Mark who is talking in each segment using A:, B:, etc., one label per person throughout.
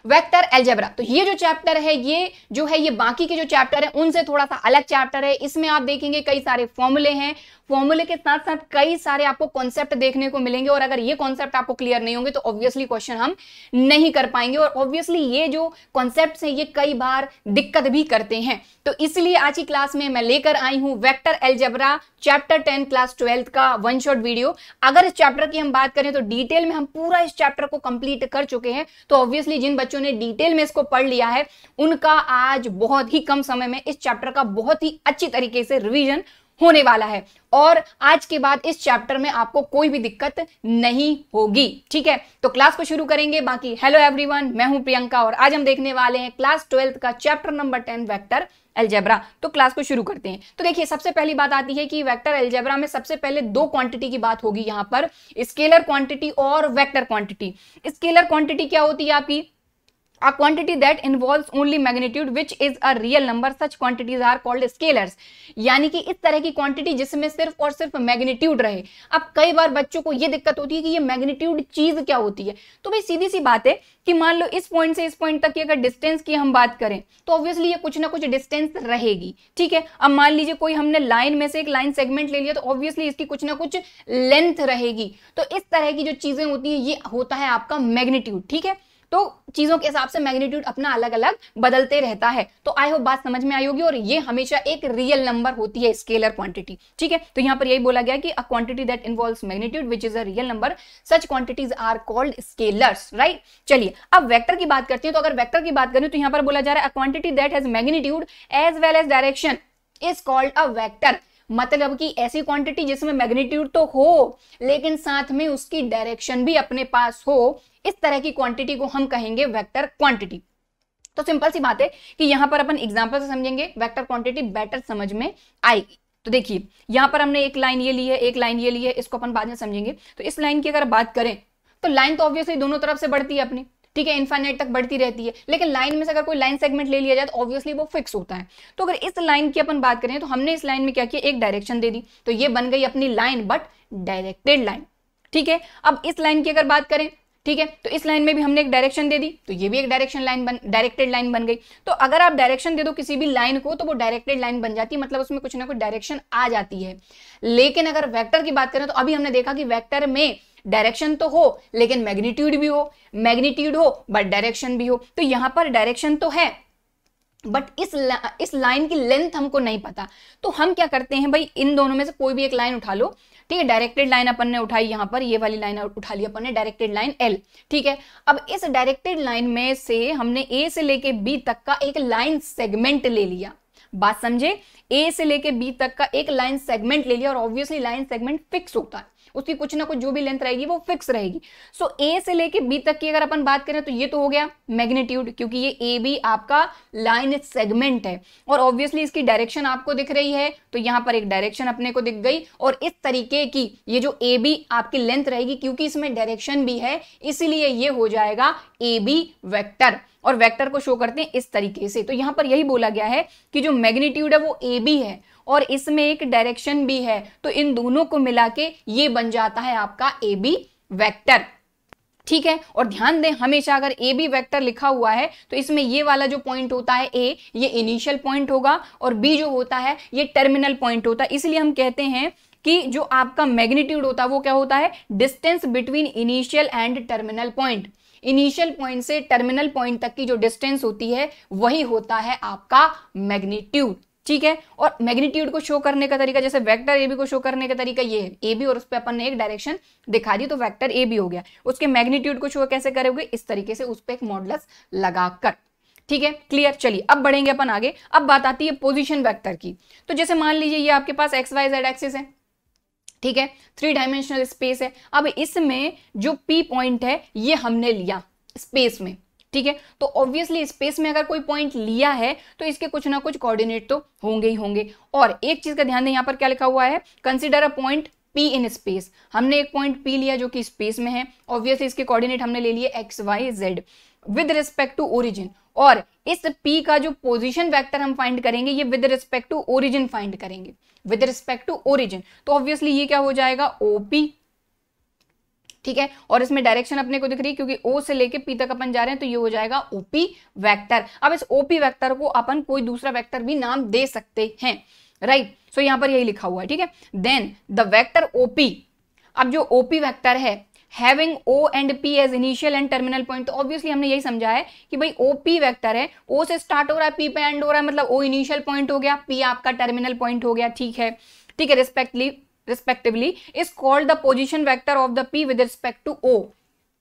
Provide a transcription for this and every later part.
A: Vector algebra. तो ये जो चैप्टर है ये जो है ये बाकी के जो चैप्टर है उनसे थोड़ा सा अलग चैप्टर है। इसमें आप देखेंगे कई सारे फॉर्मूले हैं, फॉर्मूले के साथ साथ कई सारे आपको कॉन्सेप्ट देखने को मिलेंगे, और अगर ये कॉन्सेप्ट आपको क्लियर नहीं होंगे तो ऑब्वियसली क्वेश्चन हम नहीं कर पाएंगे, और ऑब्वियसली ये जो कॉन्सेप्ट्स हैं ये कई बार दिक्कत भी करते हैं। तो इसलिए आज की क्लास में मैं लेकर आई हूं वेक्टर अलजेब्रा चैप्टर 10 क्लास 12 का वन शॉट वीडियो। अगर इस चैप्टर की हम बात करें तो डिटेल में हम पूरा इस चैप्टर को कंप्लीट कर चुके हैं, तो ऑब्वियसली जिन बच्चों ने डिटेल में इसको पढ़ लिया है उनका आज बहुत ही कम समय में इस चैप्टर का बहुत ही अच्छी तरीके से रिवीजन होने वाला है, और आज के बाद इस चैप्टर में आपको कोई भी दिक्कत नहीं होगी। ठीक है, तो क्लास को शुरू करेंगे। बाकी हेलो एवरीवन, मैं हूं प्रियंका और आज हम देखने वाले हैं क्लास 12 का चैप्टर नंबर 10 वेक्टर अलजेब्रा। तो क्लास को शुरू करते हैं। तो देखिए सबसे पहली बात आती है कि वेक्टर अलजेब्रा में सबसे पहले दो क्वांटिटी की बात होगी यहां पर, स्केलर क्वांटिटी और वेक्टर क्वांटिटी। स्केलर क्वांटिटी क्या होती है आपकी? A quantity that involves only magnitude which is a real number, such quantities are called scalars। यानी कि इस तरह की क्वांटिटी जिसमें सिर्फ और सिर्फ मैग्नीट्यूड रहे। अब कई बार बच्चों को ये दिक्कत होती है कि ये मैग्नीट्यूड चीज क्या होती है। तो भाई सीधी सी बात है कि मान लो इस पॉइंट से इस पॉइंट तक की अगर डिस्टेंस की हम बात करें तो ऑब्वियसली ये कुछ ना कुछ डिस्टेंस रहेगी। ठीक है, अब मान लीजिए कोई हमने लाइन में से एक लाइन सेगमेंट ले लिया तो ऑब्वियसली इसकी कुछ ना कुछ लेंथ रहेगी। तो इस तरह की जो चीजें होती है ये होता है आपका मैग्नीट्यूड। ठीक है, तो चीजों के हिसाब से मैग्नीट्यूड अपना अलग अलग बदलते रहता है। तो आई होप बात समझ में आई होगी, और ये हमेशा एक रियल नंबर होती है स्केलर क्वांटिटी। ठीक है, तो यहां पर यही बोला गया कि a quantity that involves magnitude which is a real number, such quantities are called scalars. Right, चलिए अब वेक्टर की बात करते हैं। तो अगर वेक्टर की बात करें तो यहां पर बोला जा रहा है a quantity that has magnitude as well as direction is called a vector. मतलब कि ऐसी क्वांटिटी जिसमें मैग्नीट्यूड तो हो लेकिन साथ में उसकी डायरेक्शन भी अपने पास हो, इस तरह की क्वांटिटी को हम कहेंगे वेक्टर क्वांटिटी। तो सिंपल सी बात है कि यहां पर अपन एग्जांपल से समझेंगे, वेक्टर क्वांटिटी बेटर समझ में आएगी। तो देखिए यहां पर हमने एक लाइन ये ली है, एक लाइन ये ली है, इसको अपन बाद में समझेंगे। तो इस लाइन की अगर बात करें तो लाइन तो ऑब्वियसली दोनों तरफ से बढ़ती है अपनी, ठीक है, इनफाइनाइट तक बढ़ती रहती है, लेकिन लाइन में से अगर कोई लाइन सेगमेंट ले लिया जाए तो ऑब्वियसली वो फिक्स होता है। तो अगर इस लाइन की अपन बात करें तो हमने इस लाइन में क्या किया, एक डायरेक्शन दे दी, तो ये बन गई अपनी लाइन बट डायरेक्टेड लाइन। ठीक है, अब इस लाइन की अगर बात करें, ठीक है, तो इस लाइन में भी हमने एक डायरेक्शन दे दी, तो ये भी एक डायरेक्टेड लाइन बन गई। तो अगर आप डायरेक्शन दे दो किसी भी लाइन को तो वो डायरेक्टेड लाइन बन जाती है, मतलब उसमें कुछ ना कुछ डायरेक्शन आ जाती है। लेकिन अगर वेक्टर की बात करें तो अभी हमने देखा कि वेक्टर में डायरेक्शन तो हो लेकिन मैग्नीट्यूड भी हो, मैग्नीट्यूड हो बट डायरेक्शन भी हो। तो यहां पर डायरेक्शन तो है बट इस लाइन की लेंथ हमको नहीं पता। तो हम क्या करते हैं भाई, इन दोनों में से कोई भी एक लाइन उठा लो। ठीक है, डायरेक्टेड लाइन अपन ने उठाई, यहां पर ये वाली लाइन उठा ली अपन ने, डायरेक्टेड लाइन L। ठीक है, अब इस डायरेक्टेड लाइन में से हमने A से लेके B तक का एक लाइन सेगमेंट ले लिया। बात समझे, A से लेके B तक का एक लाइन सेगमेंट ले लिया, और ऑब्वियसली लाइन सेगमेंट फिक्स होता है, उसकी कुछ ना कुछ जो भी लेंथ रहेगी वो फिक्स रहेगी। सो A से लेके B तक की अगर अपन बात करें तो ये तो हो गया मैग्नीट्यूड, क्योंकि ये AB आपका लाइन सेगमेंट है, और ऑब्वियसली इसकी डायरेक्शन आपको दिख रही है, तो यहां पर एक डायरेक्शन अपने को दिख गई। और इस तरीके की ये जो AB आपकी लेंथ रहेगी, क्योंकि इसमें डायरेक्शन भी है इसलिए ये हो जाएगा AB वेक्टर, और वेक्टर को शो करते हैं इस तरीके से। तो यहां पर यही बोला गया है कि जो मैग्नीट्यूड है वो AB है और इसमें एक डायरेक्शन भी है, तो इन दोनों को मिला के ये बन जाता है आपका AB वेक्टर। ठीक है, और ध्यान दें हमेशा अगर AB वेक्टर लिखा हुआ है तो इसमें ये वाला जो पॉइंट होता है A, ये इनिशियल पॉइंट होगा, और B जो होता है ये टर्मिनल पॉइंट होता है। इसलिए हम कहते हैं कि जो आपका मैग्नीट्यूड होता है वो क्या होता है, distance between initial and terminal point. Initial point से टर्मिनल पॉइंट तक की जो डिस्टेंस होती है वही होता है आपका मैग्नीट्यूड। ठीक है, और मैग्नीट्यूड को शो करने का तरीका, जैसे वेक्टर AB को शो करने का तरीका ये है, AB और उस पर अपन ने एक डायरेक्शन दिखा दी तो वेक्टर AB हो गया। उसके मैग्नीट्यूड को शो कैसे करोगे, इस तरीके से उस पर एक मॉडुलस लगाकर। ठीक है, क्लियर। चलिए अब बढ़ेंगे अपन आगे। अब बात आती है पोजीशन वेक्टर की। तो जैसे मान लीजिए ये आपके पास XYZ एक्सिस है, ठीक है, 3 डायमेंशनल स्पेस है। अब इसमें जो P पॉइंट है ये हमने लिया स्पेस में, ठीक है, तो ऑब्वियसली स्पेस में अगर कोई पॉइंट लिया है तो इसके कुछ ना कुछ कोऑर्डिनेट तो होंगे ही होंगे। और एक चीज का ध्यान दें, यहां पर क्या लिखा हुआ है, consider a point P in space. हमने एक पॉइंट P लिया जो कि स्पेस में है, ऑब्वियसली इसके कोऑर्डिनेट हमने ले लिए XYZ with respect to origin, और इस P का जो पोजीशन वेक्टर हम फाइंड करेंगे ये with respect to origin find करेंगे, विद रिस्पेक्ट टू ओरिजिन। तो ऑब्वियसली ये क्या हो जाएगा, OP ठीक है। और इसमें डायरेक्शन अपने को दिख रही है क्योंकि ओ से लेके पी तक अपन जा रहे हैं, तो ये हो जाएगा ओपी वेक्टर। अब इस ओपी वेक्टर को अपन कोई दूसरा वेक्टर भी नाम दे सकते हैं, राइट। सो यहां पर यही लिखा हुआ है, ठीक है। देन द वेक्टर ओपी, अब जो ओपी वेक्टर है having O and P as initial and terminal point, तो ऑब्वियसली हमने यही समझा है कि भाई ओपी वेक्टर है, ओ से स्टार्ट हो रहा है, पी पे एंड हो रहा है, मतलब ओ इनिशियल पॉइंट हो गया, पी आपका टर्मिनल पॉइंट हो गया, ठीक है, ठीक है। Respectively is called the position vector of the P with respect to O.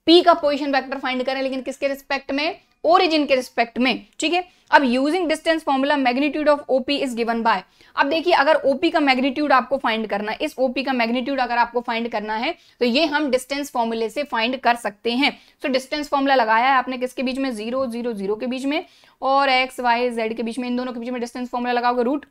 A: P का पोजीशन वेक्टर फाइंड करें, लेकिन किसके रिस्पेक्ट में, ओरिजिन के रिस्पेक्ट में, ठीक है। अब using distance formula magnitude of OP is given bye, अब देखिए अगर ओपी का मैग्नीट्यूड आपको फाइंड करना है, इस ओपी का मैग्नीट्यूड अगर आपको फाइंड करना है तो ये हम डिस्टेंस फॉर्मूले से फाइंड कर सकते हैं। सो डिस्टेंस फॉर्मूला लगाया है आपने किसके बीच में, 0 0 0 के बीच में और एक्स वाई जेड के बीच में, इन दोनों के बीच में डिस्टेंस फॉर्मूला लगाओगे, रूट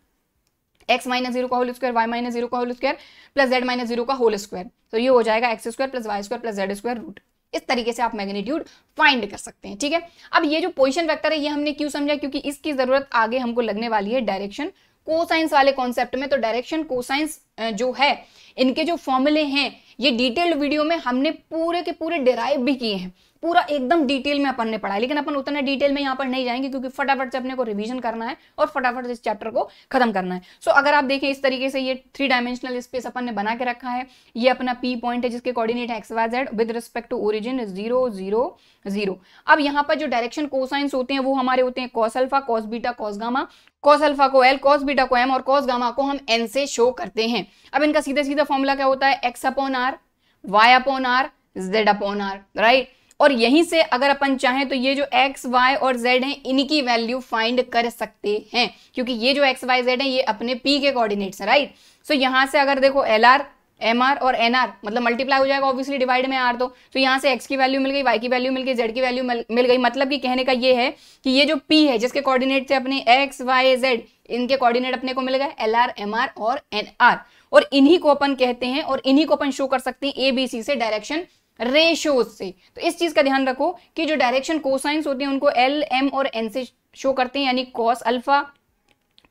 A: x माइनस 0 का होल स्क्वायर, y माइनस 0 का whole square plus z minus 0 का होल स्क्वायर, तो ये हो जाएगा x square plus y square plus z square root. इस तरीके से आप मैग्नीट्यूड फाइंड कर सकते हैं, ठीक है। अब ये जो पोजीशन वेक्टर है ये हमने क्यों समझा, क्योंकि इसकी जरूरत आगे हमको लगने वाली है डायरेक्शन कोसाइंस वाले कॉन्सेप्ट में। तो डायरेक्शन कोसाइंस जो है इनके जो फॉर्मूले हैं ये डिटेल्ड वीडियो में हमने पूरे के पूरे डिराइव भी किए हैं, पूरा एकदम डिटेल में अपन ने पढ़ा है, लेकिन अपन उतना डिटेल में यहाँ पर नहीं जाएंगे क्योंकि फटाफट से अपने को रिवीजन करना है और फटाफट से इस चैप्टर को खत्म करना है। सो अगर आप देखें इस तरीके से ये 3 डायमेंशनल स्पेस अपन ने बना के रखा है, ये अपना पी पॉइंट है जिसके कोऑर्डिनेट है x y z with respect to origin 0 0 0। अब यहाँ पर जो डायरेक्शन कोसाइंस होते हैं वो हमारे होते हैं cos alpha, cos beta, cos gamma. Cos alpha को एल, कॉस बीटा को एम और कॉस गामा को हम एन से शो करते हैं। अब इनका सीधा सीधा फॉर्मूला क्या होता है, x upon r, y upon r, z upon r, right. और यहीं से अगर अपन चाहें तो ये जो x, y और z हैं इनकी वैल्यू फाइंड कर सकते हैं, क्योंकि ये जो x, y, z है ये अपने p के कोऑर्डिनेट्स हैं, राइट। सो यहां से अगर देखो LR, MR और NR मतलब मल्टीप्लाई हो जाएगा ऑब्वियसली डिवाइड में R, तो यहां से x की वैल्यू मिल गई, y की वैल्यू मिल गई, z की वैल्यू मिल गई। मतलब कि कहने का ये है कि ये जो p है जिसके कोऑर्डिनेट थे अपने x, y, z, इनके कोऑर्डिनेट अपने को मिल गए LR, MR और NR, और इन्हीं को अपन कहते हैं और इन्हीं को अपन शो कर सकते हैं ABC से डायरेक्शन रेशियोज से। तो इस चीज का ध्यान रखो कि जो डायरेक्शन कोसाइंस होते हैं उनको एल, एम और एन से शो करते हैं, यानी कॉस अल्फा,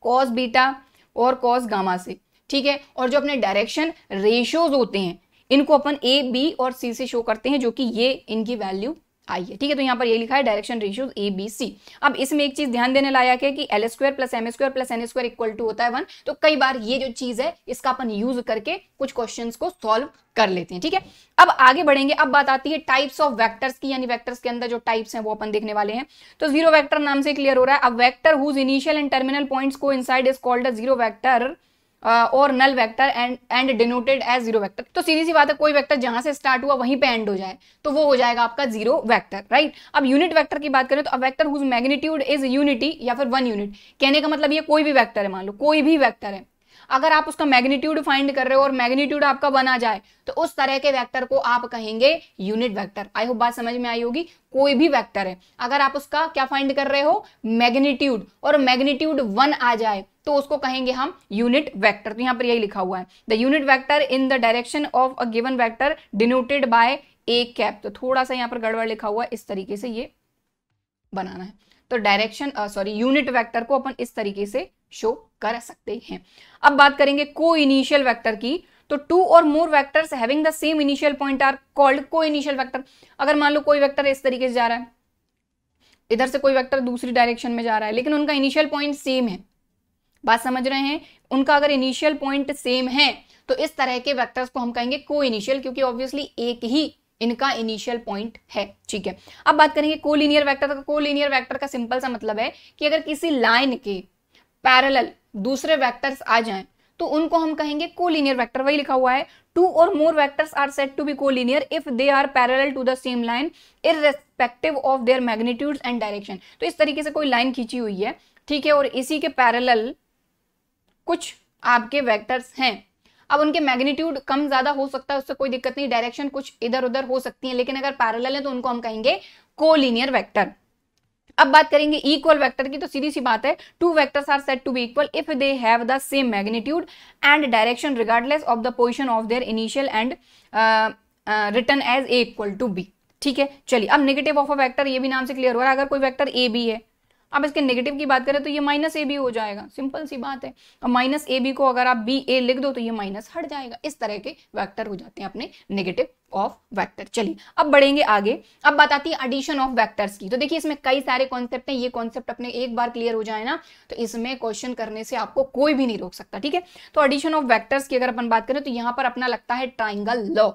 A: कॉस बीटा और कॉस गामा से, ठीक है। और जो अपने डायरेक्शन रेशियोज होते हैं इनको अपन ए, बी और सी से शो करते हैं, जो कि ये इनकी वैल्यू आई है, ठीक है। तो यहाँ पर ये लिखा है direction ratios a, B, c. अब इसमें एक चीज ध्यान देने लायक है कि l square plus m square plus n square equal to होता है 1। तो कई बार ये जो चीज है इसका अपन यूज करके कुछ क्वेश्चंस को सॉल्व कर लेते हैं, ठीक है। अब आगे बढ़ेंगे, अब बात आती है टाइप्स ऑफ वेक्टर्स की, यानी वेक्टर्स के अंदर जो टाइप्स हैं वो अपन देखने वाले हैं। तो जीरो वेक्टर नाम से क्लियर हो रहा है। अब vector whose initial and terminal points coincide is called a zero vector और null vector and denoted as zero vector. तो सीधी सी बात है, कोई वेक्टर जहां से स्टार्ट हुआ वहीं पे एंड हो जाए तो वो हो जाएगा आपका जीरो वेक्टर, राइट। अब यूनिट वेक्टर की बात करें तो अब vector whose magnitude is unity या फिर 1 यूनिट। कहने का मतलब ये कोई भी वेक्टर है, मान लो कोई भी वेक्टर है, अगर आप उसका मैग्नीट्यूड फाइंड कर रहे हो और मैग्नीट्यूड आपका बना जाए तो उस तरह के वेक्टर को आप कहेंगे यूनिट वेक्टर। आई होप बात समझ में आई होगी। कोई भी वेक्टर है अगर आप उसका क्या फाइंड कर रहे हो, मैग्नीट्यूड, और मैग्नीट्यूड 1 आ जाए तो उसको कहेंगे हम यूनिट वेक्टर। तो यहां पर यही लिखा हुआ है, the unit vector in the direction of a given vector denoted by A cap. तो थोड़ा सा यहां पर गड़बड़ लिखा हुआ है, इस तरीके से ये बनाना है। तो डायरेक्शन यूनिट वेक्टर को अपन इस तरीके से शो कर सकते हैं। अब बात करेंगे को इनिशियल वेक्टर की, तो 2 or more vectors having the same initial point are called coinitial vector. अगर मान लो कोई वेक्टर इस तरीके से जा रहा है, इधर से कोई वेक्टर दूसरी डायरेक्शन में जा रहा है, लेकिन उनका इनिशियल पॉइंट सेम है, बात समझ रहे हैं, उनका अगर इनिशियल पॉइंट सेम है तो इस तरह के वेक्टर्स को हम कहेंगे को इनिशियल, क्योंकि ऑब्वियसली एक ही इनका इनिशियल पॉइंट है, ठीक है। अब बात करेंगे कोलिनियर वेक्टर का। कोलिनियर वेक्टर का सिंपल सा मतलब है कि अगर किसी लाइन के पैरेलल दूसरे वेक्टर्स आ जाएं तो उनको हम कहेंगे कोलिनियर वेक्टर। वही लिखा हुआ है, 2 or more vectors are said to be collinear if they are parallel to the same line irrespective of their magnitudes and direction. तो इस तरीके से कोई लाइन खींची हुई है, ठीक है, और इसी के पैरेलल कुछ आपके वेक्टर्स हैं। अब उनके मैग्नीट्यूड कम ज्यादा हो सकता है, उससे कोई दिक्कत नहीं, डायरेक्शन कुछ इधर उधर हो सकती है, लेकिन अगर पैरेलल है तो उनको हम कहेंगे कोलिनियर वेक्टर। अब बात करेंगे इक्वल वेक्टर की, तो सीधी सी बात है, 2 vectors are said to be equal if they have the same magnitude and direction regardless of the position of their initial and written as a equal to b, ठीक है। चलिए अब नेगेटिव ऑफ अ वेक्टर, ये भी नाम से clear हो रहा है। अगर कोई वेक्टर ए बी है, अब इसके नेगेटिव की बात करें तो ये माइनस ए बी हो जाएगा, सिंपल सी बात है। अब माइनस ए बी को अगर आप बी ए लिख दो तो ये माइनस हट जाएगा। इस तरह के वेक्टर हो जाते हैं अपने नेगेटिव ऑफ वेक्टर। चलिए अब बढ़ेंगे आगे। अब बात आती है एडिशन ऑफ वेक्टर्स की। तो देखिए इसमें कई सारे कॉन्सेप्ट हैं, ये कॉन्सेप्ट अपने एक बार क्लियर हो जाए ना तो इसमें क्वेश्चन करने से आपको कोई भी नहीं रोक सकता, ठीक है। तो एडिशन ऑफ वेक्टर्स की अगर अपन बात करें तो यहाँ पर अपना लगता है ट्राइंगल लॉ।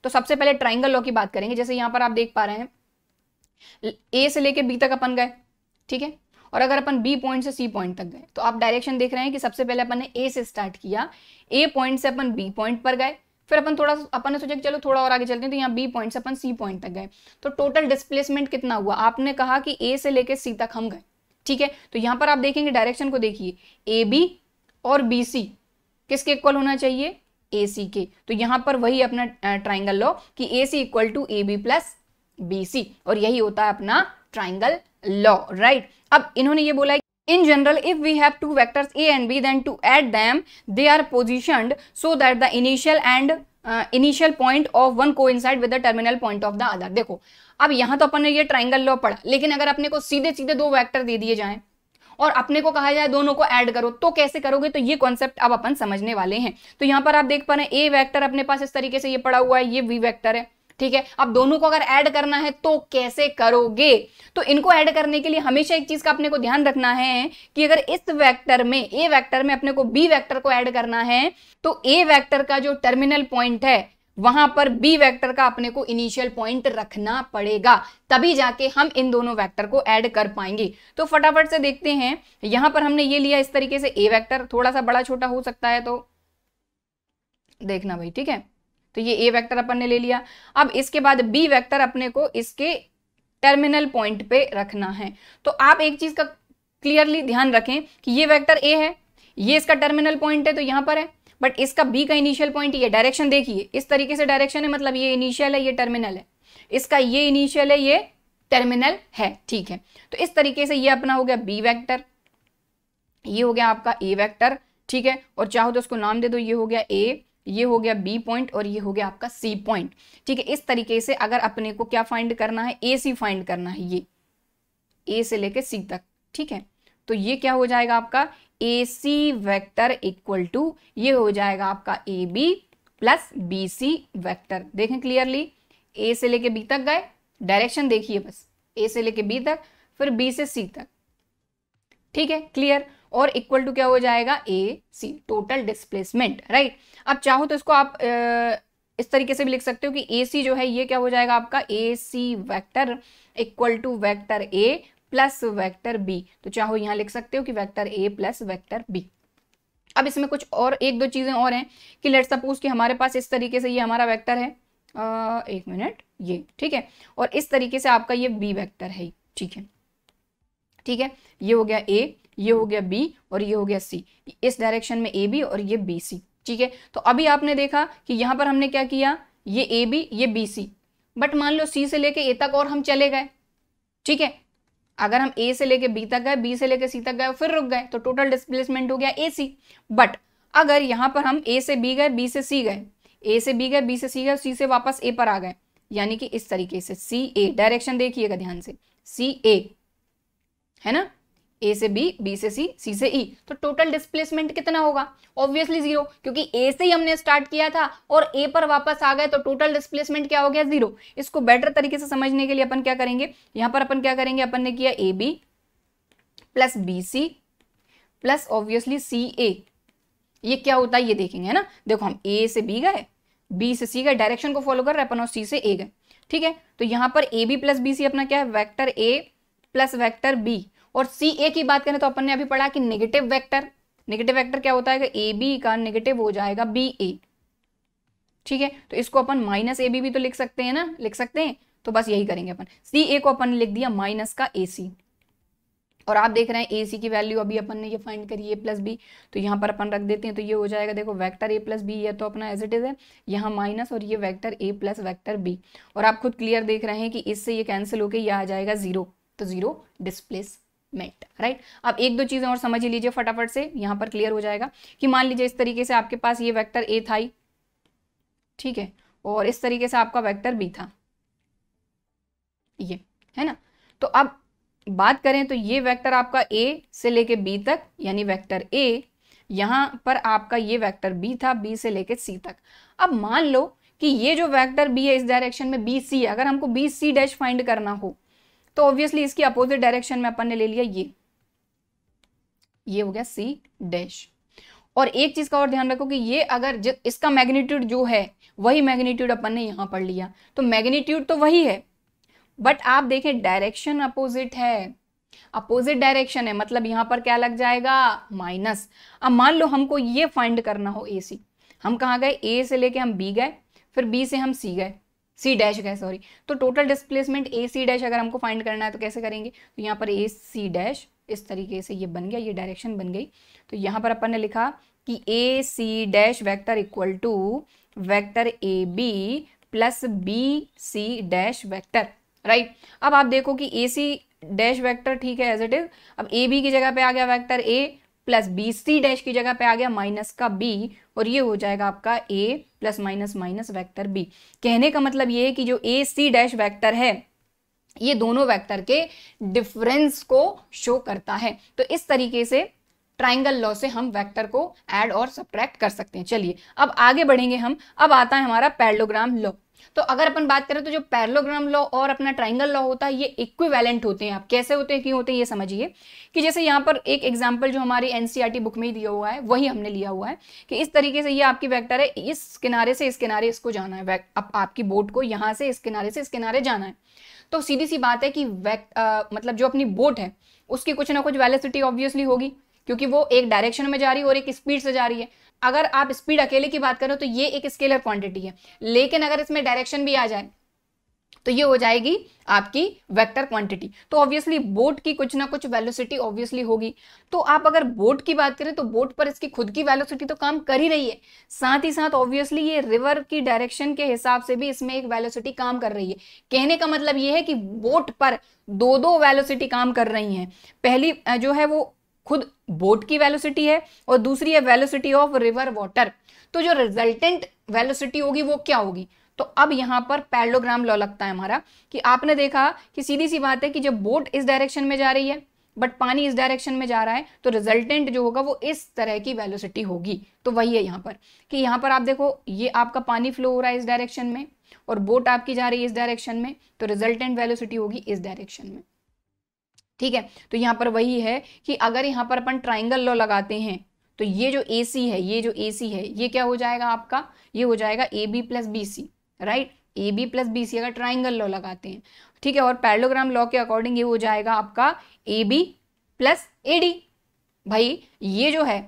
A: तो सबसे पहले ट्राइंगल लॉ की बात करेंगे। जैसे यहाँ पर आप देख पा रहे हैं ए से लेके बी तक अपन गए, ठीक है, और अगर अपन बी पॉइंट से सी पॉइंट तक गए तो आप डायरेक्शन देख रहे हैं कि सबसे पहले अपन ने ए से स्टार्ट किया, ए पॉइंट से अपन बी पॉइंट पर गए, फिर अपन ने सोचा कि चलो थोड़ा और आगे चलते हैं तो यहाँ बी पॉइंट से अपन सी पॉइंट तक गए। तो टोटल डिस्प्लेसमेंट कितना हुआ, आपने कहा कि ए से लेके सी तक हम गए, ठीक है। तो यहाँ पर आप देखेंगे डायरेक्शन को देखिए, ए बी और बी सी किसके इक्वल होना चाहिए, ए सी के। तो यहाँ पर वही अपना ट्राइंगल लॉ कि A C equal to A B plus B C, और यही होता है अपना ट्राइंगल लॉ, राइट। अब इन्होंने ये बोला in general if we have two vectors a and b then to add them they are positioned so that the initial point of one coincide with the terminal point of the other। देखो अब यहां तो अपन ने ये triangle law पढ़ा, लेकिन अगर अपने को सीधे सीधे दो वेक्टर दे दिए जाएं और अपने को कहा जाए दोनों को ऐड करो तो कैसे करोगे, तो ये कॉन्सेप्ट अब अपन समझने वाले हैं। तो यहां पर आप देख पा रहे हैं ए वेक्टर अपने पास इस तरीके से ये पड़ा हुआ है, ये वी वेक्टर है, ठीक है। अब दोनों को अगर ऐड करना है तो कैसे करोगे, तो इनको ऐड करने के लिए हमेशा एक चीज का अपने को ध्यान रखना है कि अगर इस वेक्टर में ए वेक्टर में अपने को बी वेक्टर को ऐड करना है तो ए वेक्टर का जो टर्मिनल पॉइंट है वहां पर बी वेक्टर का अपने को इनिशियल पॉइंट रखना पड़ेगा, तभी जाके हम इन दोनों वेक्टर को ऐड कर पाएंगे। तो फटाफट से देखते हैं, यहां पर हमने ये लिया इस तरीके से ए वेक्टर, थोड़ा सा बड़ा छोटा हो सकता है तो देखना भाई, ठीक है। तो ये ए वेक्टर अपन ने ले लिया। अब इसके बाद बी वेक्टर अपने को इसके टर्मिनल पॉइंट पे रखना है। तो आप एक चीज का क्लियरली ध्यान रखें कि ये वेक्टर ए है, ये इसका टर्मिनल पॉइंट है तो यहां पर है, बट इसका बी का इनिशियल पॉइंट ये, डायरेक्शन देखिए इस तरीके से डायरेक्शन है, मतलब ये इनिशियल है ये टर्मिनल है, इसका ये इनिशियल है ये टर्मिनल है, ठीक है। तो इस तरीके से ये अपना हो गया बी वेक्टर, ये हो गया आपका ए वेक्टर, ठीक है। और चाहो तो उसको नाम दे दो, ये हो गया ए, ये हो गया बी पॉइंट और ये हो गया आपका सी पॉइंट, ठीक है। इस तरीके से अगर अपने को क्या फाइंड करना है, ए सी फाइंड करना है, ये ए से लेके सी तक, ठीक है। तो ये क्या हो जाएगा आपका ए सी वेक्टर इक्वल टू ये हो जाएगा आपका a B plus B c vector. देखें क्लियरली, ए से लेके बी तक गए, डायरेक्शन देखिए बस, ए से लेके बी तक, फिर बी से सी तक, ठीक है, क्लियर। और इक्वल टू क्या हो जाएगा ए सी, टोटल डिस्प्लेसमेंट, राइट। अब चाहो तो इसको आप इस तरीके से भी लिख सकते हो कि ए सी जो है ये क्या हो जाएगा आपका ए सी vector equal to vector A plus vector B. तो चाहो यहां लिख सकते हो कि वेक्टर ए प्लस वेक्टर बी। अब इसमें कुछ और एक दो चीजें और हैं कि लेट्स सपोज कि हमारे पास इस तरीके से ये हमारा वेक्टर है, एक मिनट, ये ठीक है, और इस तरीके से आपका ये बी वेक्टर है, ठीक है, ठीक है। ये हो गया ए, ये हो गया बी और ये हो गया सी, इस डायरेक्शन में ए बी और ये बी सी, ठीक है। तो अभी आपने देखा कि यहां पर हमने क्या किया, ये ए बी ये बी सी, बट मान लो सी से लेके ए तक और हम चले गए, ठीक है। अगर हम ए से लेके बी तक गए, बी से लेके सी तक गए, फिर रुक गए तो टोटल डिस्प्लेसमेंट हो गया ए सी। बट अगर यहां पर हम ए से बी गए, बी से सी गए, ए से बी गए, बी से सी गए, सी से वापस ए पर आ गए, यानी कि इस तरीके से सी ए, डायरेक्शन देखिएगा ध्यान से, सी ए है ना, ए से बी, बी से सी, सी से ई, तो टोटल डिस्प्लेसमेंट कितना होगा, ऑब्वियसली जीरो, क्योंकि ए से ही हमने स्टार्ट किया था और ए पर वापस आ गए तो टोटल डिस्प्लेसमेंट क्या हो गया, जीरो। इसको बेटर तरीके से समझने के लिए अपन क्या करेंगे, यहां पर अपन क्या करेंगे, अपन ने किया A B plus B C plus obviously C A, ये क्या होता है ये देखेंगे, है ना। देखो हम ए से बी गए, बी से सी गए, डायरेक्शन को फॉलो कर रहे अपन, और सी से ए गए, ठीक है। तो यहां पर a B plus B c अपना क्या है, वेक्टर ए प्लस वेक्टर बी। और सी ए की बात करें तो अपन ने अभी पढ़ा कि नेगेटिव वेक्टर, नेगेटिव वेक्टर क्या होता है कि ए बी का नेगेटिव हो जाएगा बी ए, ठीक है। तो इसको अपन माइनस ए बी भी तो लिख सकते हैं ना, लिख सकते हैं, तो बस यही करेंगे अपन, सी ए को अपन लिख दिया माइनस का ए सी। और आप देख रहे हैं ए सी की वैल्यू अभी अपन ने ये फाइंड करी ए प्लस बी, तो यहाँ पर अपन रख देते हैं, तो ये हो जाएगा, देखो वेक्टर ए प्लस बी है तो अपना एज इट इज है, यहाँ माइनस और ये वेक्टर ए प्लस वेक्टर बी। और आप खुद क्लियर देख रहे हैं कि इससे ये कैंसिल होकर ये आ जाएगा जीरो, तो जीरो डिस्प्लेसमेंट, राइट। अब एक दो चीजें और समझ लीजिए फटाफट से, यहां पर क्लियर हो जाएगा कि मान लीजिए इस तरीके से आपके पास ये वेक्टर ए था, ठीक है, और इस तरीके से आपका वेक्टर बी था, ये है ना। तो अब बात करें तो ये वेक्टर आपका ए से लेके बी तक, यानी वेक्टर ए, यहां पर आपका ये वेक्टर बी था, बी से लेके सी तक। अब मान लो कि ये जो वेक्टर बी है इस डायरेक्शन में बी सी है, अगर हमको बी सी डैश फाइंड करना हो तो ऑब्वियसली इसकी अपोजिट डायरेक्शन में अपन ने ले लिया ये हो गया सी डैश। और एक चीज का और ध्यान रखो कि ये अगर इसका मैग्नीट्यूड जो है वही मैग्नीट्यूड अपन ने यहां पढ़ लिया, तो मैग्नीट्यूड तो वही है बट आप देखें डायरेक्शन अपोजिट है, अपोजिट डायरेक्शन है, मतलब यहां पर क्या लग जाएगा, माइनस। अब मान लो हमको ये फाइंड करना हो ए सी, हम कहाँ गए, ए से लेके हम बी गए, फिर बी से हम सी गए, सी डैश गए सॉरी, तो टोटल डिस्प्लेसमेंट ए सी डैश अगर हमको फाइंड करना है तो कैसे करेंगे, तो यहाँ पर ए सी डैश इस तरीके से ये बन गया, ये डायरेक्शन बन गई। तो यहाँ पर अपन ने लिखा कि A C dash vector equal to vector A B plus B C dash vector, right. अब आप देखो कि ए सी डैश वेक्टर ठीक है एज इट इज, अब ए बी की जगह पे आ गया वेक्टर ए प्लस बी सी डैश की जगह पे आ गया माइनस का बी, और ये हो जाएगा आपका A plus minus minus vector B. कहने का मतलब ये है कि जो ए सी डैश वेक्टर है ये दोनों वेक्टर के डिफरेंस को शो करता है। तो इस तरीके से ट्राइंगल लॉ से हम वेक्टर को ऐड और सब्ट्रैक्ट कर सकते हैं। चलिए अब आगे बढ़ेंगे हम, अब आता है हमारा पैरेललोग्राम लॉ। तो अगर अपन बात करें तो जो पैरेललोग्राम लॉ और अपना ट्राइंगल लॉ होता है ये इक्विवेलेंट होते हैं। आप कैसे होते हैं, क्यों होते हैं, ये समझिए कि जैसे यहाँ पर एक एग्जांपल जो हमारी एनसीईआरटी बुक में ही दिया हुआ है वही हमने लिया हुआ है कि इस तरीके से ये आपकी वेक्टर है, इस किनारे से इस किनारे इसको जाना है, अब आपकी बोट को यहाँ से इस किनारे जाना है। तो सीधी सी बात है कि मतलब जो अपनी बोट है उसकी कुछ ना कुछ वेलोसिटी ऑब्वियसली होगी, क्योंकि वो एक डायरेक्शन में जा रही है और एक स्पीड से जा रही है। अगर आप स्पीड अकेले की बात करो तो ये एक स्केलर क्वांटिटी है, लेकिन अगर इसमें डायरेक्शन भी आ जाए तो ये हो जाएगी आपकी वेक्टर क्वांटिटी। तो ऑब्वियसली बोट की कुछ ना कुछ वेलोसिटी ऑब्वियसली होगी। तो आप अगर बोट की बात करें तो बोट पर इसकी खुद की वेलोसिटी तो काम कर ही रही है, साथ ही साथ ऑब्वियसली ये रिवर की डायरेक्शन के हिसाब से भी इसमें एक वेलोसिटी काम कर रही है। कहने का मतलब ये है कि बोट पर दो वेलोसिटी काम कर रही हैं। पहली जो है वो खुद बोट की वेलोसिटी है और दूसरी है वेलोसिटी ऑफ रिवर वाटर। तो जो रिजल्टेंट वेलोसिटी होगी वो क्या होगी, तो अब यहां पर पैरेललोग्राम लॉ लगता है हमारा कि आपने देखा कि सीधी सी बात है कि जब बोट इस डायरेक्शन में जा रही है बट पानी इस डायरेक्शन में जा रहा है तो रिजल्टेंट जो होगा वो इस तरह की वेलोसिटी होगी। तो वही है यहाँ पर कि यहाँ पर आप देखो ये आपका पानी फ्लो हो रहा है इस डायरेक्शन में और बोट आपकी जा रही है इस डायरेक्शन में, तो रिजल्टेंट वेलोसिटी होगी इस डायरेक्शन में, ठीक है। तो यहाँ पर वही है कि अगर यहाँ पर अपन ट्राइंगल लॉ लगाते हैं तो ये जो AC है ये क्या हो जाएगा आपका, ये हो जाएगा AB plus BC, right. AB plus BC अगर ट्राइंगल लॉ लगाते हैं, ठीक है। और पैरेललोग्राम लॉ के अकॉर्डिंग ये हो जाएगा आपका AB प्लस AD। भाई ये जो है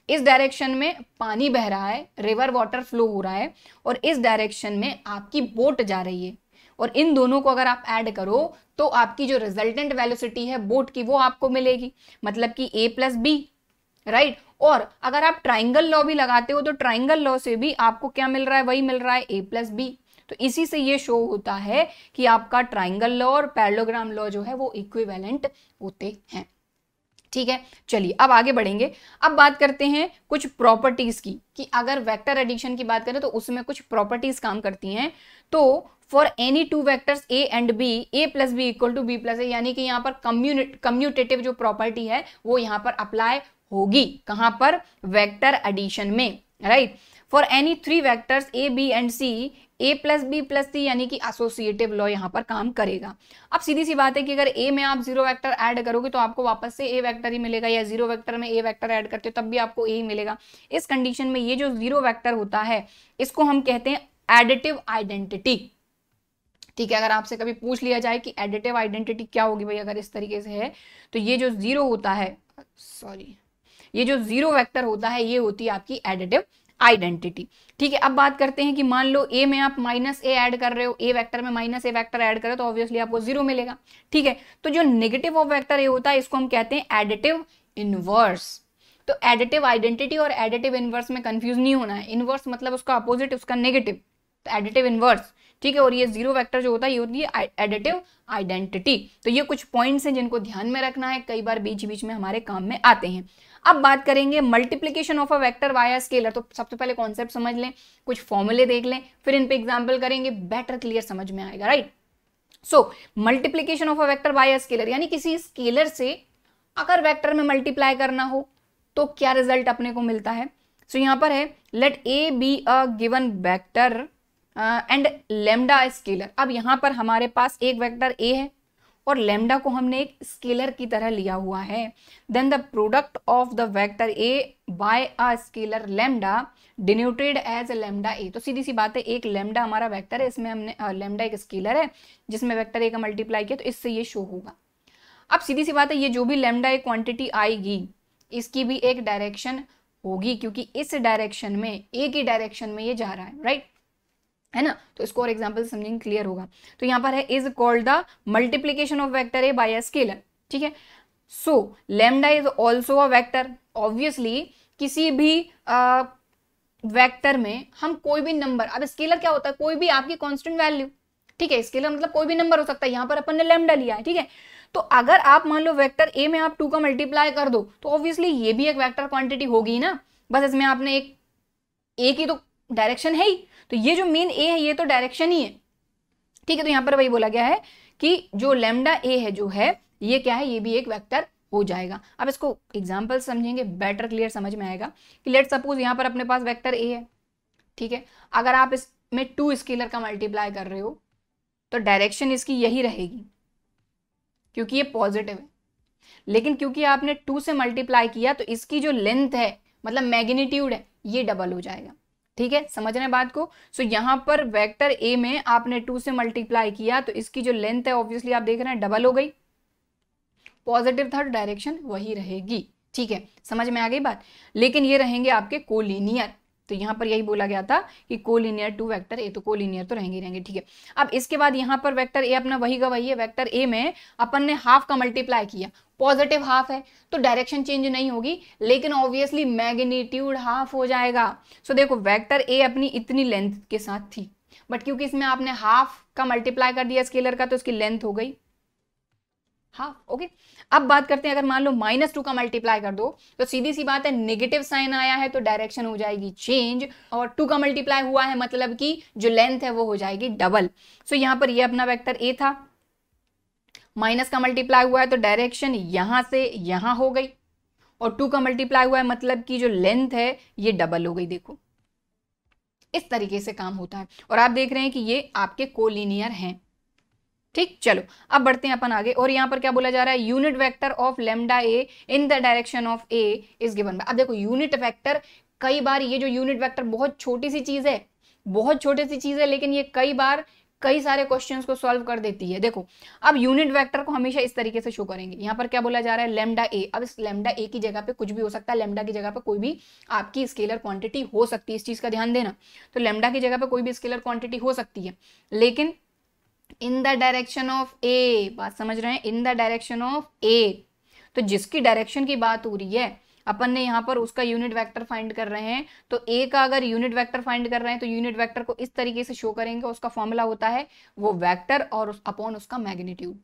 A: इस डायरेक्शन में पानी बह रहा है, रिवर वाटर फ्लो हो रहा है, और इस डायरेक्शन में आपकी बोट जा रही है, और इन दोनों को अगर आप ऐड करो तो आपकी जो रिजल्टेंट वेलोसिटी है बोट की वो आपको मिलेगी, मतलब कि A प्लस B, राइट। और अगर आप ट्राइंगल लॉ भी लगाते हो तो ट्राइंगल लॉ से भी आपको क्या मिल रहा है, वही मिल रहा है A प्लस B। तो इसी से ये शो होता है कि आपका ट्राइंगल लॉ और पैरेललोग्राम लॉ जो है वो इक्विवेलेंट होते हैं, ठीक है। चलिए अब आगे बढ़ेंगे। अब बात करते हैं कुछ प्रॉपर्टीज की कि अगर वेक्टर एडिशन की बात करें तो उसमें कुछ प्रॉपर्टीज काम करती हैं। तो for any two vectors A and B, A plus b equal to B plus A, यानी कि यहाँ पर कम्यूटेटिव जो प्रॉपर्टी है वो यहाँ पर अप्लाई होगी, कहां पर, वेक्टर एडिशन में, right. For any three vectors A B and C, A plus b plus C, यानी कि एसोसिएटिव लॉ यहां पर काम करेगा। अब सीधी सी बात है कि अगर A में आप जीरो वेक्टर ऐड करोगे तो आपको वापस से A वेक्टर ही मिलेगा, या जीरो वेक्टर में A वेक्टर ऐड करते हो तब भी आपको A ही मिलेगा। इस कंडीशन में ये जो जीरो वेक्टर होता है इसको हम कहते हैं एडिटिव आइडेंटिटी, ठीक है। अगर आपसे कभी पूछ लिया जाए कि एडिटिव आइडेंटिटी क्या होगी भाई, अगर इस तरीके से है तो ये जो जीरो होता है, सॉरी, ये जो जीरो वेक्टर होता है ये होती है आपकी एडिटिव आइडेंटिटी, ठीक है। अब बात करते हैं कि मान लो A में आप माइनस A ऐड कर रहे हो, A वेक्टर में माइनस A वेक्टर ऐड करो तो ऑब्वियसली आपको जीरो मिलेगा, ठीक है। तो जो नेगेटिव ऑफ वेक्टर A होता है इसको हम कहते हैं एडिटिव इनवर्स। तो एडिटिव आइडेंटिटी और एडिटिव इनवर्स में कंफ्यूज नहीं होना है, इनवर्स मतलब उसका अपोजिट, उसका नेगेटिव, तो एडिटिव इनवर्स, ठीक है। और ये जीरो वेक्टर जो होता है ये होती है एडिटिव आइडेंटिटी। तो ये कुछ पॉइंट्स हैं जिनको ध्यान में रखना है, कई बार बीच बीच में हमारे काम में आते हैं। अब बात करेंगे multiplication of a vector via scalar. तो सबसे पहले कॉन्सेप्ट समझ लें, कुछ फॉर्मूले देख लें, फिर इन पे एग्जांपल करेंगे, बेटर क्लियर समझ में आएगा, right. So multiplication of a vector by a scalar, यानी किसी स्केलर से अगर वेक्टर में मल्टीप्लाई करना हो तो क्या रिजल्ट अपने को मिलता है। सो यहां पर है let a be a given vector and lambda scalar. अब यहां पर हमारे पास एक वेक्टर ए है और लेमडा को हमने एक स्केलर की तरह लिया हुआ है। Then the product of the vector A by a scalar lambda denoted as lambda A. तो सीधी सी बात है, एक लेमडा हमारा वेक्टर है, इसमें हमने लेमडा एक स्केलर है जिसमें वेक्टर ए का मल्टीप्लाई किया, तो इससे ये शो होगा। अब सीधी सी बात है, ये जो भी लेमडा एक क्वांटिटी आएगी इसकी भी एक डायरेक्शन होगी, क्योंकि इस डायरेक्शन में, एक ही डायरेक्शन में ये जा रहा है, राइट है ना। तो इसको और एग्जांपल समझेंगे, क्लियर होगा। तो यहां पर है is called the multiplication of vector A by a scalar, ठीक है। So lambda is also a vector. Obviously किसी भी वेक्टर में हम कोई भी नंबर, अब स्केलर क्या होता है, कोई भी आपकी कांस्टेंट वैल्यू, ठीक है। स्केलर मतलब कोई भी नंबर हो सकता है, यहां पर अपन ने लेमडा लिया है, ठीक है। तो अगर आप मान लो वेक्टर ए में आप 2 का मल्टीप्लाई कर दो तो ऑब्वियसली ये भी एक वेक्टर क्वांटिटी होगी ना, बस इसमें आपने एक ही तो डायरेक्शन है ही, तो ये जो मेन ए है ये तो डायरेक्शन ही है, ठीक है। तो यहां पर वही बोला गया है कि जो लेमडा ए है जो है ये क्या है, ये भी एक वेक्टर हो जाएगा। अब इसको एग्जांपल समझेंगे, बेटर क्लियर समझ में आएगा कि लेट सपोज यहां पर अपने पास वेक्टर ए है, ठीक है। अगर आप इसमें 2 स्केलर का मल्टीप्लाई कर रहे हो तो डायरेक्शन इसकी यही रहेगी क्योंकि ये पॉजिटिव है, लेकिन क्योंकि आपने 2 से मल्टीप्लाई किया तो इसकी जो लेंथ है मतलब मैग्नीट्यूड है ये डबल हो जाएगा, ठीक है। समझ रहे हैं बात को। सो यहां पर वेक्टर ए में आपने 2 से मल्टीप्लाई किया तो इसकी जो लेंथ है ऑब्वियसली आप देख रहे हैं डबल हो गई, पॉजिटिव था, डायरेक्शन वही रहेगी, ठीक है। समझ में आ गई बात। लेकिन ये रहेंगे आपके कोलिनियर, तो यहां पर यही बोला गया था कि कोलिनियर टू वेक्टर ए, तो कोलिनियर तो रहेंगे, ठीक है। अब इसके बाद यहां पर वेक्टर ए अपना वही का वही है, वेक्टर ए में अपन ने हाफ का मल्टीप्लाई किया, पॉजिटिव हाफ है तो डायरेक्शन चेंज नहीं होगी, लेकिन ऑब्वियसली मैग्नीट्यूड हाफ हो जाएगा। सो देखो वेक्टर ए अपनी इतनी लेंथ के साथ थी, बट क्योंकि इसमें आपने हाफ का मल्टीप्लाई कर दिया स्केलर का तो इसकी लेंथ हो गई हाफ, ओके। अब बात करते हैं, अगर मान लो -2 का मल्टीप्लाई कर दो तो सीधी सी बात है नेगेटिव साइन आया है तो डायरेक्शन हो जाएगी चेंज, और 2 का मल्टीप्लाई हुआ है मतलब कि जो लेंथ है वो हो जाएगी डबल। सो यहां पर ये अपना वेक्टर ए था, माइनस का मल्टीप्लाई हुआ है तो डायरेक्शन यहां से यहां हो गई, और 2 का मल्टीप्लाई हुआ है मतलब कि जो लेंथ है ये डबल हो गई। देखो इस तरीके से काम होता है, और आप देख रहे हैं कि ये आपके कोलिनियर हैं, ठीक। चलो अब बढ़ते हैं अपन आगे, और यहां पर क्या बोला जा रहा है, unit vector of lambda A in the direction of A is given. अब देखो यूनिट वेक्टर, कई बार ये जो यूनिट वेक्टर बहुत छोटी सी चीज है, बहुत छोटी सी चीज है, लेकिन ये कई बार कई सारे क्वेश्चंस को सॉल्व कर देती है। देखो अब यूनिट वेक्टर को हमेशा इस तरीके से शो करेंगे, यहाँ पर क्या बोला जा रहा है लेमडा ए। अब इस लेमडा ए की जगह पे कुछ भी हो सकता है, लेमडा की जगह पे कोई भी आपकी स्केलर क्वांटिटी हो सकती है, इस चीज का ध्यान देना। तो लेमडा की जगह पे कोई भी स्केलर क्वांटिटी हो सकती है, लेकिन इन द डायरेक्शन ऑफ ए, बात समझ रहे हैं, इन द डायरेक्शन ऑफ ए। तो जिसकी डायरेक्शन की बात हो रही है अपन ने यहाँ पर उसका यूनिट वेक्टर फाइंड कर रहे हैं, तो ए का अगर यूनिट वेक्टर फाइंड कर रहे हैं तो यूनिट वेक्टर को इस तरीके से शो करेंगे, उसका फॉर्मूला होता है वो वेक्टर और अपॉन उसका मैग्नीट्यूड।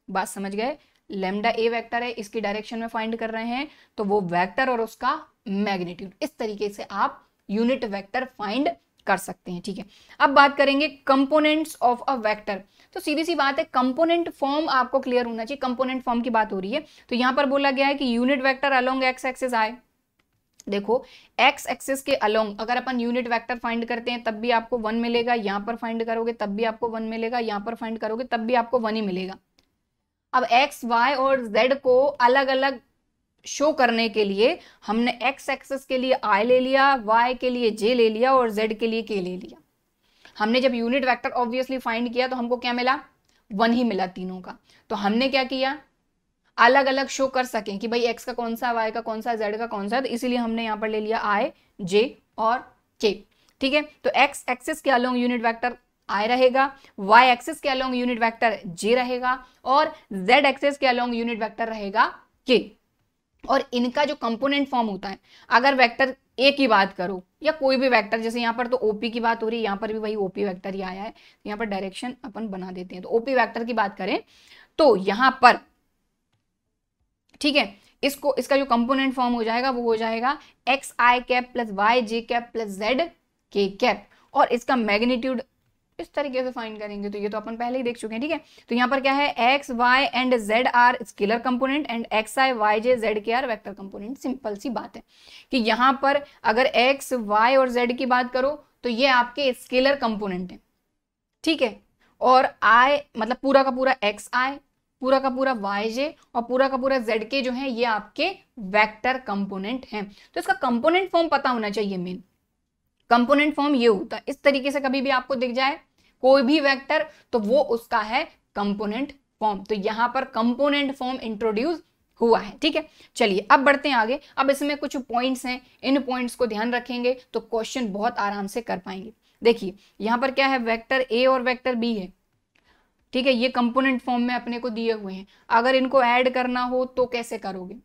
A: बात समझ गए, लेमडा ए वेक्टर है, इसकी डायरेक्शन में फाइंड कर रहे हैं तो वो वेक्टर और उसका मैग्नीट्यूड, इस तरीके से आप यूनिट वेक्टर फाइंड कर सकते हैं, ठीक है। अब बात करेंगे कंपोनेंट्स ऑफ अ वेक्टर। तो सीधी सी बात है, कंपोनेंट फॉर्म आपको क्लियर होना चाहिए, कंपोनेंट फॉर्म की बात हो रही है। तो यहां पर बोला गया है कि unit vector along x axis आए। देखो एक्स एक्सिस के अलोंग अगर अपन यूनिट वेक्टर फाइंड करते हैं तब भी आपको 1 मिलेगा, यहां पर फाइंड करोगे तब भी आपको 1 मिलेगा, यहां पर फाइंड करोगे तब भी आपको 1 ही मिलेगा। अब एक्स वाई और जेड को अलग अलग शो करने के लिए हमने एक्स एक्सिस के लिए आई ले लिया, वाई के लिए जे ले लिया और जेड के लिए के ले लिया। हमने जब यूनिट वेक्टर ऑब्वियसली फाइंड किया तो हमको क्या मिला, 1 ही मिला तीनों का। तो हमने क्या किया, अलग अलग शो कर सकें कि भाई एक्स का कौन सा, वाई का कौन सा, जेड का कौन सा, तो इसीलिए हमने यहाँ पर ले लिया आई, जे और के, ठीक है। तो एक्स एक्सिस के अलोंग यूनिट वेक्टर आई रहेगा, वाई एक्सिस के अलोंग यूनिट वेक्टर जे रहेगा, और जेड एक्सिस के अलोंग यूनिट वेक्टर रहेगा के। और इनका जो कंपोनेंट फॉर्म होता है, अगर वेक्टर ए की बात करो या कोई भी वेक्टर, जैसे यहाँ पर तो ओपी की बात हो रही है, यहाँ पर भी वही ओपी वेक्टर ही आया है, यहाँ पर डायरेक्शन अपन बना देते हैं। तो ओपी वेक्टर की बात करें तो यहाँ पर, ठीक है, इसका जो कंपोनेंट फॉर्म हो जाएगा वो हो जाएगा एक्स आई कैप प्लस वाई जे कैप प्लस जेड के कैप, और इसका मैग्नीट्यूड इस तरीके से फाइंड करेंगे। तो ये तो अपन पहले ही देख चुके हैं, ठीक है। तो यहाँ पर क्या है, x y and z are scalar component and x i y j z k are vector component. Simple सी बात है कि यहाँ पर अगर एक्स वाई और जेड की बात करो तो ये आपके स्केलर कंपोनेंट है, ठीक है। और आई मतलब पूरा का पूरा एक्स आई, पूरा का पूरा वाई जे और पूरा का पूरा जेड के जो है ये आपके वेक्टर कंपोनेंट हैं। तो इसका कंपोनेंट फॉर्म पता होना चाहिए। मेन कंपोनेंट फॉर्म ये होता है, इस तरीके से कभी भी आपको दिख जाए कोई भी वेक्टर तो वो उसका है कंपोनेंट फॉर्म। तो यहां पर कंपोनेंट फॉर्म इंट्रोड्यूस हुआ है, ठीक है। चलिए अब बढ़ते हैं आगे। अब इसमें कुछ पॉइंट्स हैं, इन पॉइंट्स को ध्यान रखेंगे तो क्वेश्चन बहुत आराम से कर पाएंगे। देखिए यहां पर क्या है, वेक्टर ए और वेक्टर बी है, ठीक है। ये कंपोनेंट फॉर्म में अपने को दिए हुए हैं। अगर इनको ऐड करना हो तो कैसे करोगे?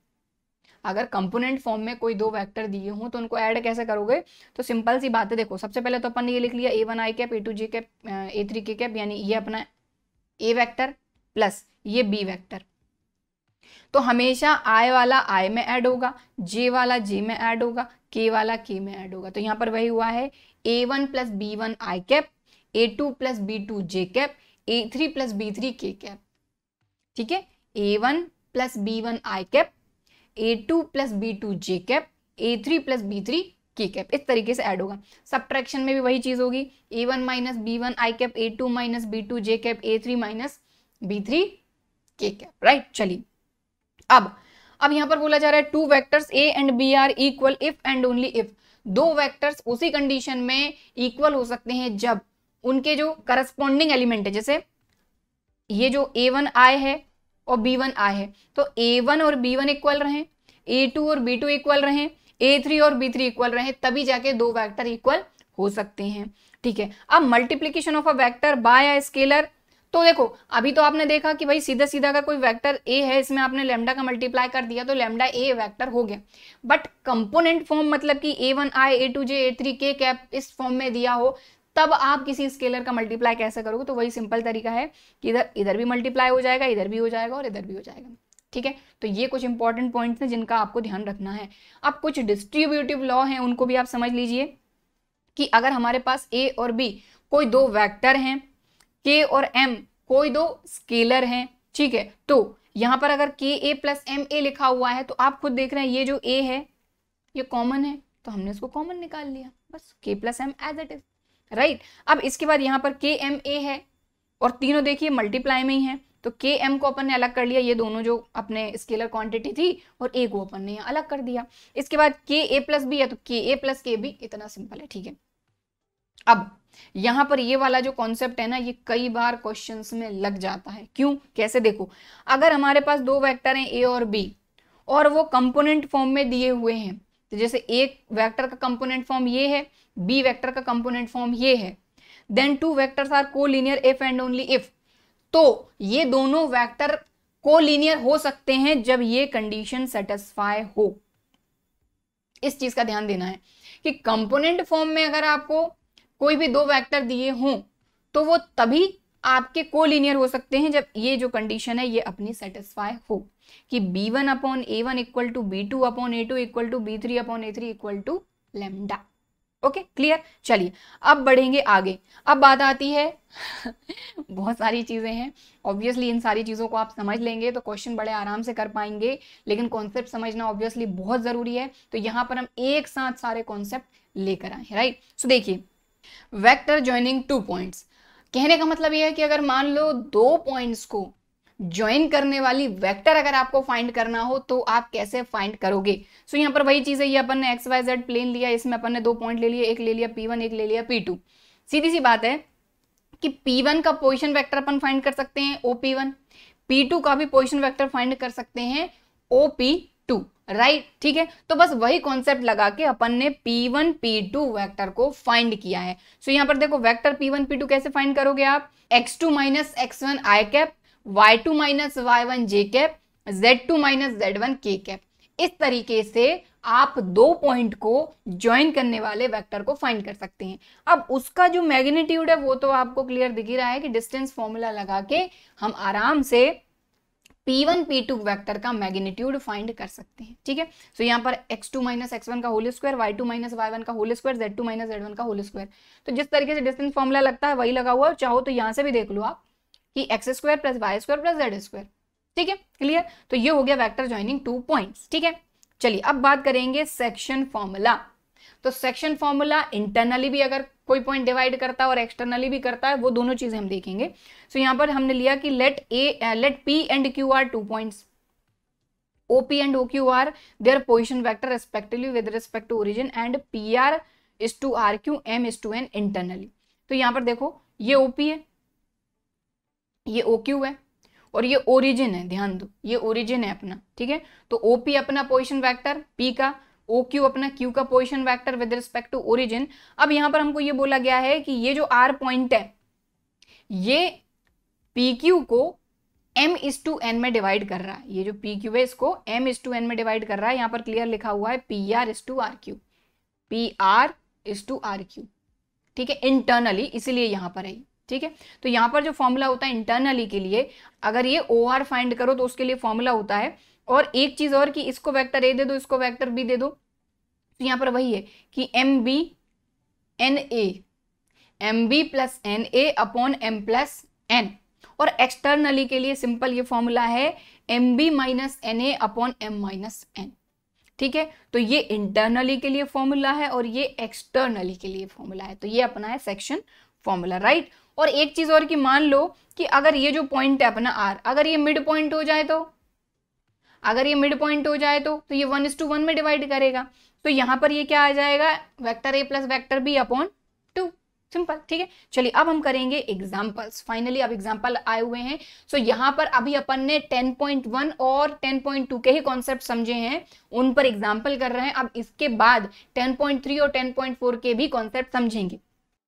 A: अगर कंपोनेंट फॉर्म में कोई दो वेक्टर दिए हों तो उनको ऐड कैसे करोगे? तो सिंपल सी बात है, देखो सबसे पहले तो अपन ने ये लिख लिया A1 i cap, A2 j cap, A3 k cap, यानी ये अपना A वेक्टर प्लस ये B वेक्टर। तो हमेशा I वाला I में ऐड होगा, J वाला J में ऐड होगा, K वाला K में ऐड होगा। तो यहाँ पर वही हुआ है A1 plus B1 i cap, A2 plus B2 j cap, A3 plus B3 k cap, ठीक है। A1 plus B1 i cap, A2 plus B2 j cap, A3 plus B3 k cap, इस तरीके से ऐड होगा। Subtraction में भी वही चीज होगी, A1 minus B1 i cap, A2 minus B2 j cap, A3 minus B3 k cap, right. चलिए अब यहां पर बोला जा रहा है two vectors A and B are equal if and only if. दो वेक्टर्स उसी कंडीशन में इक्वल हो सकते हैं जब उनके जो करस्पॉन्डिंग एलिमेंट है, जैसे ये जो A1 i है और B1 i है, तो A1 और B1 इक्वल रहें, A2 और B2 इक्वल रहें, A3 और B3 इक्वल रहें, तभी जाके दो वेक्टर इक्वल हो सकते हैं, ठीक है। अब multiplication of a vector by a scalar, तो देखो अभी तो आपने देखा कि भाई सीधा सीधा अगर कोई वेक्टर A है, इसमें आपने लैम्डा का मल्टीप्लाई कर दिया तो लैम्डा A वेक्टर हो गया। बट कंपोनेंट फॉर्म मतलब कि A1 i, A2 j, A3 k cap इस फॉर्म में दिया हो, तब आप किसी स्केलर का मल्टीप्लाई कैसे करोगे? तो वही सिंपल तरीका है कि इधर भी मल्टीप्लाई हो जाएगा, इधर भी हो जाएगा और इधर भी हो जाएगा, ठीक है। तो ये कुछ इंपॉर्टेंट पॉइंट्स हैं जिनका आपको ध्यान रखना है। अब कुछ डिस्ट्रीब्यूटिव लॉ हैं, उनको भी आप समझ लीजिए कि अगर हमारे पास A और B कोई दो वेक्टर हैं, K और M कोई दो स्केलर हैं, ठीक है। तो यहां पर अगर KA प्लस MA लिखा हुआ है तो आप खुद देख रहे हैं ये जो A है ये कॉमन है, तो हमने इसको कॉमन निकाल लिया, बस K plus M as it is, right. अब इसके बाद यहाँ पर KMA है और तीनों देखिए मल्टीप्लाई में ही है, तो KM को अपन ने अलग कर लिया, ये दोनों जो अपने स्केलर क्वांटिटी थी, और A को अपन ने यहाँ अलग कर दिया। इसके बाद KA प्लस B है तो KA प्लस KB, इतना सिंपल है, ठीक है। अब यहाँ पर ये वाला जो कॉन्सेप्ट है ना, ये कई बार क्वेश्चंस में लग जाता है। क्यों, कैसे? देखो अगर हमारे पास दो वेक्टर हैं A और B और वो कंपोनेंट फॉर्म में दिए हुए हैं, तो जैसे एक वेक्टर का कंपोनेंट फॉर्म ये है, बी वेक्टर का कंपोनेंट फॉर्म ये है, then two vectors are collinear if and only if. तो ये दोनों वेक्टर कोलिनियर हो सकते हैं जब ये कंडीशन सेटिस्फाई हो। इस चीज का ध्यान देना है कि कंपोनेंट फॉर्म में अगर आपको कोई भी दो वेक्टर दिए हों तो वो तभी आपके कोलिनियर हो सकते हैं जब ये जो कंडीशन है ये अपनी सेटिस्फाई हो कि B1 upon A1 equal to B2 upon A2 equal to B3 upon A3 equal to lambda. Okay, clear. चलिए अब बढ़ेंगे आगे। अब बात आती है बहुत सारी चीजें हैं, ऑब्वियसली इन सारी चीजों को आप समझ लेंगे तो क्वेश्चन बड़े आराम से कर पाएंगे, लेकिन कॉन्सेप्ट समझना ऑब्वियसली बहुत जरूरी है। तो यहां पर हम एक साथ सारे कॉन्सेप्ट लेकर आए, राइट। सो देखिए, वेक्टर ज्वाइनिंग टू पॉइंट्स, कहने का मतलब यह है कि अगर मान लो दो पॉइंट्स को ज्वाइन करने वाली वेक्टर अगर आपको फाइंड करना हो तो आप कैसे फाइंड करोगे? सो यहाँ पर वही चीज है, ये अपन ने XYZ प्लेन लिया, इसमें अपन ने दो पॉइंट ले लिए, एक ले लिया P1 एक ले लिया P2। सीधी सी बात है कि P1 का पोजीशन वेक्टर अपन फाइंड कर सकते हैं OP1, P2 का भी पोजीशन वेक्टर फाइंड कर सकते हैं OP2, राइट, ठीक है। तो बस वही कॉन्सेप्ट लगा के अपन ने P1 P2 वेक्टर को फाइंड किया है। सो यहाँ पर देखो वेक्टर P1 P2 कैसे फाइंड करोगे आप? x2 minus x1 i cap, y2 minus y1 j cap, z2 minus z1 k cap. इस तरीके से आप दो पॉइंट को ज्वाइन करने वाले वेक्टर को फाइंड कर सकते हैं। अब उसका जो मैग्नीट्यूड है वो तो आपको क्लियर दिख ही रहा है कि डिस्टेंस फॉर्मूला लगा के हम आराम से P1 P2 वेक्टर का मैग्नीट्यूड फाइंड कर सकते हैं। ठीक है, सो यहाँ पर x2 माइनस x1 का whole square, y2 minus y1 का whole square, z2 minus z1 का होल स्क्वायर। तो जिस तरीके से डिस्टेंस फॉर्मूला लगता है वही लगा हुआ है, चाहो तो यहाँ से भी देख लो आप कि x square plus y square plus z square. ठीक है, क्लियर। तो ये हो गया वेक्टर ज्वाइनिंग 2 पॉइंट्स। ठीक है, चलिए अब बात करेंगे सेक्शन फॉर्मूला। तो सेक्शन फॉर्मूला इंटरनली भी अगर कोई पॉइंट डिवाइड करता है और एक्सटर्नली भी करता है, वो दोनों चीजें हम देखेंगे। सो यहाँ पर हमने लिया कि let P and Q are 2 points, OP and OQ are their position vector respectively with respect to origin and PR is to RQ, M is to N internally। तो यहाँ पर देखो ये OP है, ये OQ है और ये ओरिजिन है, ध्यान दो ये ओरिजिन है अपना। ठीक है, तो OP अपना पोजिशन वेक्टर P का, OQ अपना Q का position vector with respect to origin. अब यहाँ पर हमको ये बोला गया है कि ये जो R पॉइंट है ये PQ को m/n में डिवाइड कर रहा है, ये जो PQ है इसको m/n में डिवाइड कर रहा है। यहाँ पर क्लियर लिखा हुआ है PR/RQ, PR/RQ। ठीक है, इंटरनली इसीलिए यहाँ पर है। ठीक है, तो यहाँ पर जो फॉर्मूला होता है इंटरनली के लिए, अगर ये OR फाइंड करो तो उसके लिए फॉर्मूला होता है। और एक चीज और कि इसको वेक्टर A दे दो, इसको वेक्टर B दे दो, तो यहाँ पर वही है कि MB plus NA upon M plus N। और एक्सटर्नली के लिए सिंपल ये फॉर्मूला है MB minus NA upon M minus N। ठीक है, तो ये इंटरनली के लिए फॉर्मूला है और ये एक्सटर्नली के लिए फॉर्मूला है। तो ये अपना है सेक्शन फॉर्मूला, राइट। और एक चीज और कि मान लो कि अगर ये जो पॉइंट है अपना R, अगर ये मिड पॉइंट हो जाए तो, अगर ये मिड पॉइंट हो जाए तो ये 1:1 में डिवाइड करेगा। तो यहां पर ये क्या आ जाएगा, vector A plus vector B upon 2, simple. ठीक है, चलिए अब हम करेंगे एग्जांपल्स। फाइनली अब एग्जांपल आए हुए हैं। सो यहाँ पर अभी अपन ने 10.1 और 10.2 के ही कॉन्सेप्ट समझे हैं, उन पर एग्जांपल कर रहे हैं। अब इसके बाद 10.3 और 10.4 के भी कॉन्सेप्ट समझेंगे।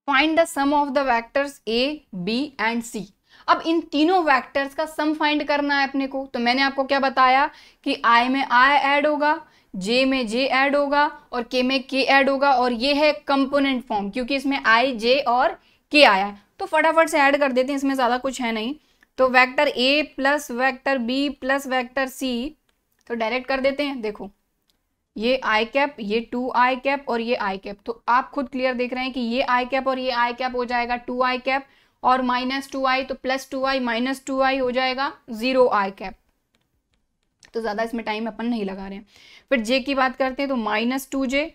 A: Find the sum of the vectors A, B and C। अब इन तीनों वेक्टर्स का सम फाइंड करना है अपने को। तो मैंने आपको क्या बताया कि I में I ऐड होगा, J में J ऐड होगा और K में K ऐड होगा, और ये है कंपोनेंट फॉर्म क्योंकि इसमें I, J और K आया है। तो फटाफट से ऐड कर देते हैं, इसमें ज्यादा कुछ है नहीं। तो vector A plus vector B plus vector C, तो डायरेक्ट कर देते हैं। देखो ये I कैप, ये 2I कैप और ये I कैप, तो आप खुद क्लियर देख रहे हैं कि ये I कैप और ये I कैप हो जाएगा 2I कैप और माइनस 2I, तो प्लस 2I माइनस 2I हो जाएगा 0I कैप। तो ज्यादा इसमें टाइम अपन नहीं लगा रहे हैं। फिर J की बात करते हैं तो minus 2J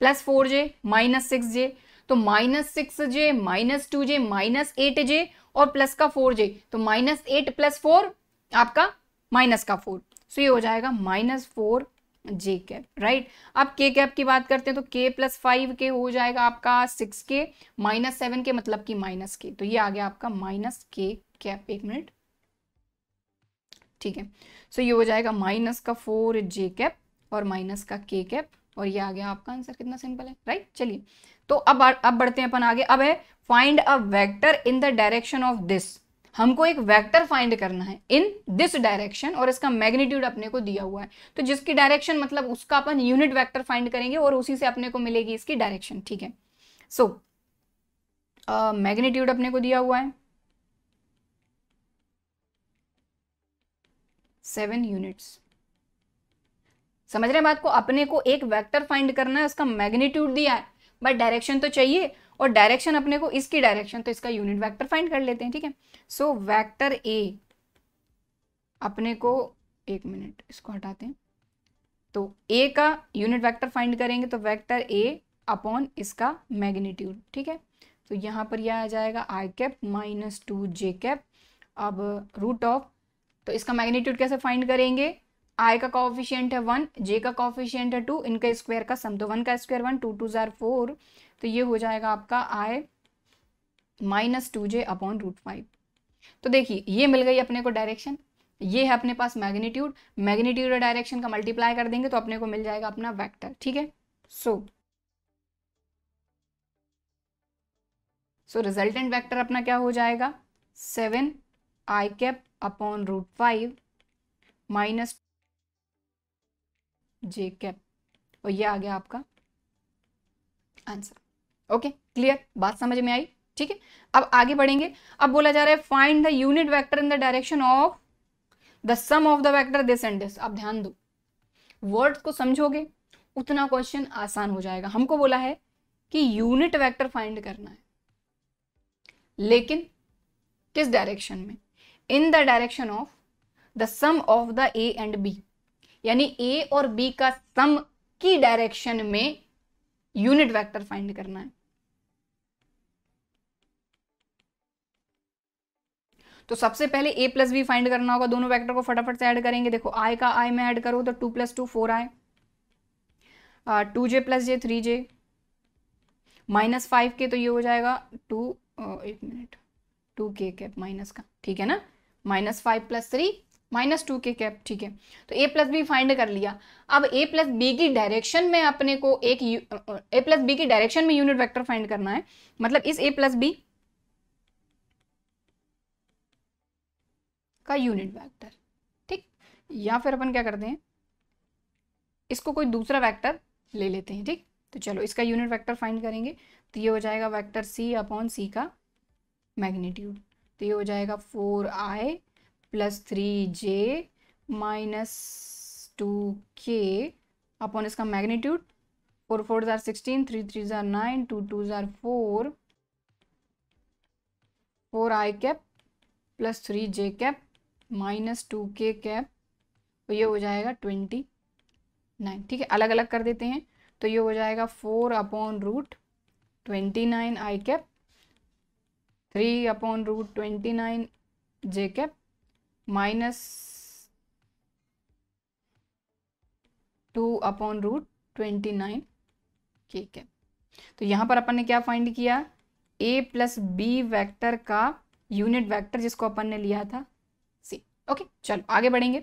A: plus 4J minus 6J, तो minus 6J minus 2J minus 8J और प्लस का 4J, तो माइनस 8 प्लस 4 आपका माइनस का 4, सो ये हो जाएगा माइनस 4J कैप, राइट। अब K कैप की बात करते हैं तो K प्लस 5K हो जाएगा आपका 6K माइनस 7K मतलब कि माइनस K, तो ये आ गया आपका माइनस K कैप। एक मिनट, ठीक है, सो ये हो जाएगा माइनस का 4J कैप और माइनस का K कैप, और ये आ गया आपका आंसर। कितना सिंपल है, राइट। चलिए तो अब बढ़ते हैं अपन आगे। अब है find a vector in the direction of this. हमको एक वेक्टर फाइंड करना है इन दिस डायरेक्शन और इसका मैग्नीट्यूड अपने को दिया हुआ है। तो जिसकी डायरेक्शन मतलब उसका अपन यूनिट वेक्टर फाइंड करेंगे और उसी से अपने को मिलेगी इसकी डायरेक्शन। ठीक है, सो मैग्नीट्यूड अपने को दिया हुआ है 7 यूनिट्स। समझ रहे हैं बात को, अपने को एक वेक्टर फाइंड करना है, उसका मैग्नीट्यूड दिया है, बट डायरेक्शन तो चाहिए, और डायरेक्शन अपने को इसकी डायरेक्शन, तो इसका यूनिट वेक्टर फाइंड कर लेते हैं। ठीक है, सो वेक्टर ए अपने को, एक मिनट इसको हटाते हैं, तो ए का यूनिट वेक्टर फाइंड करेंगे तो वेक्टर ए अपॉन इसका मैग्नीट्यूड। ठीक है, तो यहाँ पर यह आ जाएगा I cap minus 2J cap. अब रूट ऑफ, तो इसका मैग्नीट्यूड कैसे फाइंड करेंगे, I का कोएफिशिएंट है 1, J का कोएफिशिएंट है 2, इनका स्क्वायर का सम, तो 1 का स्क्वायर 1, 2 2 4, तो ये हो जाएगा आपका I minus 2J upon root 5। तो देखिए ये मिल गई अपने को डायरेक्शन, ये है अपने पास मैग्नीट्यूड, मैग्नीट्यूड और डायरेक्शन का मल्टीप्लाई कर देंगे तो अपने को मिल जाएगा अपना वेक्टर। ठीक है, सो रिजल्टेंट वेक्टर अपना क्या हो जाएगा 7I cap upon root 5 minus J cap, और ये आ गया आपका आंसर। ओके, क्लियर, बात समझ में आई। ठीक है, अब आगे बढ़ेंगे। अब बोला जा रहा है find the unit vector in the direction of the sum of the vector this and this. आप ध्यान दो, वर्ड्स को समझोगे उतना क्वेश्चन आसान हो जाएगा। हमको बोला है कि यूनिट वेक्टर फाइंड करना है, लेकिन किस डायरेक्शन में? In the direction of the sum of the a and B, यानी ए और बी का सम की डायरेक्शन में यूनिट वेक्टर फाइंड करना है। तो सबसे पहले a प्लस बी फाइंड करना होगा। दोनों वेक्टर को फटाफट से ऐड करेंगे। देखो i का i में ऐड करो तो 2 + 2 4i, 2j + j 3j, -5k तो ये हो जाएगा 2k कैप माइनस का, ठीक है ना, -5 + 3 -2k कैप, ठीक है। तो a प्लस बी फाइंड कर लिया। अब a प्लस बी की डायरेक्शन में अपने को a प्लस बी की डायरेक्शन में यूनिट वेक्टर फाइंड करना है। मतलब इस a प्लस बी का यूनिट वेक्टर, ठीक। या फिर अपन क्या करते हैं, इसको कोई दूसरा वेक्टर ले लेते हैं, ठीक। तो चलो इसका यूनिट वेक्टर फाइंड करेंगे। तो ये हो जाएगा वेक्टर c/c का मैग्नीट्यूड। तो ये हो जाएगा 4i + 3j - 2k अपॉन इसका magnitude 4 4 = 16, 3 3 = 9, 2 2 = 4, 4i cap + 3j cap -2k cap, तो ये हो जाएगा 29, ठीक है। अलग अलग कर देते हैं। तो ये हो जाएगा 4/√29 i cap, 3/√29 j cap -2/√29 k cap. तो यहाँ पर अपन ने क्या फाइंड किया, a प्लस बी वेक्टर का यूनिट वेक्टर, जिसको अपन ने लिया था c। ओके, चलो आगे बढ़ेंगे।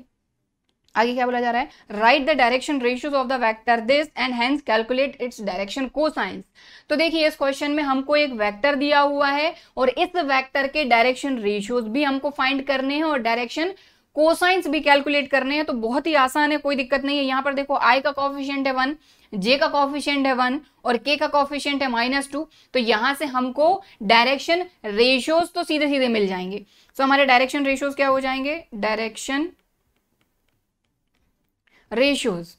A: आगे क्या बोला जा रहा है, right the direction ratios of the vector this and hence calculate its direction cosines. तो देखिए इस क्वेश्चन में हमको एक वेक्टर दिया हुआ है और इस वेक्टर के डायरेक्शन रेशियोज भी हमको फाइंड करने हैं और डायरेक्शन कोसाइंस भी कैलकुलेट करने हैं। तो बहुत ही आसान है, कोई दिक्कत नहीं है। यहाँ पर देखो i का कोफिशिएंट है 1, j का कोफिशिएंट है 1 और k का कोफिशिएंट है -2। तो यहां से हमको डायरेक्शन रेशियोज तो सीधे सीधे मिल जाएंगे। तो हमारे डायरेक्शन रेशियोज क्या हो जाएंगे, डायरेक्शन रेशियोज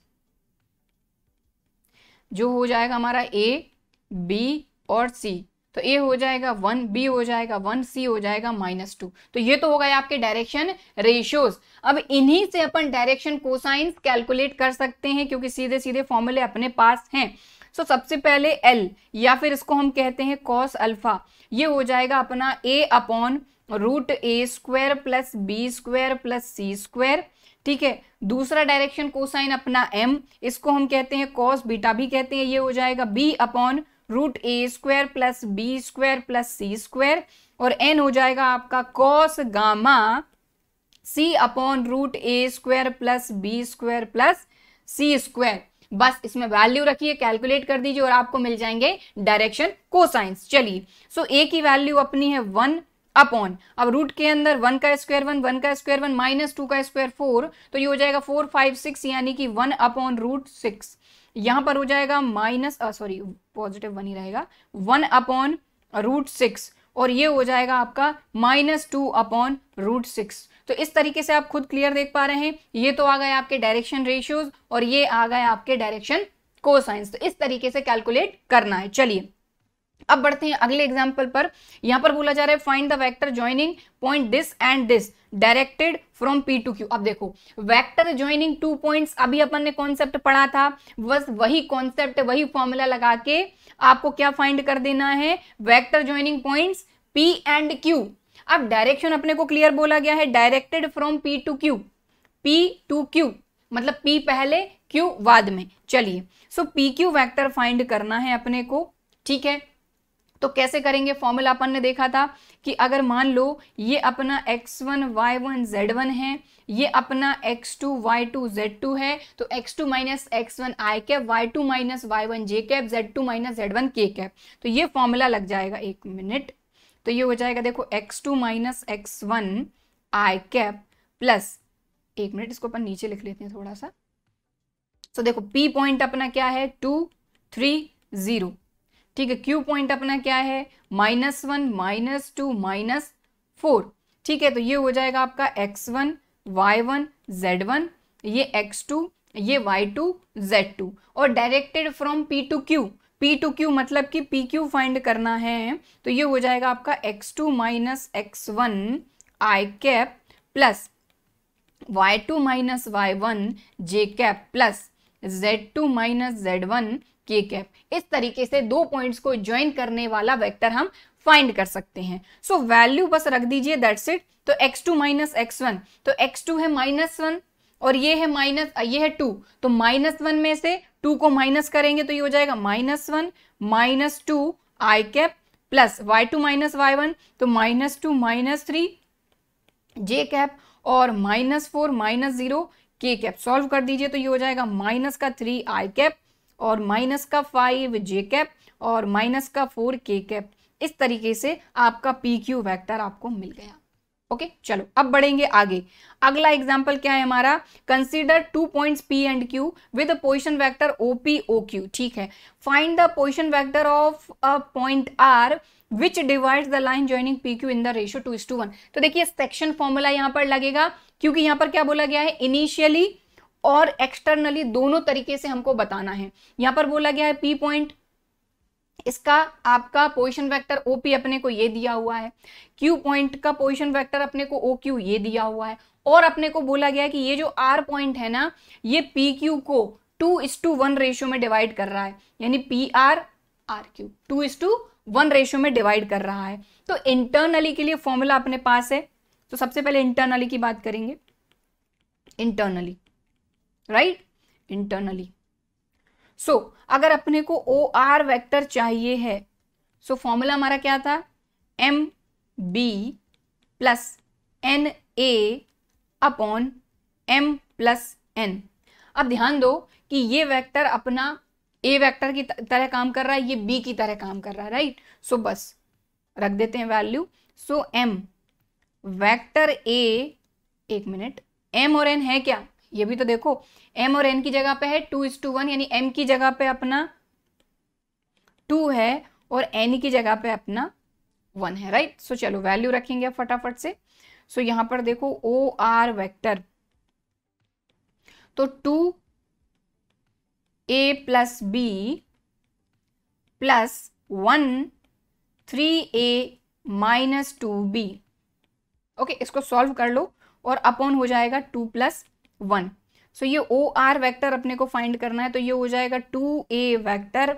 A: जो हो जाएगा हमारा a, b और c। तो a हो जाएगा 1, b हो जाएगा 1, c हो जाएगा -2। तो ये तो हो गए आपके डायरेक्शन रेशियोज। अब इन्हीं से अपन डायरेक्शन कोसाइंस कैलकुलेट कर सकते हैं, क्योंकि सीधे सीधे फॉर्मूले अपने पास हैं। सो सबसे पहले l, या फिर इसको हम कहते हैं cos अल्फा, ये हो जाएगा अपना a/√a² + b² + c², ठीक है। दूसरा डायरेक्शन कोसाइन अपना m, इसको हम कहते हैं cos बीटा भी कहते हैं, ये हो जाएगा b/√a² + b² + c², और n हो जाएगा आपका cos gamma c/√a² + b² + c²। बस इसमें वैल्यू रखिए, कैलकुलेट कर दीजिए और आपको मिल जाएंगे डायरेक्शन कोसाइंस। चलिए, सो a की वैल्यू अपनी है 1 अपॉन, अब रूट के अंदर 1 का स्क्वायर 1, 1 का स्क्वायर 1, -2 का स्क्वायर 4, तो ये हो जाएगा 4 5 6, यानी कि 1/√6। यहां पर हो जाएगा पॉजिटिव 1 ही रहेगा, 1/√6, और ये हो जाएगा आपका -2/√6। तो इस तरीके से आप खुद क्लियर देख पा रहे हैं। ये तो आ गए आपके डायरेक्शन रेशियोज और ये आ गए आपके डायरेक्शन कोसाइंस। तो इस तरीके से कैलकुलेट करना है। चलिए अब बढ़ते हैं अगले एग्जांपल पर। यहां पर बोला जा रहा है find the vector joining point this and this directed from P to Q। अब देखो वेक्टर जॉइनिंग 2 पॉइंट्स, अभी अपन ने कॉन्सेप्ट पढ़ा था, बस वही कॉन्सेप्ट वही फॉर्मूला लगा के आपको क्या फाइंड कर देना है, vector joining points P and Q। अब डायरेक्शन अपने को क्लियर बोला गया है, directed from P to Q, P to Q मतलब P पहले Q बाद में। चलिए, सो PQ वेक्टर फाइंड करना है अपने को, ठीक है। तो कैसे करेंगे, फॉर्मूला अपन ने देखा था कि अगर मान लो ये अपना x1 y1 z1 है, ये अपना x2 y2 z2 है, तो x2 - x1 i cap, y2 - y1 j cap, z2 - z1 k cap. तो ये फॉर्मूला लग जाएगा, एक मिनट। तो ये हो जाएगा देखो x2 - x1 i cap plus, एक मिनट इसको अपन नीचे लिख लेते हैं थोड़ा सा। तो देखो P पॉइंट अपना क्या है 2 3 0, ठीक है। Q पॉइंट अपना क्या है -1 -2 -4, ठीक है। तो ये हो जाएगा आपका x1 y1 z1, ये x2, ये y2 z2, और directed from p to q, p to q मतलब कि pq फाइंड करना है, तो ये हो जाएगा आपका x2 minus x1 i cap plus y2 minus y1 j cap plus z2 minus z1 k cap. इस तरीके से दो पॉइंट्स को ज्वाइन करने वाला वेक्टर हम फाइंड कर सकते हैं। सो वैल्यू बस रख दीजिए, दैट्स इट। तो x2 माइनस x1, तो x2 है -1 और ये है 2, तो -1 में से 2 को माइनस करेंगे तो ये हो जाएगा -1 -2 i cap plus y2 minus y1, तो -2 -3 j कैप और -4 -0 k कैप। सॉल्व कर दीजिए तो ये हो जाएगा -3 i कैप और -5 j कैप और -4 k कैप। इस तरीके से आपका पी क्यू वैक्टर आपको मिल गया। ओके, चलो अब बढ़ेंगे आगे। अगला एग्जांपल क्या है हमारा, consider 2 points P and Q with position vector OP OQ। ठीक है, find the position vector of a point R which divides the line joining PQ in the ratio 2:1। तो देखिए सेक्शन फॉर्मूला यहां पर लगेगा, क्योंकि यहां पर क्या बोला गया है, इनिशियली और एक्सटर्नली दोनों तरीके से हमको बताना है। यहां पर बोला गया है P पॉइंट, इसका आपका पोजीशन वेक्टर OP अपने को ये दिया हुआ है, Q पॉइंट का पोजीशन वेक्टर अपने को OQ ये दिया हुआ है, और अपने को बोला गया है कि ये जो R पॉइंट है ना, ये PQ को 2:1 रेशियो में डिवाइड कर रहा है, यानी PR RQ 2:1 रेशियो में डिवाइड कर रहा है। तो इंटरनली के लिए फॉर्मूला अपने पास है, तो सबसे पहले इंटरनली की बात करेंगे। Internally, right, internally. सो अगर अपने को OR वेक्टर चाहिए है, सो फॉर्मूला हमारा क्या था, MB plus NA upon M plus N। अब ध्यान दो कि ये वेक्टर अपना A वेक्टर की तरह काम कर रहा है, ये B की तरह काम कर रहा है, राइट। सो बस रख देते हैं value. So M vector A, एक मिनट, M और N है क्या, ये भी तो देखो, M और N की जगह पे है 2:1, यानी M की जगह पे अपना 2 है और N की जगह पे अपना 1 है, राइट। सो चलो वैल्यू रखेंगे अब फटाफट से। सो यहां पर देखो OR वेक्टर, तो 2A plus B plus 1 3A minus 2B। Okay, इसको सॉल्व कर लो और अपॉन हो जाएगा 2 + 1। सो ये OR वेक्टर अपने को फाइंड करना है, तो ये हो जाएगा 2A vector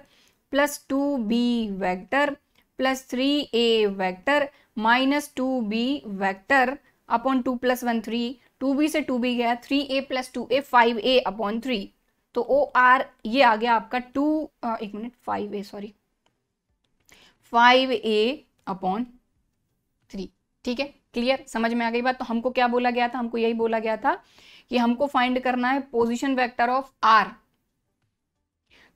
A: plus 2B vector plus 3A vector minus 2B vector upon 2 + 1 3, 2B से 2B गया, 3A plus 2A 5A upon 3। तो OR ये आ गया आपका 5A अपॉन 3। ठीक है, क्लियर, समझ में आ गई बात। तो हमको क्या बोला गया था, हमको यही बोला गया था कि हमको फाइंड करना है पोजीशन वेक्टर ऑफ R,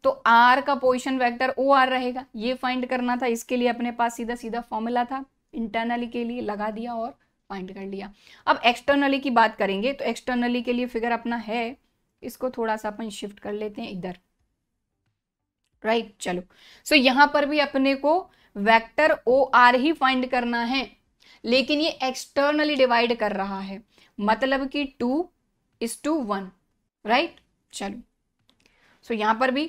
A: तो R का पोजीशन वेक्टर OR रहेगा, ये फाइंड करना था। इसके लिए अपने पास सीधा सीधा फॉर्मूला था, इंटरनली के लिए लगा दिया और फाइंड कर लिया। अब एक्सटर्नली की बात करेंगे, तो एक्सटर्नली के लिए फिगर अपना है, इसको थोड़ा सा अपन शिफ्ट कर लेते हैं इधर, राइट। चलो, सो यहां पर भी अपने को वेक्टर OR ही फाइंड करना है, लेकिन ये एक्सटर्नली डिवाइड कर रहा है, मतलब कि 2:1, राइट। चलो, सो यहां पर भी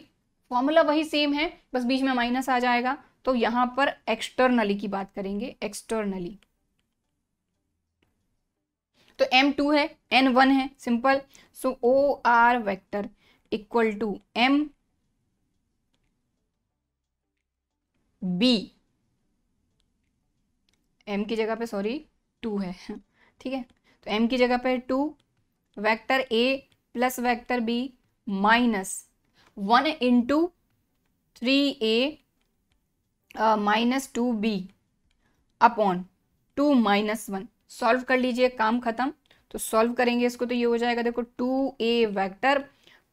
A: फॉर्मूला वही सेम है, बस बीच में माइनस आ जाएगा। तो यहां पर एक्सटर्नली की बात करेंगे, एक्सटर्नली तो M2 है, N1 है, सिंपल। So OR vector equal to MB, M की जगह पे 2 है, ठीक है। तो M की जगह पे 2 vector A plus vector B minus 1 into 3A minus 2B upon 2 - 1। Solve कर लीजिए, काम खत्म। तो सॉल्व करेंगे इसको, तो ये हो जाएगा, देखो 2A vector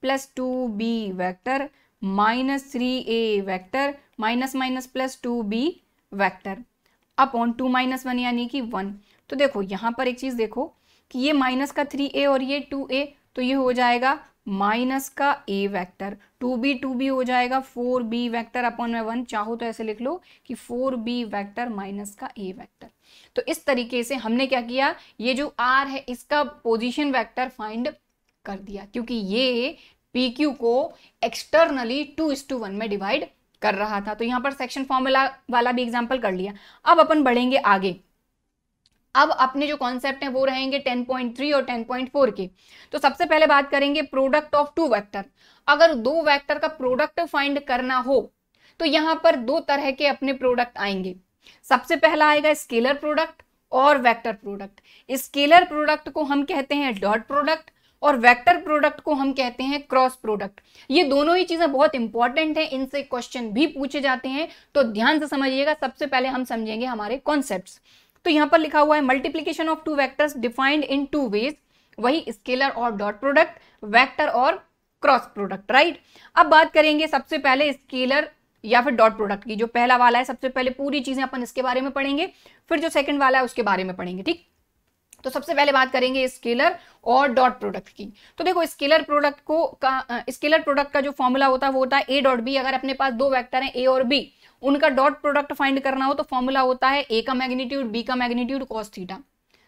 A: plus 2B vector minus 3A vector minus minus plus 2B vector upon 2 - 1 यानी कि 1। तो देखो यहाँ पर एक चीज़ देखो कि ये माइनस का 3A और ये 2A, तो ये हो जाएगा माइनस का A वेक्टर, 2B हो जाएगा 4B वेक्टर अपॉन में 1। चाहो तो ऐसे लिख लो कि 4B वेक्टर माइनस का A वेक्टर। तो इस तरीके से हमने क्या किया, ये जो r है इसका पोजीशन वेक्टर फाइंड कर दिया, क्योंकि ये PQ को एक्सटर्नली 2:1 में डिवाइड कर रहा था। तो यहां पर सेक्शन फॉर्मूला वाला भी एग्जांपल कर लिया। अब अपन बढ़ेंगे आगे। अब अपने जो कॉन्सेप्ट हैं वो रहेंगे 10.3 और 10.4 के। तो सबसे पहले बात करेंगे प्रोडक्ट ऑफ टू वेक्टर। अगर दो वेक्टर का प्रोडक्ट फाइंड करना हो तो यहां पर दो तरह के अपने प्रोडक्ट आएंगे। सबसे पहला आएगा स्केलर प्रोडक्ट और वेक्टर प्रोडक्ट। स्केलर प्रोडक्ट को हम कहते हैं डॉट प्रोडक्ट और वेक्टर प्रोडक्ट को हम कहते हैं क्रॉस प्रोडक्ट। ये दोनों ही चीजें बहुत इंपॉर्टेंट हैं, इनसे क्वेश्चन भी पूछे जाते हैं, तो ध्यान से समझिएगा। सबसे पहले हम समझेंगे हमारे कॉन्सेप्ट्स। तो यहां पर लिखा हुआ है multiplication of two vectors defined in two ways, वही स्केलर और डॉट प्रोडक्ट, वेक्टर और क्रॉस प्रोडक्ट, राइट। अब बात करेंगे सबसे पहले स्केलर या फिर डॉट प्रोडक्ट की। जो पहला वाला है सबसे पहले पूरी चीजें अपन इसके बारे में पढ़ेंगे, फिर जो सेकंड वाला है उसके बारे में पढ़ेंगे, ठीक। तो सबसे पहले बात करेंगे स्केलर और डॉट प्रोडक्ट की। तो देखो स्केलर प्रोडक्ट का जो फॉर्मूला होता है वो होता है ए डॉट बी। अगर अपने पास दो वेक्टर हैं ए और बी, उनका डॉट प्रोडक्ट फाइंड करना हो तो फॉर्मूला होता है ए का मैग्नीट्यूड बी का मैग्नीट्यूड कॉस थीटा।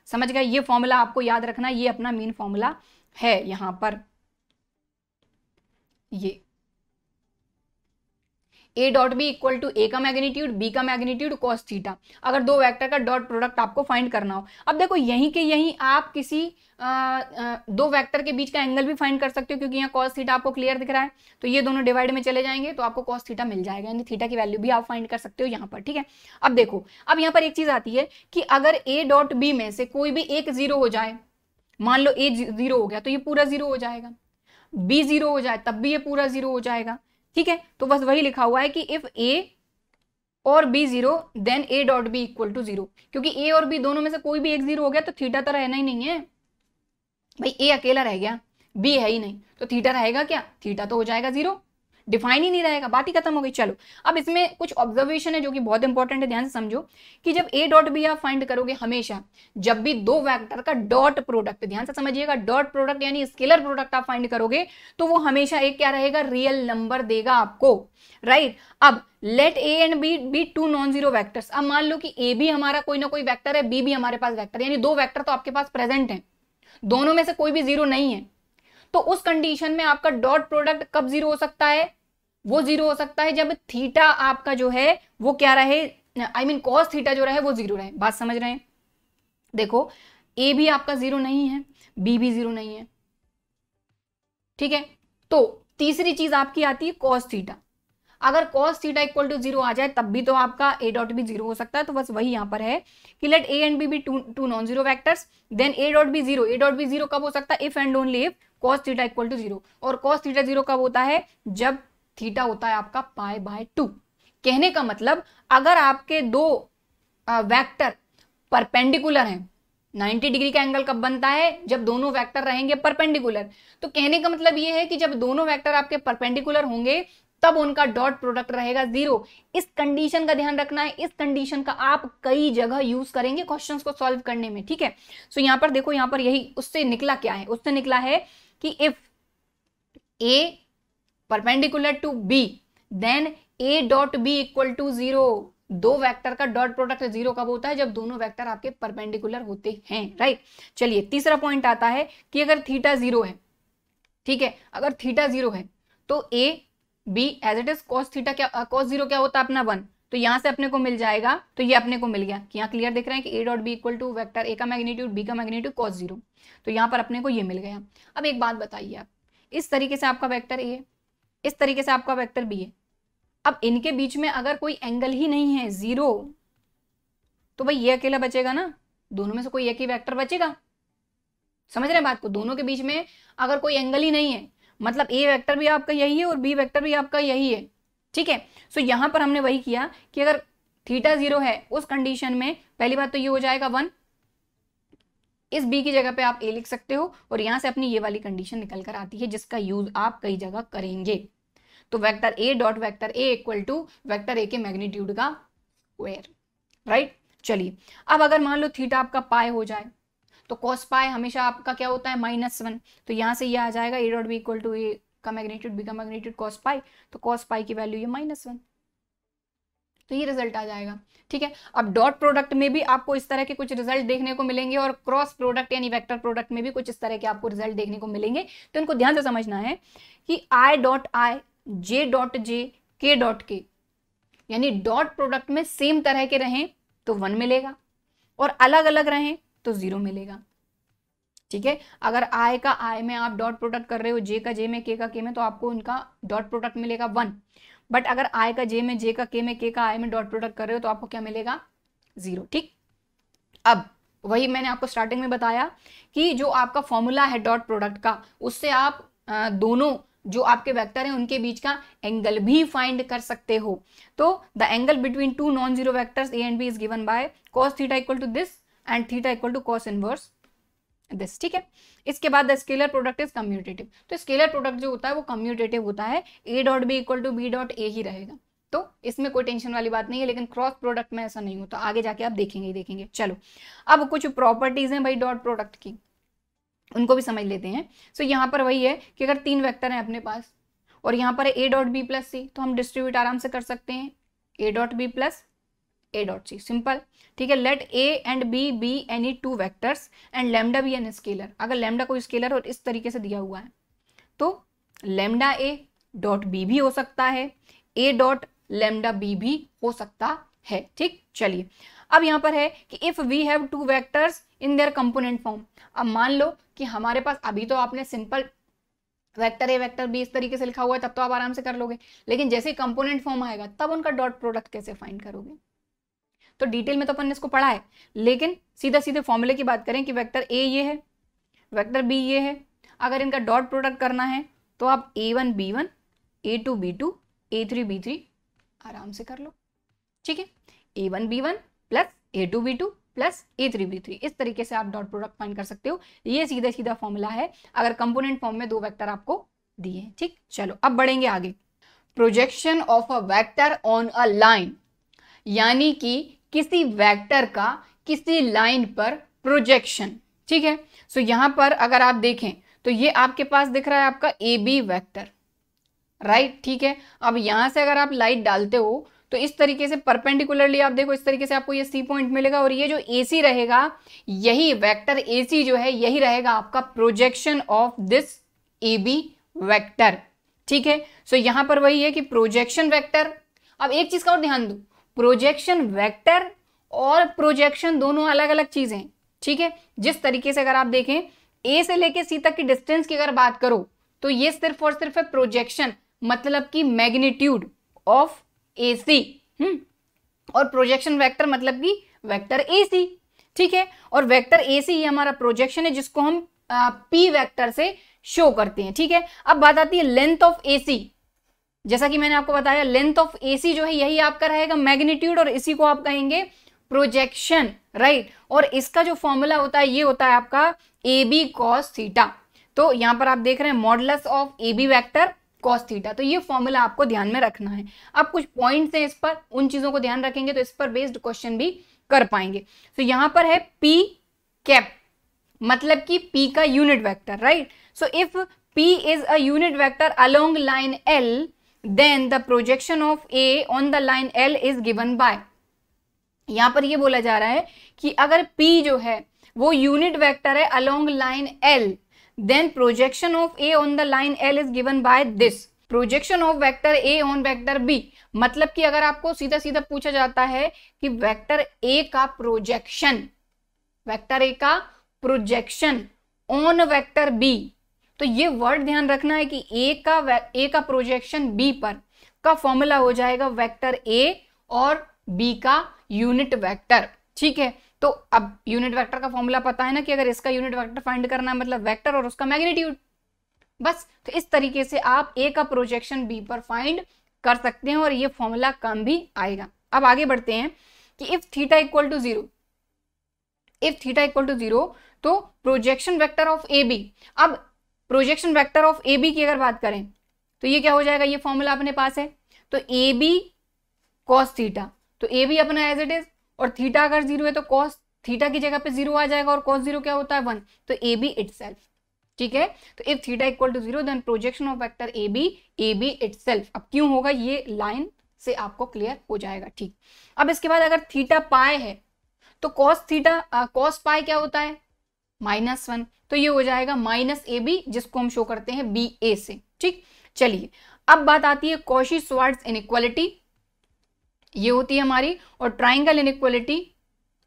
A: समझ गए, ये फॉर्मूला आपको याद रखना, ये अपना मेन फॉर्मूला है यहां पर। ये A dot B equal to A का मैग्नीट्यूड बी का मैग्नीट्यूड कॉस थीटा, अगर दो वेक्टर का डॉट प्रोडक्ट आपको फाइंड करना हो। अब देखो यहीं के यहीं आप किसी दो वेक्टर के बीच का एंगल भी फाइंड कर सकते हो, क्योंकि यहाँ कॉस थीटा आपको क्लियर दिख रहा है, तो ये दोनों डिवाइड में चले जाएंगे तो आपको कॉस थीटा मिल जाएगा, यानी थीटा की वैल्यू भी आप फाइंड कर सकते हो यहाँ पर, ठीक है। अब देखो, अब यहाँ पर एक चीज आती है कि अगर ए डॉट बी में से कोई भी एक जीरो हो जाए, मान लो ए जीरो हो गया तो ये पूरा जीरो हो जाएगा, बी जीरो हो जाए तब भी ये पूरा जीरो हो जाएगा, ठीक है। तो बस वही लिखा हुआ है कि इफ ए और b zero then a dot B equal to zero, क्योंकि ए और बी दोनों में से कोई भी एक जीरो हो गया तो थीटा तो रहना ही नहीं है भाई। ए अकेला रह गया, बी है ही नहीं, तो थीटा रहेगा क्या, थीटा तो हो जाएगा जीरो, डिफाइन ही नहीं रहेगा, बात ही खत्म हो गई। चलो अब इसमें कुछ ऑब्जर्वेशन है जो कि बहुत इंपॉर्टेंट है, ध्यान से समझो कि जब ए डॉट बी आप फाइंड करोगे, हमेशा जब भी दो वेक्टर का डॉट प्रोडक्ट, ध्यान से समझिएगा, डॉट प्रोडक्ट यानी स्केलर प्रोडक्ट आप फाइंड करोगे तो वो हमेशा एक क्या रहेगा, रियल नंबर देगा आपको, राइट। अब let A and B be two non zero vectors. अब मान लो कि ए भी हमारा कोई ना कोई वैक्टर है, बी भी हमारे पास वैक्टर, यानी दो वैक्टर तो आपके पास प्रेजेंट है, दोनों में से कोई भी जीरो नहीं है। तो उस कंडीशन में आपका डॉट प्रोडक्ट कब जीरो हो सकता है, वो जीरो हो सकता है जब थीटा आपका जो है वो क्या रहे, आई मीन कॉस थीटा जो रहे वो जीरो रहे। बात समझ रहे हैं। देखो ए भी आपका जीरो नहीं है, बी भी जीरो नहीं है, ठीक है। तो तीसरी चीज आपकी आती है कॉस थीटा। अगर cos theta equal to zero आ जाए तब भी तो आपका ए डॉट बी जीरो हो सकता है। तो बस वही यहां पर है कि let A and B be two non zero vectors then a dot b zero. A dot b zero कब हो सकता है, if and only if cos theta equal to zero. और कॉस थीटा जीरो कब होता है, जब थीटा होता है आपका पाई बाय 2। कहने का मतलब अगर आपके दो वेक्टर परपेंडिकुलर हैं, 90 डिग्री का एंगल कब बनता है, जब दोनों वेक्टर रहेंगे परपेंडिकुलर। तो कहने का मतलब ये है कि जब दोनों वेक्टर आपके परपेंडिकुलर होंगे तब उनका डॉट प्रोडक्ट रहेगा जीरो। इस कंडीशन का ध्यान रखना है, इस कंडीशन का आप कई जगह यूज करेंगे क्वेश्चंस को सॉल्व करने में, ठीक है। सो यहां पर देखो, यहां पर यही उससे निकला क्या है, उससे निकला है कि if a perpendicular to b then a dot B equal to zero. दो वेक्टर का डॉट प्रोडक्ट जीरो कब होता है, जब दोनों वेक्टर आपके परपेंडिकुलर होते हैं, राइट। चलिए तीसरा पॉइंट आता है कि अगर थीटा जीरो है, ठीक है, अगर थीटा जीरो है तो a b as it is cos theta क्या, कॉस जीरो क्या होता है अपना 1। तो यहां से अपने को मिल जाएगा, तो ये अपने को मिल गया कि यहाँ क्लियर दिख रहा है कि a dot B equal to vector a का मैग्नीट्यूड बी का मैग्नीट्यूड कॉस जीरो। तो यहां पर अपने को ये मिल गया। अब एक बात बताइए आप, इस तरीके से आपका वेक्टर ए है, इस तरीके से आपका वेक्टर बी है। अब इनके बीच में अगर कोई एंगल ही नहीं है, जीरो, तो भाई ये अकेला बचेगा ना, दोनों में से कोई एक ही वेक्टर बचेगा। समझ रहे हैं बात को, दोनों के बीच में अगर कोई एंगल ही नहीं है, मतलब ए वेक्टर भी आपका यही है और बी वेक्टर भी आपका यही है, ठीक है। सो यहां पर हमने वही किया कि अगर थीटा जीरो है उस कंडीशन में पहली बात तो ये हो जाएगा 1, इस बी की जगह पे आप ए लिख सकते हो, और यहां से अपनी ये वाली कंडीशन निकल कर आती है जिसका यूज आप कई जगह करेंगे। तो vector A dot vector a equal to vector a के मैग्नीट्यूड का स्क्वायर, राइट। चलिए अब अगर मान लो थीटा आपका पाई हो जाए तो कॉस पाई हमेशा आपका क्या होता है, -1। तो यहां से ये आ जाएगा A dot B equal to A का मैग्नीट्यूड बी का मैग्नीट्यूड कॉस पाई। तो कॉस पाई की वैल्यू ये -1, तो ये रिजल्ट आ जाएगा। ठीक है, अब डॉट प्रोडक्ट में भी आपको इस तरह के कुछ रिजल्ट देखने को मिलेंगे और क्रॉस प्रोडक्ट यानी वेक्टर प्रोडक्ट में भी कुछ इस तरह के आपको रिजल्ट देखने को मिलेंगे। तो इनको ध्यान से समझना है कि I dot I, J dot J, के डॉट के, यानी डॉट प्रोडक्ट में सेम तरह के रहें तो 1 मिलेगा और अलग अलग रहें तो 0 मिलेगा। ठीक है, अगर आई का आई में आप डॉट प्रोडक्ट कर रहे हो, जे का जे में, के का के में, तो आपको उनका डॉट प्रोडक्ट मिलेगा 1। बट अगर आई का जे में, जे का के में, के का आई में डॉट प्रोडक्ट कर रहे हो तो आपको क्या मिलेगा? 0। ठीक, अब वही मैंने आपको स्टार्टिंग में बताया कि जो आपका फॉर्मूला है डॉट प्रोडक्ट का, उससे आप दोनों जो आपके वेक्टर हैं उनके बीच का एंगल भी फाइंड कर सकते हो। तो the angle between two non zero vectors A and B is given by cos theta equal to this and theta equal to cos inverse this. ठीक है, इसके बाद the scalar product is commutative. तो scalar product जो होता है वो commutative होता है, A dot B equal to B dot A ही रहेगा। तो इसमें कोई टेंशन वाली बात नहीं है, लेकिन क्रॉस प्रोडक्ट में ऐसा नहीं होता, आगे जाके आप देखेंगे ही देखेंगे। चलो, अब कुछ प्रॉपर्टीज हैं भाई डॉट प्रोडक्ट की, उनको भी समझ लेते हैं। सो यहाँ पर वही है कि अगर 3 वेक्टर हैं अपने पास और यहाँ पर A dot B plus C, तो हम डिस्ट्रीब्यूट आराम से कर सकते हैं A dot B plus A dot C, simple. ठीक है, let A and B be any 2 vectors and lambda be an scalar. अगर लैम्डा कोई स्केलर और इस तरीके से दिया हुआ है तो लैम्डा ए डॉट बी भी हो सकता है, ए डॉट लैम्डा बी भी हो सकता है। ठीक, चलिए अब यहाँ पर है कि if we have 2 vectors in their component form. अब मान लो कि हमारे पास, अभी तो आपने simple vector A vector B इस तरीके से लिखा हुआ है, तब तो आप आराम से कर लोगे, लेकिन जैसे कंपोनेंट फॉर्म आएगा तब उनका डॉट प्रोडक्ट कैसे फाइंड करोगे? तो डिटेल में तो अपन ने इसको पढ़ा है, लेकिन सीधा सीधे फॉर्मूले की बात करें कि वेक्टर ए ये है, वेक्टर बी ये है, अगर इनका डॉट प्रोडक्ट करना है तो आप a1 b1, a2 b2, a3 b3 आराम से कर लो। ठीक है, a1 b1 plus a2 b2 plus a3 b3, इस तरीके से आप डॉट प्रोडक्ट फाइंड कर सकते हो। ये सीधा सीधा फॉर्मूला है अगर कंपोनेंट फॉर्म में 2 वेक्टर आपको दिए हैं। ठीक, चलो अब बढ़ेंगे आगे। Projection of a vector on a line, यानी कि किसी वेक्टर का किसी लाइन पर प्रोजेक्शन। ठीक है, सो यहां पर अगर आप देखें तो ये आपके पास दिख रहा है आपका ए बी वेक्टर, राइट। ठीक है, अब यहां से अगर आप लाइट डालते हो तो इस तरीके से परपेंडिकुलरली आप देखो, इस तरीके से आपको ये सी पॉइंट मिलेगा और ये जो ए सी रहेगा, यही वेक्टर ए सी जो है यही रहेगा आपका projection of this A B vector. ठीक है, सो यहां पर वही है कि प्रोजेक्शन वेक्टर। अब एक चीज का और ध्यान दो, प्रोजेक्शन वेक्टर और प्रोजेक्शन दोनों अलग अलग चीजें। ठीक है, जिस तरीके से अगर आप देखें ए से लेके सी तक की डिस्टेंस की अगर बात करो तो ये सिर्फ और सिर्फ है प्रोजेक्शन, मतलब कि मैग्नीट्यूड ऑफ ए सी, और प्रोजेक्शन वेक्टर मतलब कि वेक्टर ए सी। ठीक है, और वेक्टर ए सी ये हमारा प्रोजेक्शन है जिसको हम पी वेक्टर से शो करते हैं। ठीक है, अब बात आती है लेंथ ऑफ ए सी। जैसा कि मैंने आपको बताया लेंथ ऑफ ए सी जो है यही आपका रहेगा मैग्नीट्यूड, और इसी को आप कहेंगे प्रोजेक्शन, राइट। और इसका जो फॉर्मूला होता है ये होता है आपका ए बी कॉस थीटा। तो यहां पर आप देख रहे हैं modulus of A B vector cos theta, तो ये फॉर्मूला आपको ध्यान में रखना है। अब कुछ पॉइंट्स हैं इस पर, उन चीजों को ध्यान रखेंगे तो इस पर बेस्ड क्वेश्चन भी कर पाएंगे। तो यहां पर है पी कैप, मतलब कि पी का unit vector, right. So if P is a unit vector along line L, then the projection of A on the line L is given by. यहां पर ये बोला जा रहा है कि अगर P जो है वो यूनिट वेक्टर है along line L, then projection of A on the line L is given by this projection of vector A on vector B। मतलब कि अगर आपको सीधा सीधा पूछा जाता है कि वेक्टर A का प्रोजेक्शन, वेक्टर A का प्रोजेक्शन ऑन वेक्टर B, तो ये वर्ड ध्यान रखना है कि A का प्रोजेक्शन B पर का फॉर्मूला हो जाएगा वेक्टर A और B का यूनिट वेक्टर। ठीक है, तो अब यूनिट वेक्टर का फॉर्मूला पता है ना कि अगर इसका यूनिट वेक्टर फाइंड करना है मतलब वेक्टर और उसका मैग्नीट्यूड, बस। तो इस तरीके से आप A का प्रोजेक्शन B पर फाइंड कर सकते हैं और ये फॉर्मूला काम भी आएगा। अब आगे बढ़ते हैं कि if theta equal to 0, if theta equal to 0 तो projection vector of A B. अब projection vector of A B की अगर बात करें तो ये क्या हो जाएगा, ये फॉर्मूला अपने पास है, तो ए बी कॉस थीटा, तो ए बी अपना एज इट इज, और थीटा अगर 0 है तो कॉस थीटा की जगह पे 0 आ जाएगा, और कॉस 0 क्या होता है 1, तो ए बी इटसेल्फ। ठीक है, तो if theta equal to 0 then projection of vector A B itself. अब क्यों होगा, ये लाइन से आपको क्लियर हो जाएगा। ठीक, अब इसके बाद अगर थीटा पाई है तो कॉस पाई क्या होता है, -1, तो ये हो जाएगा -AB, जिसको हम शो करते हैं BA से। ठीक, चलिए अब बात आती है कॉची-श्वार्ट्ज इनइक्वालिटी, ये होती है हमारी, और ट्राइंगल इनइक्वालिटी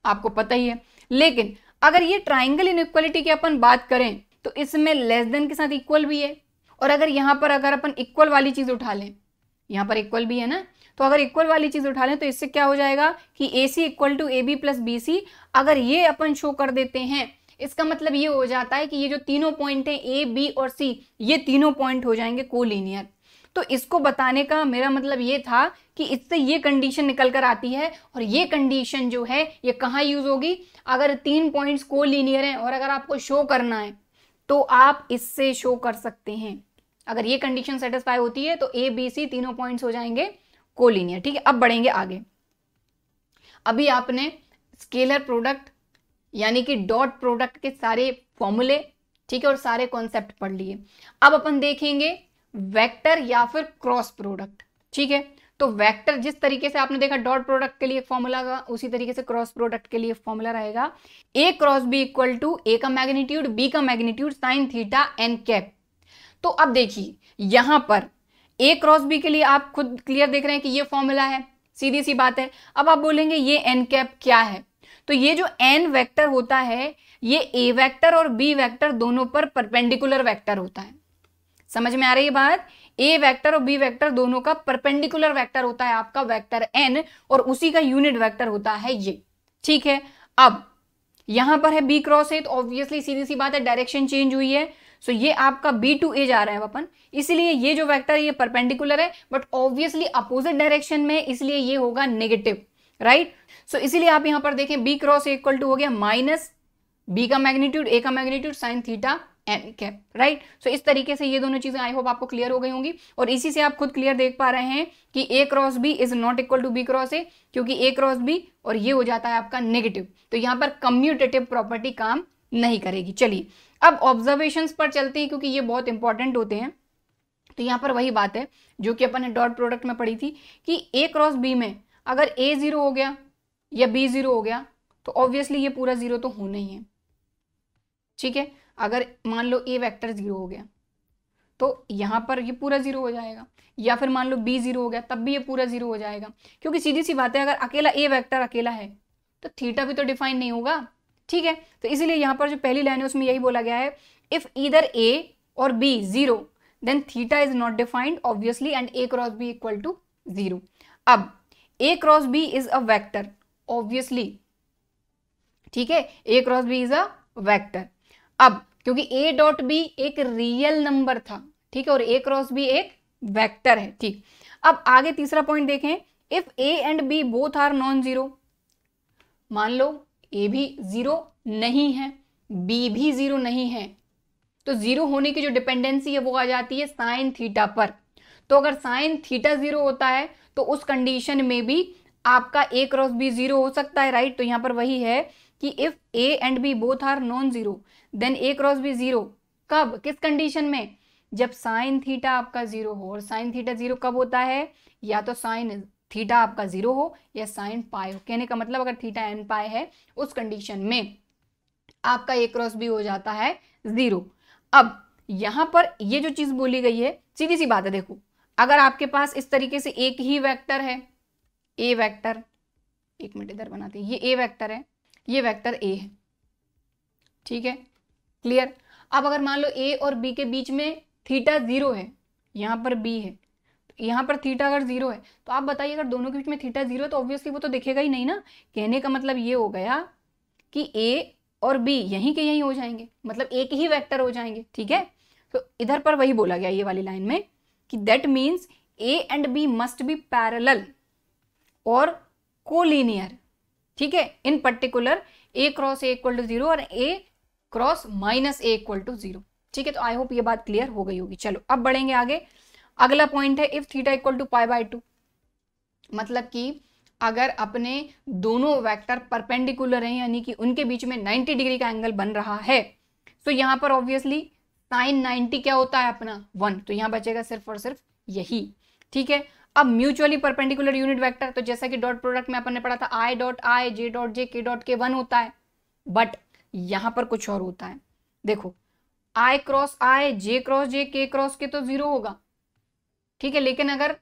A: आपको पता ही है। लेकिन अगर ये ट्राइंगल इनइक्वालिटी की अपन बात करें तो इसमें लेस देन के साथ इक्वल भी है, और अगर यहां पर अगर अपन इक्वल वाली चीज उठा लें, यहां पर इक्वल भी है ना, तो अगर इक्वल वाली चीज उठा लें तो इससे क्या हो जाएगा कि AC = AB + BC, अगर ये अपन शो कर देते हैं, इसका मतलब ये हो जाता है कि ये जो तीनों पॉइंट है A, B और C, ये तीनों पॉइंट हो जाएंगे कोलिनियर। तो इसको बताने का मेरा मतलब ये था कि इससे ये कंडीशन निकल कर आती है, और ये कंडीशन जो है ये कहाँ यूज होगी, अगर 3 पॉइंट्स कोलिनियर हैं और अगर आपको शो करना है तो आप इससे शो कर सकते हैं। अगर ये कंडीशन सेटिस्फाई होती है तो A, B, C तीनों पॉइंट्स हो जाएंगे कोलिनियर। ठीक है, अब बढ़ेंगे आगे। अभी आपने स्केलर प्रोडक्ट यानी कि डॉट प्रोडक्ट के सारे फॉर्मूले, ठीक है, और सारे कॉन्सेप्ट पढ़ लिए। अब अपन देखेंगे वेक्टर या फिर क्रॉस प्रोडक्ट। ठीक है, तो वेक्टर जिस तरीके से आपने देखा डॉट प्रोडक्ट के लिए फॉर्मूला का, उसी तरीके से क्रॉस प्रोडक्ट के लिए फॉर्मूला रहेगा A क्रॉस B = A का मैग्नीट्यूड, B का magnitude sin theta n cap. तो अब देखिए यहां पर A क्रॉस B के लिए आप खुद क्लियर देख रहे हैं कि ये फॉर्मूला है, सीधी सी बात है। अब आप बोलेंगे ये n कैप क्या है, तो ये जो n वेक्टर होता है ये A वेक्टर और B वेक्टर दोनों पर परपेंडिकुलर वेक्टर होता है। समझ में आ रही है बात, A वेक्टर और B वेक्टर दोनों का परपेंडिकुलर वेक्टर होता है आपका वेक्टर n, और उसी का यूनिट वेक्टर होता है ये। ठीक है, अब यहां पर है B क्रॉस A, तो ऑब्वियसली सीधी सी बात है डायरेक्शन चेंज हुई है, सो ये आपका B to A जा रहा है अपन, इसलिए ये जो वेक्टर है ये परपेंडिकुलर है, बट ऑब्वियसली अपोजिट डायरेक्शन में, इसलिए ये होगा नेगेटिव, राइट। सो इसीलिए आप यहां पर देखें B क्रॉस A = हो गया -B का मैग्नीट्यूड, A का magnitude sin theta n cap, right. So इस तरीके से ये दोनों चीजें आई होप आपको क्लियर हो गई होंगी, और इसी से आप खुद क्लियर देख पा रहे हैं कि A cross B is not equal to B cross A, क्योंकि A क्रॉस B और ये हो जाता है आपका नेगेटिव, तो यहां पर कम्यूटेटिव प्रॉपर्टी काम नहीं करेगी। चलिए अब ऑब्जर्वेशंस पर चलते हैं, क्योंकि ये बहुत इंपॉर्टेंट होते हैं। तो यहां पर वही बात है जो कि अपन ने डॉट प्रोडक्ट में पढ़ी थी कि A क्रॉस B में अगर A 0 हो गया या B 0 हो गया तो ऑब्वियसली ये पूरा 0 तो होना ही है। ठीक है, अगर मान लो A वेक्टर 0 हो गया तो यहां पर ये पूरा 0 हो जाएगा, या फिर मान लो B 0 हो गया तब भी ये पूरा 0 हो जाएगा, क्योंकि सीधी सी बात है अगर अकेला A वेक्टर अकेला है तो थीटा भी तो डिफाइन नहीं होगा। ठीक है, तो इसीलिए यहां पर जो पहली लाइन है उसमें यही बोला गया है, इफ ईदर A और B 0 then theta is not defined obviously and A cross B = 0। अब A cross B is a vector obviously, ठीक है, A cross B is a vector. अब क्योंकि A डॉट B एक रियल नंबर था, ठीक है, और A क्रॉस B एक वेक्टर है। ठीक, अब आगे तीसरा पॉइंट देखें, if A and B both are non zero, मान लो A भी 0 नहीं है B भी 0 नहीं है, तो 0 होने की जो डिपेंडेंसी है वो आ जाती है साइन थीटा पर। तो अगर साइन थीटा 0 होता है तो उस कंडीशन में भी आपका A क्रॉस B 0 हो सकता है, राइट। तो यहां पर वही है कि if A and B both are non zero then A cross B 0, कब, किस कंडीशन में, जब साइन थीटा आपका 0 हो, और साइन थीटा 0 कब होता है, या तो साइन थीटा आपका 0 हो या साइन पाई हो। कहने का मतलब अगर थीटा n पाई है उस कंडीशन में आपका A क्रॉस B हो जाता है 0। अब यहां पर ये जो चीज बोली गई है सीधी सी बात है, देखो अगर आपके पास इस तरीके से एक ही वेक्टर है, A वेक्टर, एक मिनट इधर बनाते हैं, ये A वेक्टर है, ये वेक्टर A है, ठीक है, क्लियर। अब अगर मान लो A और B के बीच में थीटा 0 है, यहां पर B है, यहां पर थीटा अगर 0 है, तो आप बताइए अगर दोनों के बीच में थीटा 0 है तो ऑब्वियसली वो तो दिखेगा ही नहीं ना। कहने का मतलब ये हो गया कि A और B यहीं के यहीं हो जाएंगे, मतलब एक ही वेक्टर हो जाएंगे। ठीक है, तो इधर पर वही बोला गया ये वाली लाइन में कि that means A and B must be parallel और कोलिनियर। ठीक है, इन पर्टिकुलर A क्रॉस A = 0 और A क्रॉस -A = 0। ठीक है, तो आई होप ये बात क्लियर हो गई होगी। चलो अब बढ़ेंगे आगे। अगला पॉइंट है इफ थीटा = π/2, मतलब कि अगर अपने दोनों वेक्टर परपेंडिकुलर हैं यानी कि उनके बीच में 90 डिग्री का एंगल बन रहा है, तो यहां पर ऑब्वियसली साइन 90 क्या होता है अपना 1, तो यहां बचेगा सिर्फ और सिर्फ यही। ठीक है, अब म्यूचुअली परपेंडिकुलर यूनिट वेक्टर, तो जैसा कि डॉट प्रोडक्ट में अपन ने पढ़ा था I dot I J dot J के डॉट के 1 होता है, बट यहां पर कुछ और होता है। देखो आई क्रॉस आई जे क्रॉस जे के क्रॉस के तो 0 होगा, ठीक है, लेकिन अगर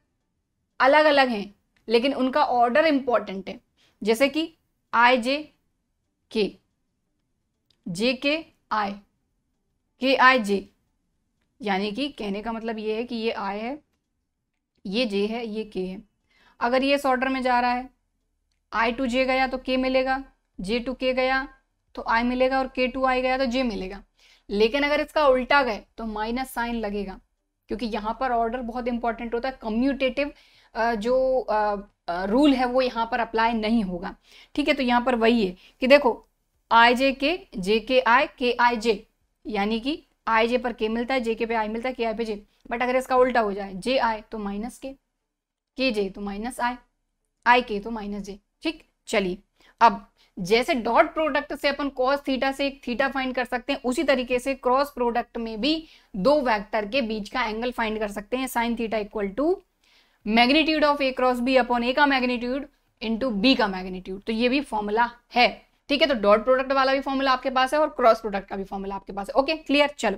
A: अलग अलग हैं लेकिन उनका ऑर्डर इंपॉर्टेंट है, जैसे कि आई जे के आई के आई जे, यानी कि कहने का मतलब ये है कि ये आई है, ये जे है, ये के है। अगर ये इस ऑर्डर में जा रहा है, आई टू जे गया तो के मिलेगा, जे टू के गया तो आई मिलेगा और के टू आई गया तो जे मिलेगा। लेकिन अगर इसका उल्टा गए तो माइनस साइन लगेगा, क्योंकि यहाँ पर ऑर्डर बहुत इंपॉर्टेंट होता है। कम्यूटेटिव जो रूल है वो यहाँ पर अप्लाई नहीं होगा, ठीक है। तो यहाँ पर वही है कि देखो आई जे के आई के आई जे, यानी कि आई जे पर के मिलता है, जे के पे आई मिलता है, के आई पे जे। बट अगर इसका उल्टा हो जाए, जे आई तो माइनस के जे तो माइनस आई के तो माइनस जे, ठीक। चलिए अब जैसे डॉट प्रोडक्ट से अपन कॉस थीटा से एक थीटा फाइंड कर सकते हैं, उसी तरीके से क्रॉस प्रोडक्ट में भी दो वेक्टर के बीच का एंगल फाइंड कर सकते हैं। Sine theta equal to magnitude of A cross B upon A का मैग्नीट्यूड इंटू बी का मैग्नीट्यूड। तो ये भी फॉर्मूला है, ठीक है। तो डॉट प्रोडक्ट वाला भी फॉर्मूला आपके पास है और क्रॉस प्रोडक्ट का भी फॉर्मूला आपके पास है। Okay clear. चलो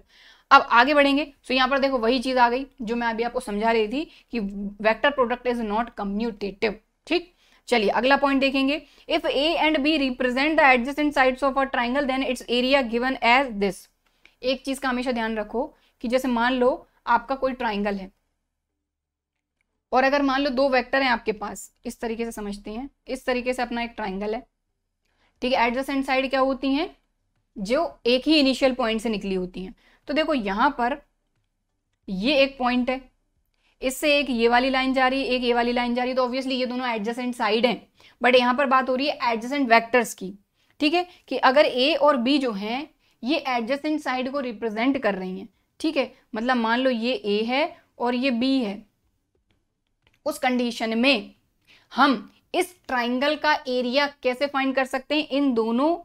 A: अब आगे बढ़ेंगे। सो यहाँ पर देखो वही चीज आ गई जो मैं अभी आपको समझा रही थी कि vector product is not commutative, ठीक। चलिए अगला पॉइंट देखेंगे। If A and B represent the adjacent sides of a triangle then its area given as this. एक चीज का हमेशा ध्यान रखो कि जैसे मान लो आपका कोई ट्राइंगल है और अगर मान लो दो वेक्टर हैं आपके पास, इस तरीके से समझते हैं, इस तरीके से अपना एक ट्राइंगल है, ठीक है। एडजेसेंट साइड क्या होती हैं, जो एक ही इनिशियल पॉइंट से निकली होती हैं। तो देखो यहां पर ये एक पॉइंट है, इससे एक ये वाली लाइन जा रही है, एक ये वाली लाइन जा रही है, तो ऑब्वियसली ये दोनों एडजेसेंट साइड हैं। बट यहां पर बात हो रही है एडजेसेंट वेक्टर्स की, ठीक है, कि अगर ए और बी जो हैं ये एडजेसेंट साइड को रिप्रेजेंट कर रही हैं, ठीक है। मतलब मान लो ये ए है और ये बी है, उस कंडीशन में हम इस ट्राइंगल का एरिया कैसे फाइंड कर सकते हैं, इन दोनों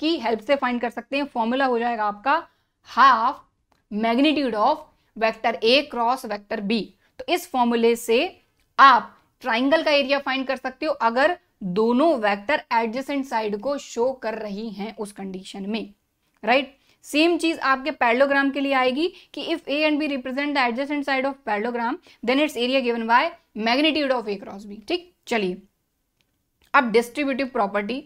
A: की हेल्प से फाइंड कर सकते हैं। फॉर्मूला हो जाएगा आपका half magnitude of vector A cross vector B. तो इस फॉर्मूले से आप ट्राइंगल का एरिया फाइंड कर सकते हो अगर दोनों वेक्टर एडजेसेंट साइड को शो कर रही हैं उस कंडीशन में, राइट। सेम चीज आपके पैरेललोग्राम के लिए आएगी कि if A and B represent the adjacent side of parallelogram then its area given by magnitude of A cross B, ठीक। चलिए अब डिस्ट्रीब्यूटिव प्रॉपर्टी।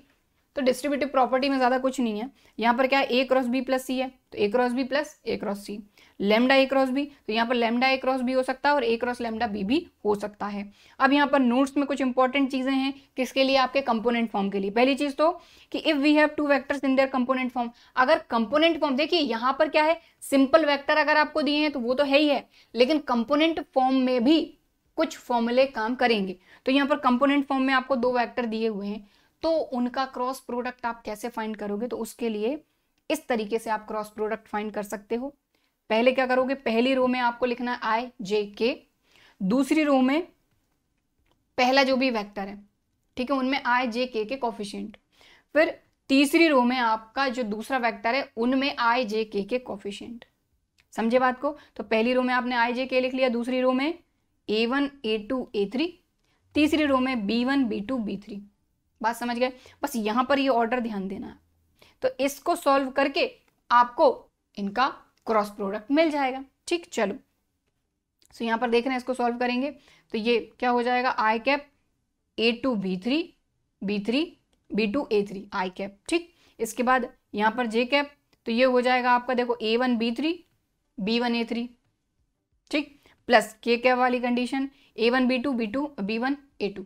A: तो डिस्ट्रीब्यूटिव प्रॉपर्टी में ज्यादा कुछ नहीं है, यहाँ पर क्या है A cross B plus C है, तो A cross B plus A cross C. Lambda A cross B, तो यहाँ पर लेमडा ए क्रॉस बी हो सकता है और ए क्रॉस लेमडा बी भी हो सकता है। अब यहाँ पर नोट्स में कुछ इंपॉर्टेंट चीजें हैं किसके लिए, आपके कंपोनेंट फॉर्म के लिए। पहली चीज तो कि if we have two vectors in their component form, अगर कंपोनेंट फॉर्म देखिए यहाँ पर क्या है, सिंपल वेक्टर अगर आपको दिए हैं तो वो तो है ही है, लेकिन कंपोनेंट फॉर्म में भी कुछ फॉर्मूले काम करेंगे। तो यहाँ पर कंपोनेंट फॉर्म में आपको दो वेक्टर दिए हुए हैं, तो उनका क्रॉस प्रोडक्ट आप कैसे फाइंड करोगे, तो उसके लिए इस तरीके से आप क्रॉस प्रोडक्ट फाइंड कर सकते हो। पहले क्या करोगे, पहली रो में आपको लिखना है आई जे के, दूसरी रो में पहला जो भी वेक्टर है, ठीक है, उनमें आई जे के कोफिशिएंट, फिर तीसरी रो में आपका जो दूसरा वेक्टर है उनमें आई जे के कोफिशिएंट। समझे बात को। तो पहली रो में आपने आई जे के लिख लिया, दूसरी रो में A1 A2 A3, तीसरी रो में B1 B2 B3। बात समझ गए। बस यहां पर ये ऑर्डर ध्यान देना है। तो इसको सॉल्व करके आपको इनका क्रॉस प्रोडक्ट मिल जाएगा, ठीक। चलो सो यहां पर देख रहे हैं, इसको सॉल्व करेंगे तो ये क्या हो जाएगा, आई cap A2 B3 B3 B2 A3 आई कैप, ठीक। इसके बाद यहां पर जे कैप, तो ये हो जाएगा आपका देखो A1 B3 B1 A3, ठीक, प्लस के कैप वाली condition A1 B2 B2 B1 A2,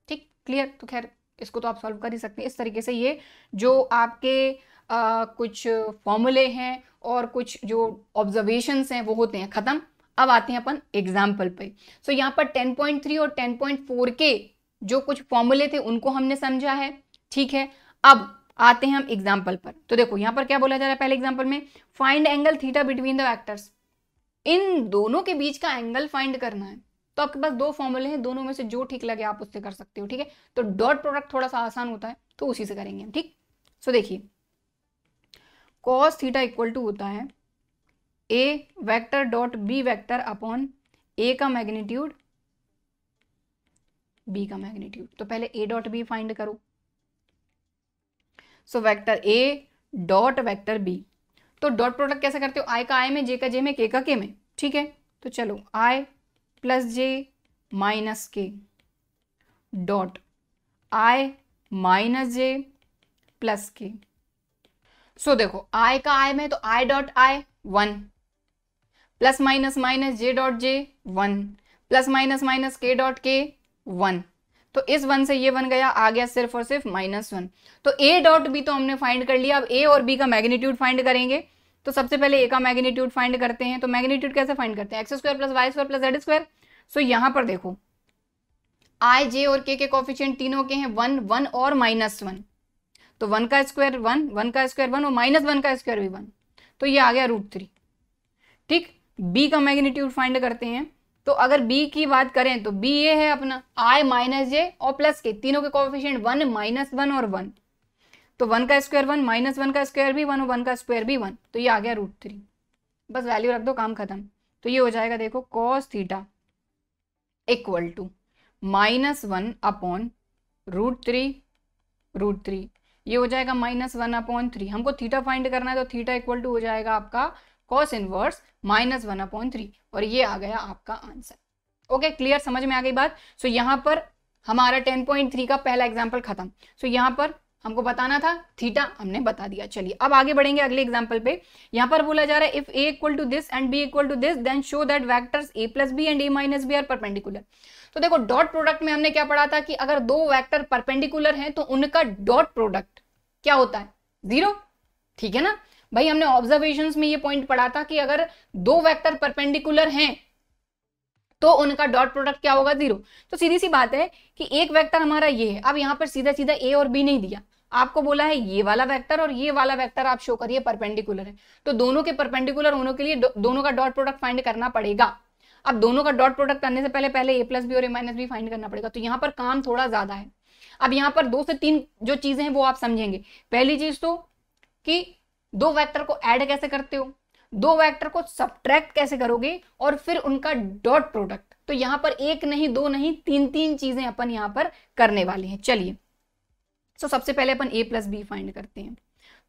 A: ठीक क्लियर। तो खैर इसको तो आप सॉल्व कर ही सकते हैं इस तरीके से। ये जो आपके कुछ फॉर्मूले हैं और कुछ जो ऑब्जर्वेशंस हैं वो होते हैं खत्म। अब आते हैं अपन एग्जाम्पल पे। सो यहाँ पर 10.3 और 10.4 के जो कुछ फॉर्मूले थे उनको हमने समझा है, ठीक है। अब आते हैं हम एग्जाम्पल पर। तो देखो यहाँ पर क्या बोला जा रहा है, पहले एग्जाम्पल में find angle theta between the vectors, इन दोनों के बीच का एंगल फाइंड करना है। तो आपके पास दो फॉर्मूले हैं, दोनों में से जो ठीक लगे आप उससे कर सकते हो, ठीक है। तो डॉट प्रोडक्ट थोड़ा सा आसान होता है तो उसी से करेंगे हम, ठीक। सो देखिए cos थीटा इक्वल टू होता है A vector dot B vector upon A का मैग्नीट्यूड बी का मैग्नीट्यूड। तो पहले ए डॉट बी फाइंड करो। सो वेक्टर ए डॉट वेक्टर बी, तो डॉट प्रोडक्ट कैसे करते हो, आई का आई में, जे का जे में, के का के में। ठीक है, तो चलो आई प्लस जे माइनस के dot I minus J plus के। सो देखो आई का आई में तो I dot I 1 plus minus minus J dot J 1 plus minus minus के डॉट के 1, तो इस 1 से ये 1 गया, आ गया सिर्फ और सिर्फ -1। तो ए डॉट बी तो हमने फाइंड कर लिया। अब ए और बी का मैग्नीट्यूड फाइंड करेंगे। तो सबसे पहले ए का मैग्नीट्यूड फाइंड करते हैं। तो मैग्नीट्यूड कैसे फाइंड करते हैं, x² plus y² plus z²। सो यहां पर देखो आई जे और के कॉफिशिएंट तीनों के हैं 1 1 और -1, तो 1 का स्क्वायर 1, 1 का स्क्वायर 1 और -1 का स्क्वायर भी 1, तो ये आ गया √3। ठीक, बी का मैग्नीट्यूड फाइंड करते हैं। तो अगर बी की बात करें तो बी ये है अपना आई माइनस जे और प्लस के, तीनों के कॉफिशिएंट 1 -1 और 1, तो 1 का स्क्वायर 1, -1 का स्क्वायर भी 1 और 1 का स्क्वायर भी 1, तो ये आ गया √3। बस वैल्यू रख दो, काम खत्म। तो ये हो जाएगा देखो cos theta equal to -1 upon √3, ये हो जाएगा -1 अपॉन 3। हमको थीटा फाइंड करना है, तो थीटा इक्वल टू हो जाएगा आपका cos इनवर्स -1 अपॉन 3, और ये आ गया आपका आंसर। ओके, क्लियर, समझ में आ गई बात। सो यहाँ पर हमारा 10.3 का पहला एग्जाम्पल खत्म। सो यहाँ पर हमको बताना था थीटा, हमने बता दिया। चलिए अब आगे बढ़ेंगे अगले एग्जाम्पल पे। यहाँ पर बोला जा रहा है if a equal to this and b equal to this then show that vectors a plus B and a minus B are perpendicular. तो देखो डॉट प्रोडक्ट में हमने क्या पढ़ा था कि अगर दो वेक्टर परपेंडिकुलर हैं तो उनका डॉट प्रोडक्ट क्या होता है, 0। ठीक है ना भाई, हमने ऑब्जर्वेशंस में ये पॉइंट पढ़ा था कि अगर दो वेक्टर परपेंडिकुलर हैं तो उनका डॉट प्रोडक्ट क्या होगा, 0। तो सीधी सी बात है कि एक वेक्टर हमारा ये है। अब यहाँ पर सीधा सीधा ए और बी नहीं दिया, आपको बोला है ये वाला वेक्टर और ये वाला वेक्टर आप शो करिए परपेंडिकुलर है, तो दोनों के परपेंडिकुलर होने के लिए दोनों का डॉट प्रोडक्ट फाइंड करना पड़ेगा। अब दोनों का डॉट प्रोडक्ट करने से पहले ए प्लस बी और ए माइनस बी फाइंड करना पड़ेगा, तो यहाँ पर काम थोड़ा ज्यादा है। अब यहाँ पर 2 से 3 जो चीजें हैं वो आप समझेंगे। पहली चीज तो कि दो वेक्टर को ऐड कैसे करते हो, दो वेक्टर को सब्ट्रैक्ट कैसे करोगे, और फिर उनका डॉट प्रोडक्ट। तो यहां पर एक नहीं, दो नहीं, तीन चीजें अपन यहां पर करने वाले हैं। चलिए, तो सबसे पहले अपन a प्लस बी फाइंड करते हैं।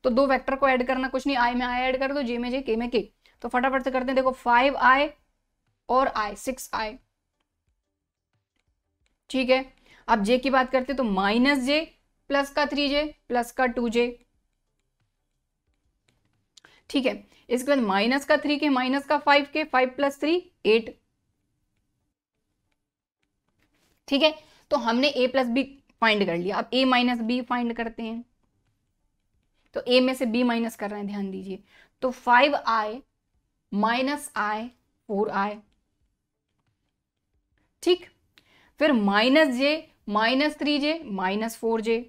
A: तो दो वेक्टर को ऐड करना कुछ नहीं, i में i ऐड कर दो, j में j, k में k। तो फटाफट से करते हैं। देखो 5i और i 6i। ठीक है, अब j की बात करते हैं तो -j प्लस का 3j प्लस का 2j। ठीक है, इसके बाद माइनस का 3k माइनस का 5k, 5 प्लस 3 8। ठीक है, तो हमने a प्लस बी फाइंड कर लिया। अब a माइनस बी फाइंड करते हैं। तो a में से b माइनस कर रहे हैं, ध्यान दीजिए। तो 5i माइनस i 4i। ठीक, फिर -j minus 3j minus 4j।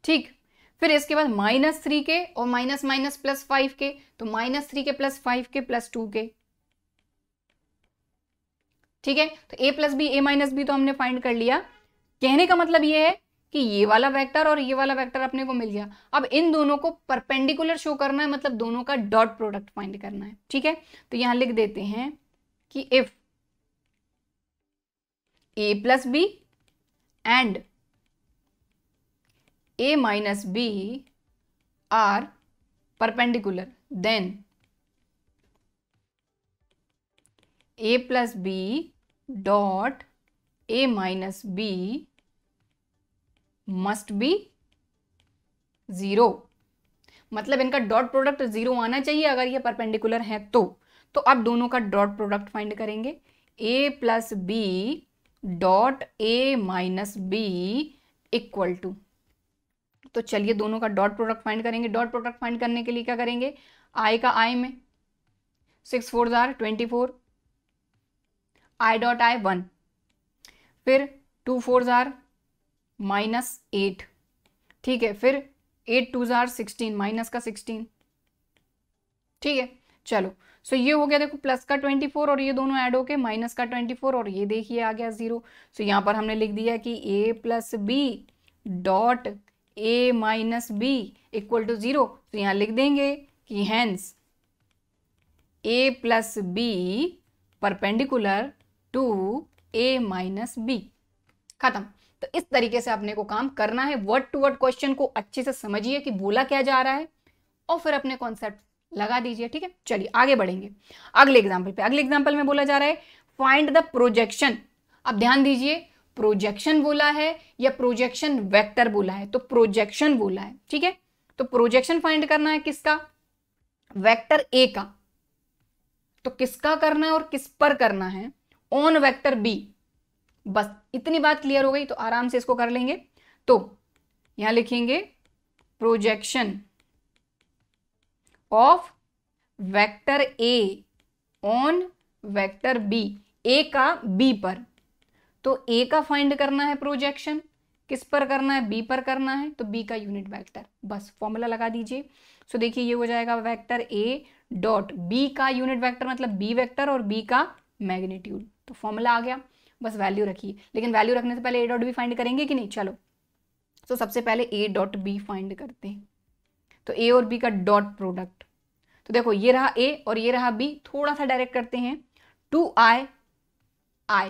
A: ठीक, फिर इसके बाद -3k और माइनस माइनस प्लस 5k, तो -3k plus 5k plus 2k। ठीक है, तो a plus B, a minus B तो हमने फाइंड कर लिया। कहने का मतलब ये है कि ये वाला वेक्टर और ये वाला वेक्टर अपने को मिल गया। अब इन दोनों को परपेंडिकुलर शो करना है, मतलब दोनों का डॉट प्रोडक्ट फाइंड करना है। ठीक है, तो यहां लिख देते हैं कि if a plus B and a minus B are perpendicular then a plus B dot a minus B must be 0। मतलब इनका डॉट प्रोडक्ट 0 आना चाहिए अगर ये परपेंडिकुलर है तो। अब दोनों का डॉट प्रोडक्ट फाइंड करेंगे। a plus B dot a minus B equal to, तो चलिए दोनों का डॉट प्रोडक्ट फाइंड करेंगे। डॉट प्रोडक्ट फाइंड करने के लिए क्या करेंगे, i का i में 6 4 24, i डॉट i 1, फिर 2 4 -8। ठीक है, फिर 8 2 16 माइनस का 16। ठीक है, चलो सो ये हो गया। देखो प्लस का 24 और ये दोनों ऐड होके माइनस का 24, और ये देखिए आ गया 0। सो यहाँ पर हमने लिख दिया कि a plus B dot a minus B equal to 0। तो यहाँ लिख देंगे कि hence a plus B perpendicular to A minus B, खत्म। तो इस तरीके से अपने को काम करना है। वर्ड टू वर्ड क्वेश्चन को अच्छे से समझिए कि बोला क्या जा रहा है और फिर अपने कॉन्सेप्ट लगा दीजिए, ठीक है। चलिए आगे बढ़ेंगे अगले एग्जाम्पल पे। अगले एग्जाम्पल में बोला जा रहा है फाइंड द प्रोजेक्शन। अब ध्यान दीजिए, प्रोजेक्शन बोला है या प्रोजेक्शन वेक्टर बोला है? तो प्रोजेक्शन बोला है, ठीक है। तो प्रोजेक्शन फाइंड करना है किसका? वेक्टर ए का। तो किसका करना है और किस पर करना है? On vector B. बस इतनी बात क्लियर हो गई तो आराम से इसको कर लेंगे। तो यहां लिखेंगे projection of vector A on vector B, A का बी पर। तो ए का फाइंड करना है प्रोजेक्शन, किस पर करना है? बी पर करना है, तो बी का यूनिट वेक्टर। बस फॉर्मूला लगा दीजिए। सो देखिए ये हो जाएगा वेक्टर ए डॉट बी का यूनिट वेक्टर मतलब बी वेक्टर और बी का मैग्नीट्यूड। तो फॉर्मूला आ गया, बस वैल्यू रखिए। लेकिन वैल्यू रखने से पहले ए डॉट बी फाइंड करेंगे कि नहीं? चलो तो सबसे पहले ए डॉट बी फाइंड करते हैं। तो ए और बी का डॉट प्रोडक्ट, तो देखो ये रहा ए और ये रहा बी, थोड़ा सा डायरेक्ट करते हैं। 2i i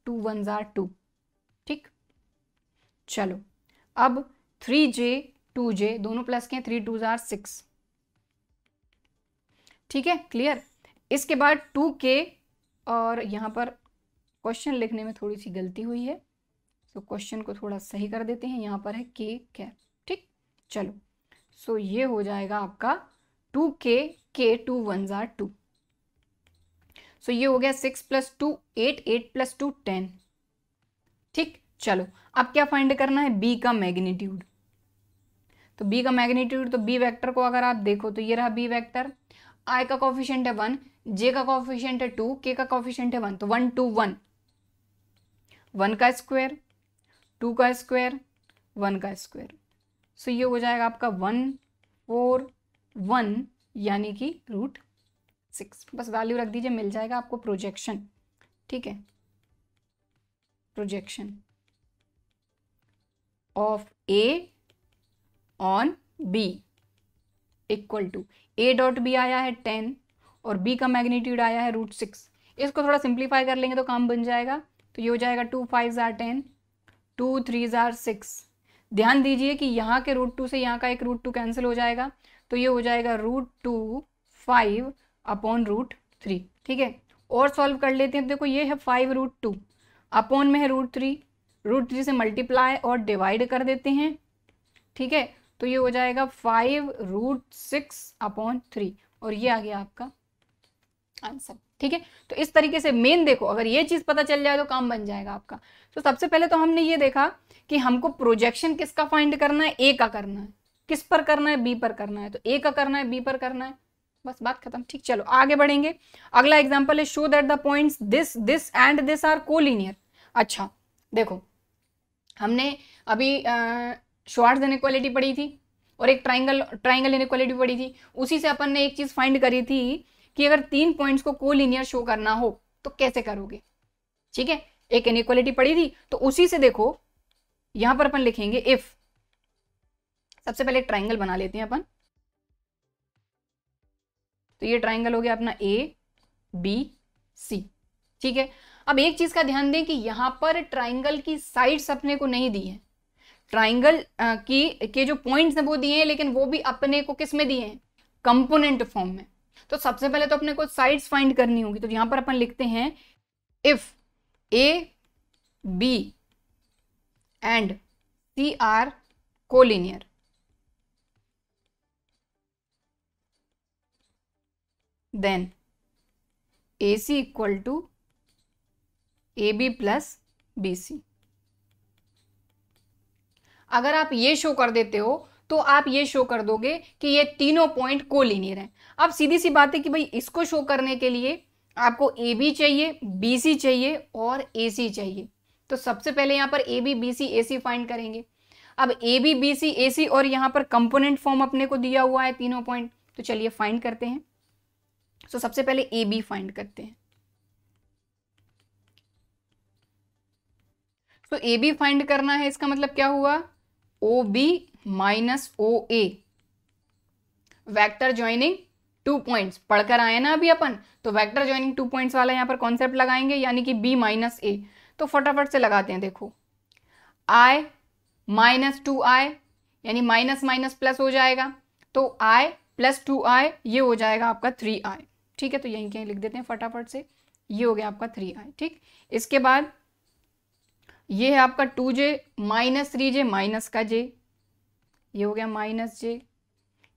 A: 2 1 2, ठीक। चलो अब 3j 2j दोनों प्लस के 3 2 6, ठीक है, क्लियर। इसके बाद 2k, और यहां पर क्वेश्चन लिखने में थोड़ी सी गलती हुई है, तो क्वेश्चन को थोड़ा सही कर देते हैं। यहां पर है k कैप, ठीक। चलो सो ये हो जाएगा आपका 2k, k 2 1 2। सो ये हो गया 6 + 2 8, 8 + 2 10, ठीक। चलो अब क्या फाइंड करना है? b का मैग्नीट्यूड। तो b का मैग्नीट्यूड, तो b वेक्टर को अगर आप देखो तो ये रहा b वेक्टर। i का कोफिशिएंट है 1, j का कोफिशिएंट है 2, k का कोफिशिएंट है 1, तो 1 2 1, 1 का स्क्वायर, 2 का स्क्वायर, 1 का स्क्वायर। सो ये हो जाएगा आपका 1 4 1 यानी कि √6। बस वैल्यू रख दीजिए, मिल जाएगा आपको प्रोजेक्शन, ठीक है। Projection of A on B equal to A dot B आया है 10 और बी का मैग्नीट्यूड आया है √6। इसको थोड़ा सिंप्लीफाई कर लेंगे तो काम बन जाएगा। तो ये हो जाएगा 2 5 10, 2 3 6। ध्यान दीजिए कि यहाँ के √2 से यहाँ का एक √2 कैंसिल हो जाएगा, तो ये हो जाएगा √2 5 अपॉन √3, ठीक है। और सॉल्व कर लेते हैं। देखो ये है 5 √2 अपॉन में है √3, √3 से मल्टीप्लाई और डिवाइड कर देते हैं, ठीक है। तो ये हो जाएगा 5 √6 अपॉन 3 और ये आ गया आपका आंसर, ठीक है। तो इस तरीके से मेन देखो, अगर ये चीज पता चल जाए तो काम बन जाएगा आपका। तो सबसे पहले तो हमने ये देखा कि हमको प्रोजेक्शन किसका फाइंड करना है? ए का करना है। किस पर करना है? बी पर करना है। तो ए का करना है, बी पर करना है, बस बात खत्म, ठीक। चलो आगे बढ़ेंगे। अगला एग्जांपल है show that the points this this and this are collinear. अच्छा देखो, हमने अभी श्वार्ट्ज इनइक्वालिटी पढ़ी थी और एक ट्राइंगल इनइक्वालिटी पढ़ी थी। उसी से अपन ने एक चीज फाइंड करी थी कि अगर 3 पॉइंट्स को कोलिनियर शो करना हो तो कैसे करोगे, ठीक है। एक इनइक्वालिटी पढ़ी थी, तो उसी से देखो यहां पर अपन लिखेंगे इफ। सबसे पहले एक ट्राइंगल बना लेते हैं अपन। तो ये ट्राइंगल हो गया अपना ABC, ठीक है। अब एक चीज का ध्यान दें कि यहां पर ट्राइंगल की साइड्स अपने को नहीं दी है। ट्राइंगल के जो पॉइंट्स हैं वो दिए हैं, लेकिन वो भी अपने को किस में दिए हैं? कंपोनेंट फॉर्म में। तो सबसे पहले तो अपने को साइड्स फाइंड करनी होगी। तो यहां पर अपन लिखते हैं if A B and C are collinear, then AC equal to AB plus BC। अगर आप ये शो कर देते हो तो आप ये शो कर दोगे कि ये तीनों पॉइंट कोलिनियर हैं। अब सीधी सी बात है कि भाई इसको शो करने के लिए आपको AB चाहिए, BC चाहिए और AC चाहिए। तो सबसे पहले यहाँ पर AB BC AC फाइंड करेंगे। अब AB BC AC और यहाँ पर कंपोनेंट फॉर्म अपने को दिया हुआ है तीनों पॉइंट, तो चलिए फाइंड करते हैं। तो सबसे पहले AB फाइंड करते हैं। तो AB फाइंड करना है, इसका मतलब क्या हुआ? OB minus OA, vector joining 2 points पढ़कर आए ना अभी अपन। तो वेक्टर ज्वाइनिंग 2 पॉइंट्स वाला यहाँ पर कॉन्सेप्ट लगाएंगे, यानी कि B माइनस A। तो फटाफट से लगाते हैं। देखो i माइनस 2i यानी माइनस माइनस प्लस हो जाएगा, तो i प्लस 2i ये हो जाएगा आपका 3i। ठीक है, तो यहीं कहीं लिख देते हैं फटाफट से, ये हो गया आपका 3i। ठीक, इसके बाद ये है आपका 2j माइनस 3j माइनस का j, ये हो गया माइनस j।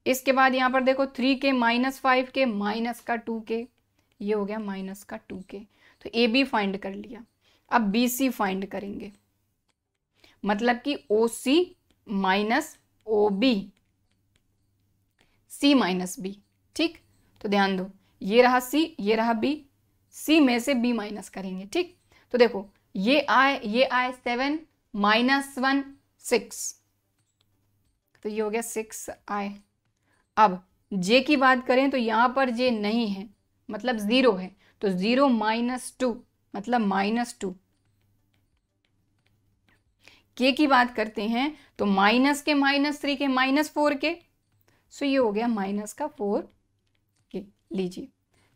A: इसके बाद यहाँ पर देखो 3k माइनस 5k माइनस का 2k, ये हो गया माइनस का 2k। तो ए बी फाइंड कर लिया। अब बी सी फाइंड करेंगे, मतलब कि ओ सी माइनस ओ बी, सी माइनस बी। ठीक, तो ध्यान दो, ये रहा सी, ये रहा बी, सी में से बी माइनस करेंगे। ठीक, तो देखो ये आए 7 माइनस 1 6, तो ये हो गया 6i। अब जे की बात करें तो यहां पर जे नहीं है, मतलब 0 है, तो 0 माइनस 2 मतलब माइनस 2। के की बात करते हैं तो माइनस के माइनस 3 के माइनस 4 के, सो ये हो गया माइनस का 4 के, लीजिए।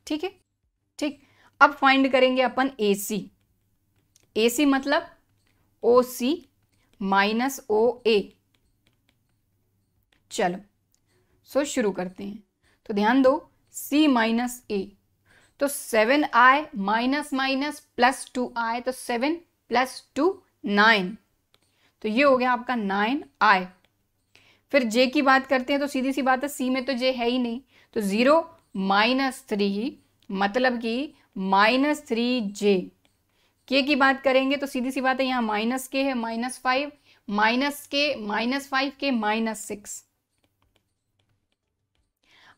A: ठीक है, ठीक, अब फाइंड करेंगे अपन ए सी। ए सी मतलब ओ सी माइनस ओ ए। चलो सो शुरू करते हैं। तो ध्यान दो, c माइनस ए, तो 7i minus minus plus 2i, तो 7 प्लस 2 9, तो ये हो गया आपका 9i। फिर j की बात करते हैं तो सीधी सी बात है, c में तो j है ही नहीं, तो 0 माइनस 3 मतलब कि माइनस 3j। k की बात करेंगे तो सीधी सी बात है, यहाँ माइनस के है माइनस 5, माइनस के माइनस 5 के माइनस 6।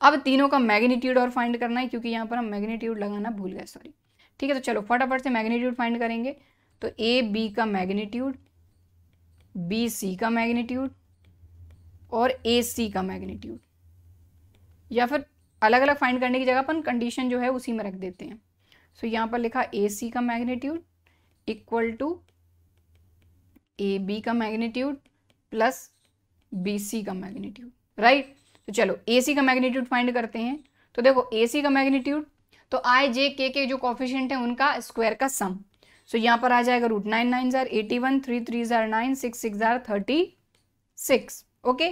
A: अब तीनों का मैग्नीट्यूड और फाइंड करना है, क्योंकि यहाँ पर हम मैग्नीट्यूड लगाना भूल गए, सॉरी। ठीक है, तो चलो फटाफट से मैग्नीट्यूड फाइंड करेंगे। तो ए बी का मैग्नीट्यूड, बी सी का मैग्नीट्यूड और ए सी का मैग्नीट्यूड, या फिर अलग अलग फाइंड करने की जगह अपन कंडीशन जो है उसी में रख देते हैं। सो यहाँ पर लिखा ए सी का magnitude equal to A B का मैग्नीट्यूड प्लस बी सी का मैग्नीट्यूड, राइट। तो चलो ए सी का मैग्नीट्यूड फाइंड करते हैं। तो देखो ए सी का मैग्नीट्यूड, तो आई जे के जो कॉफिशिएंट है उनका स्क्वायर का सम। सो यहाँ पर आ जाएगा रूट 9 9 जार 81, 3 3 जार 9, 6 6 जार 36। ओके,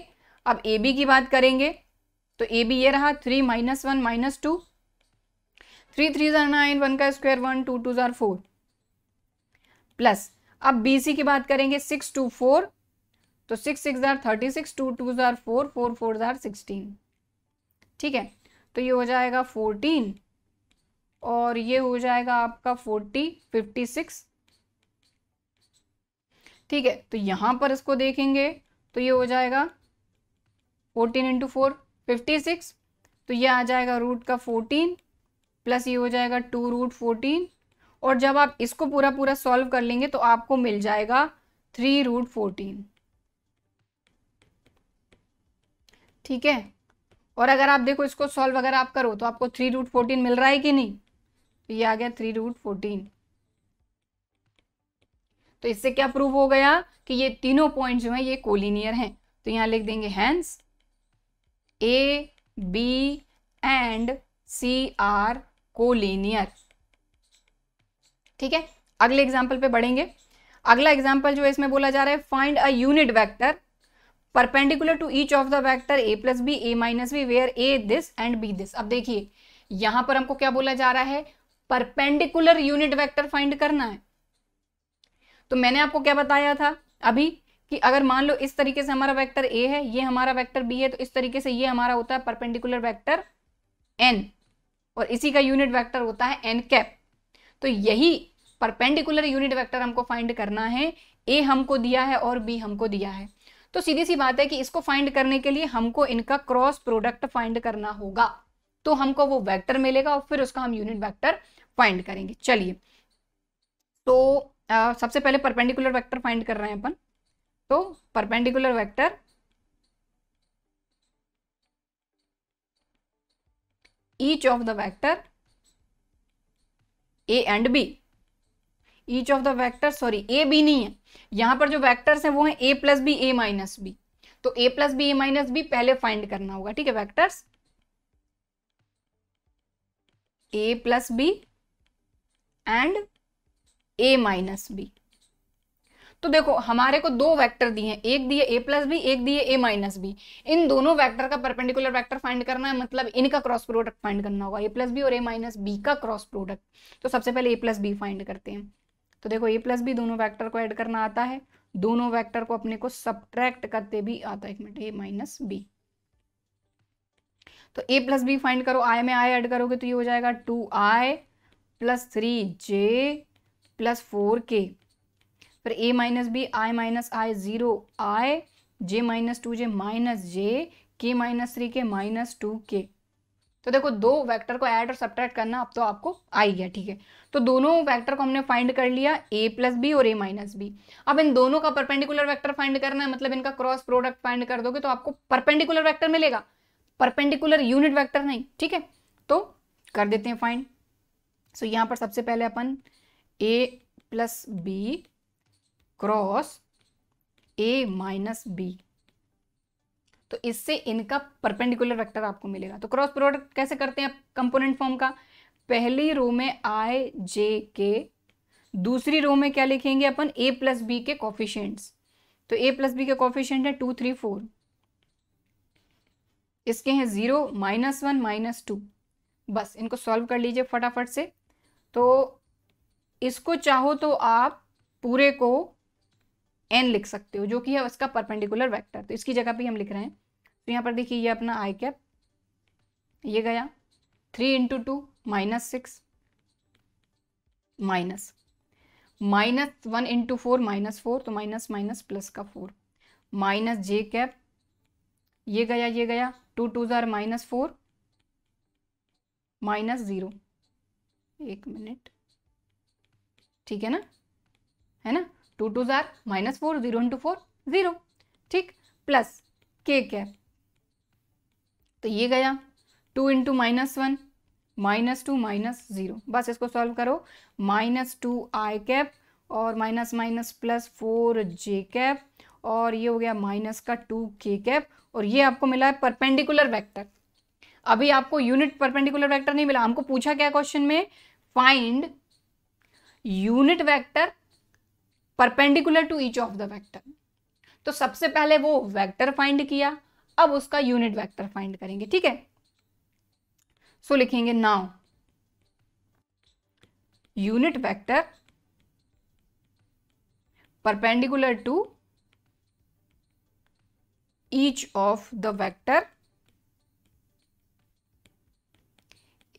A: अब ए बी की बात करेंगे तो ए बी ये रहा 3 माइनस 1 माइनस 2, 3 3 जार 9, 1 का स्क्वायर 1, 2 2 जार 4 प्लस। अब बी सी की बात करेंगे 6 2 4, तो 6 6 जार 36, 2 2 जार 4, 4 4 जार 16। ठीक है, तो ये हो जाएगा 14 और ये हो जाएगा आपका 40 56। ठीक है, तो यहां पर इसको देखेंगे तो ये हो जाएगा 14 इंटू 4 56, तो ये आ जाएगा रूट का 14 प्लस ये हो जाएगा 2 रूट 14, और जब आप इसको पूरा पूरा सॉल्व कर लेंगे तो आपको मिल जाएगा 3 रूट 14। ठीक है, और अगर आप देखो इसको सॉल्व अगर आप करो तो आपको 3 रूट 14 मिल रहा है कि नहीं, तो ये आ गया 3 रूट 14। तो इससे क्या प्रूव हो गया कि ये तीनों पॉइंट जो है ये कोलिनियर हैं। तो यहां लिख देंगे hence A B and C are collinear. ठीक है, अगले एग्जाम्पल पे बढ़ेंगे। अगला एग्जाम्पल जो है इसमें बोला जा रहा है find a unit vector perpendicular to each of the vector A plus B A minus B where A this and B this. अब देखिए यहां पर हमको क्या बोला जा रहा है, परपेंडिकुलर यूनिट वेक्टर फाइंड करना है। तो मैंने आपको क्या बताया था अभी कि अगर मान लो इस तरीके से हमारा वेक्टर ए है, ये हमारा वेक्टर बी है, तो इस तरीके से ये हमारा होता है परपेंडिकुलर वेक्टर एन, और इसी का यूनिट वेक्टर होता है एन कैप। तो यही परपेंडिकुलर यूनिट वेक्टर हमको फाइंड करना है। ए हमको दिया है और बी हमको दिया है, तो सीधी सी बात है कि इसको फाइंड करने के लिए हमको इनका क्रॉस प्रोडक्ट फाइंड करना होगा, तो हमको वो वेक्टर मिलेगा और फिर उसका हम यूनिट वेक्टर फाइंड करेंगे। चलिए, तो सबसे पहले परपेंडिकुलर वेक्टर फाइंड कर रहे हैं अपन। तो perpendicular vector each of the vector A and B, each of the vector, sorry A B नहीं है, यहां पर जो वेक्टर्स हैं वो हैं A plus B A minus B. तो A plus B A minus B पहले फाइंड करना होगा। ठीक है, vectors A plus B and A minus B. तो देखो हमारे को दो वेक्टर दिए हैं, एक दिए ए प्लस बी, एक दिए ए माइनस बी। इन दोनों वेक्टर का परपेंडिकुलर वेक्टर फाइंड करना है, मतलब इनका क्रॉस प्रोडक्ट फाइंड करना होगा, ए प्लस बी और ए माइनस बी का क्रॉस प्रोडक्ट। तो सबसे पहले ए प्लस बी फाइंड करते हैं। तो देखो ए प्लस बी दोनों वेक्टर को ऐड करना आता है, दोनों वेक्टर को अपने को सब्ट्रैक्ट करते भी आता है। एक मिनट, ए माइनस बी। तो ए प्लस बी फाइंड करो, आई में आई ऐड करोगे तो ये हो जाएगा 2i plus 3j plus 4k। फिर a minus B, I minus I 0i, j minus 2j minus j, k minus 3k minus 2k। तो देखो दो वेक्टर को ऐड और सब्ट्रैक्ट करना अब तो आपको आ ही गया, ठीक है। तो दोनों वेक्टर को हमने फाइंड कर लिया, a प्लस बी और a माइनस बी। अब इन दोनों का परपेंडिकुलर वेक्टर फाइंड करना है, मतलब इनका क्रॉस प्रोडक्ट फाइंड कर दोगे तो आपको परपेंडिकुलर वेक्टर मिलेगा, परपेंडिकुलर यूनिट वेक्टर नहीं, ठीक है। तो कर देते हैं फाइंड। सो यहां पर सबसे पहले अपन a plus B cross a minus B, तो इससे इनका परपेंडिकुलर वेक्टर आपको मिलेगा। तो क्रॉस प्रोडक्ट कैसे करते हैं कंपोनेंट फॉर्म का, पहली रो में आई जे के, दूसरी रो में क्या लिखेंगे अपन, a प्लस बी के कोफिशिएंट्स। तो a प्लस बी के कोफिशिएंट है 2 3 4, इसके हैं 0 -1 -2। बस इनको सॉल्व कर लीजिए फटाफट से। तो इसको चाहो तो आप पूरे को n लिख सकते हो, जो कि है उसका परपेंडिकुलर वेक्टर। तो इसकी जगह पे हम लिख रहे हैं। तो यहाँ पर देखिए ये अपना आई कैप, ये गया 3 × 2 -6 माइनस -1 × 4 -4, तो माइनस माइनस प्लस का 4 माइनस जे कैप, ये गया 2 2 जार -4 -0। एक मिनट, ठीक है ना, है ना, 2 2 जार -4, 0 × 4 0, ठीक, प्लस के कैप, तो ये गया 2 × -1 -2 -0। बस इसको सॉल्व करो, -2i कैप और minus minus plus 4j cap, और ये हो गया माइनस का 2k कैप, और ये आपको मिला है परपेंडिकुलर वेक्टर। अभी आपको यूनिट परपेंडिकुलर वेक्टर नहीं मिला, हमको पूछा क्या क्वेश्चन में, find unit vector perpendicular to each of the vector. तो सबसे पहले वो वेक्टर फाइंड किया, अब उसका यूनिट वेक्टर फाइंड करेंगे, ठीक है। सो लिखेंगे now unit vector perpendicular to each of the vector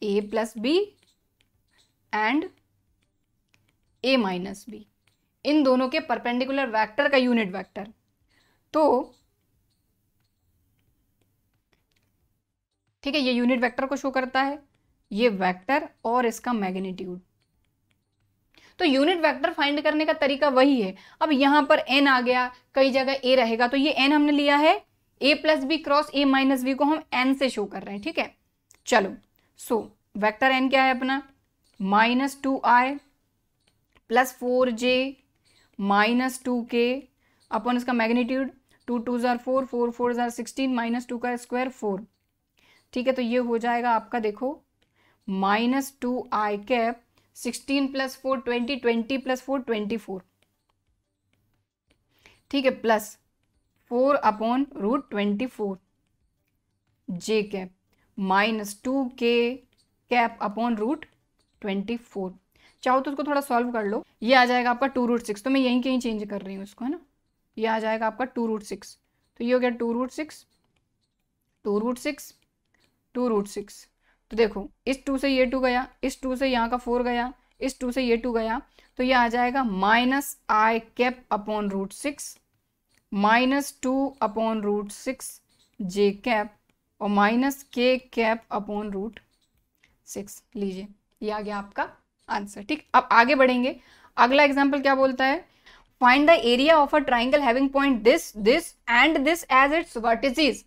A: a plus B and a minus B, इन दोनों के परपेंडिकुलर वेक्टर का यूनिट वेक्टर। तो ठीक है, ये यूनिट वेक्टर को शो करता है, ये वेक्टर और इसका मैग्नीट्यूड। तो यूनिट वेक्टर फाइंड करने का तरीका वही है। अब यहां पर n आ गया, कई जगह a रहेगा, तो ये n हमने लिया है, a plus B cross a minus B को हम n से शो कर रहे हैं, ठीक है। चलो, सो वेक्टर n क्या है अपना, -2i plus 4j minus 2k अपन इसका मैग्नीट्यूड 2 2 जार 4 4 4 जार 16 -2 का स्क्वायर 4, ठीक है। तो ये हो जाएगा आपका, देखो -2i कैप 16 + 4 20 20 + 4 24, ठीक है, प्लस 4/√24 जे कैप -2k कैप /√24। चाहो तो उसको थोड़ा सॉल्व कर लो, ये आ जाएगा आपका 2√6। तो मैं यहीं कहीं चेंज कर रही हूँ इसको, है ना, ये आ जाएगा आपका 2√6। तो ये हो गया 2√6 2√6 2√6। तो देखो इस 2 से ये 2 गया, इस 2 से यहाँ का 4 गया, इस 2 से ये 2 गया, तो ये आ जाएगा -i कैप /√6 -2/√6 जे कैप और -k कैप /√6। लीजिए, ये आ गया आपका आंसर, ठीक। अब आगे बढ़ेंगे, अगला एग्जाम्पल क्या बोलता है, find the area of a triangle having point this this and this as its vertices.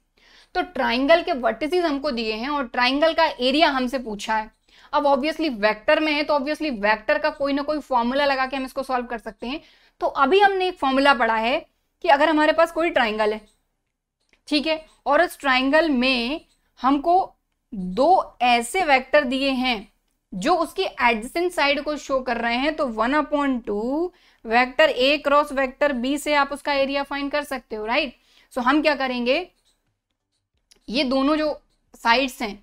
A: तो ट्राइंगल के वर्टिसेस हमको दिए हैं और ट्राइंगल का एरिया हमसे पूछा है। अब ऑब्वियसली वेक्टर में है, तो ऑब्वियसली वेक्टर का कोई ना कोई फॉर्मूला लगा के हम इसको सॉल्व कर सकते हैं। तो अभी हमने एक फॉर्मूला पढ़ा है कि अगर हमारे पास कोई ट्राइंगल है, ठीक है, और उस ट्राइंगल में हमको दो ऐसे वेक्टर दिए हैं जो उसकी एडजेसेंट साइड को शो कर रहे हैं, तो 1/2 vector A cross vector B से आप उसका एरिया फाइंड कर सकते हो, राइट। सो हम क्या करेंगे, ये दोनों जो साइड्स हैं,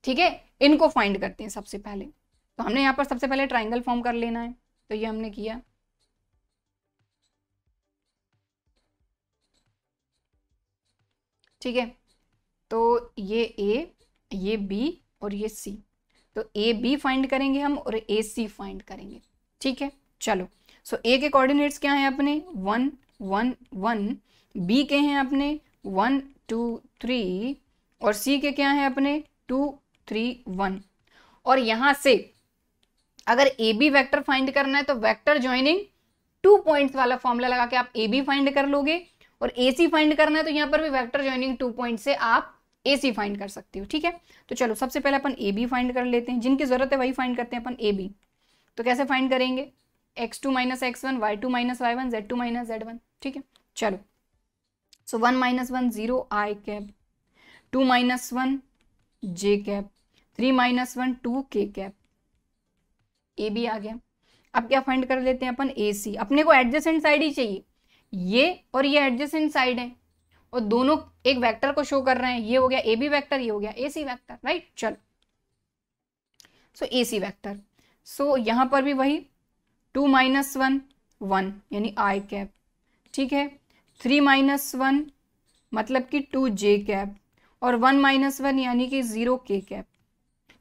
A: ठीक है, इनको फाइंड करते हैं सबसे पहले। तो हमने यहां पर सबसे पहले ट्राइंगल फॉर्म कर लेना है, तो ये हमने किया। ठीक है, तो ये ए, ये बी और ये सी, तो ए बी फाइंड करेंगे हम और ए सी फाइंड करेंगे। ठीक है, चलो। सो ए के कोऑर्डिनेट्स क्या हैं अपने 1 1 1, बी के हैं अपने 1 2 3 और सी के क्या हैं अपने 2 3 1। और यहां से अगर ए बी वैक्टर फाइंड करना है तो वेक्टर ज्वाइनिंग 2 पॉइंट्स वाला फॉर्मूला लगा के आप ए बी फाइंड कर लोगे, और ए सी फाइंड करना है तो यहाँ पर भी वेक्टर ज्वाइनिंग 2 पॉइंट से आप ए सी फाइंड कर सकते हो। ठीक है, तो चलो सबसे पहले अपन ए बी फाइंड कर लेते हैं, जिनकी जरूरत है वही फाइंड करते हैं अपन ए बी। तो कैसे फाइंड करेंगे, x2 - x1 y2 - y1 z2 - z1। ठीक है, चलो। So 1 - 1 0 i cap, 2 - 1 j cap, 3 - 1 2 k cap, A B आ गया। अब क्या फाइंड कर लेते हैं अपन ए सी। अपने को एडजेसेंट साइड ही चाहिए, ये और ये एडजेसेंट साइड है और दोनों एक वेक्टर को शो कर रहे हैं, ये हो गया ए बी वेक्टर, ये हो गया ए सी वेक्टर, राइट। चलो, सो ए सी वेक्टर। सो यहां पर भी वही 2 - 1 1 यानी आई कैप, ठीक है, 3 - 1 मतलब कि 2 जे कैप, और 1 - 1 यानी कि 0 के कैप।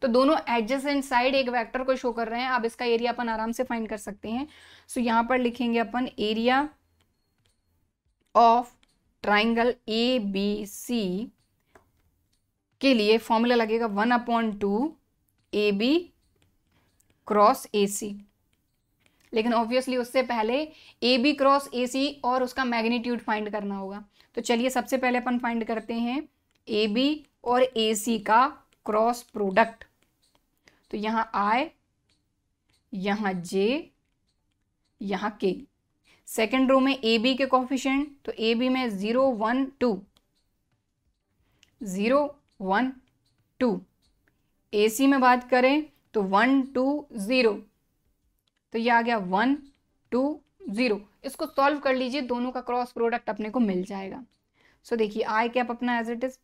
A: तो दोनों एडजेसेंट साइड एक वेक्टर को शो कर रहे हैं। अब इसका एरिया अपन आराम से फाइंड कर सकते हैं। सो यहां पर लिखेंगे अपन area of triangle A B C के लिए फॉर्मूला लगेगा 1/2 ए बी क्रॉस ए सी। लेकिन ऑब्वियसली उससे पहले ए बी क्रॉस ए सी और उसका मैग्नीट्यूड फाइंड करना होगा। तो चलिए सबसे पहले अपन फाइंड करते हैं ए बी और ए सी का क्रॉस प्रोडक्ट। तो यहाँ आई, यहाँ जे, यहाँ के। सेकेंड रो में ए बी के कोफिशिएंट, तो ए बी में 0 1 2 0 1 2। ए सी में बात करें तो 1 2 0, तो ये आ गया 1 2 0। इसको सॉल्व कर लीजिए, दोनों का क्रॉस प्रोडक्ट अपने को मिल जाएगा। सो देखिए आई कैप अपना एज इट इज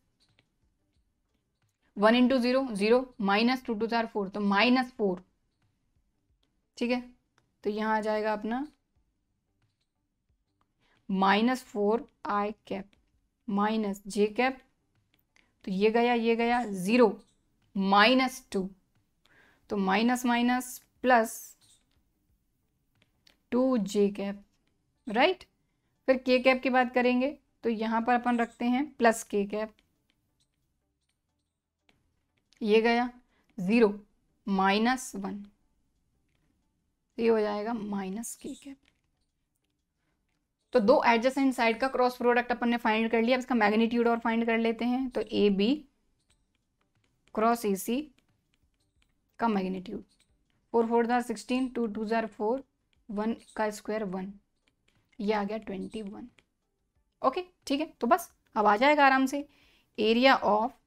A: 1 × 0 0 -2 2 4 4, तो -4। ठीक है, तो यहां आ जाएगा अपना -4 आई कैप माइनस जे कैप, तो ये गया 0 -2, तो माइनस माइनस प्लस 2 जे कैप, राइट। फिर के कैप की बात करेंगे तो यहां पर अपन रखते हैं प्लस के कैप, ये गया 0 -1, ये हो जाएगा माइनस के कैप। तो दो एडजेसेंट साइड का क्रॉस प्रोडक्ट अपन ने फाइंड कर लिया। अब इसका मैग्नीट्यूड और फाइंड कर लेते हैं। तो a B cross A C का मैग्नीट्यूड 4 4 16, 2 2 4, 1 का स्क्वायर 1, ये आ गया 21। ओके, ठीक है, तो बस अब आ जाएगा आराम से area of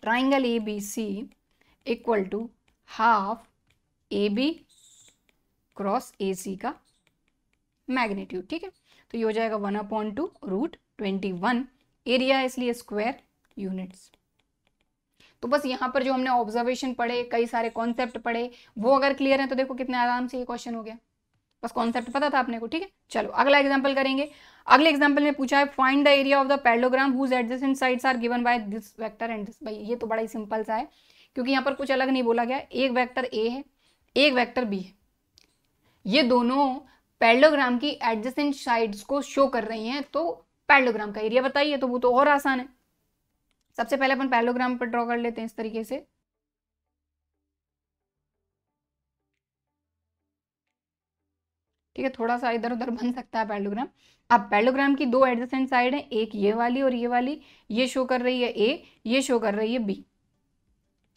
A: triangle A B C equal to half A B cross A C का मैग्नीट्यूड। ठीक है, तो ये हो जाएगा 1/2 √21। एरिया इसलिए स्क्वायर यूनिट्स। तो बस यहाँ पर जो हमने ऑब्जर्वेशन पढ़े, कई सारे कॉन्सेप्ट पढ़े, वो अगर क्लियर है तो देखो कितने आराम से ये क्वेश्चन हो गया। बस कॉन्सेप्ट पता था अपने को। ठीक है, चलो अगला एग्जांपल करेंगे। अगले एग्जांपल में पूछा है find the area of the parallelogram whose adjacent sides are given by this vector and this. भाई ये तो बड़ा ही सिंपल सा है, क्योंकि यहाँ पर कुछ अलग नहीं बोला गया। एक वेक्टर ए है, एक वेक्टर बी है, ये दोनों पैरेललोग्राम की एडजेसेंट साइड्स को शो कर रही हैं। तो पैरेललोग्राम का एरिया बताइए, तो वो तो और आसान है। सबसे पहले अपन पैरेललोग्राम पर ड्रॉ कर लेते हैं इस तरीके से। ठीक है, थोड़ा सा इधर उधर बन सकता है पैरेललोग्राम। अब पैरेललोग्राम की दो एडजेसेंट साइड है, एक ये वाली और ये वाली। ये शो कर रही है ए, ये शो कर रही है बी।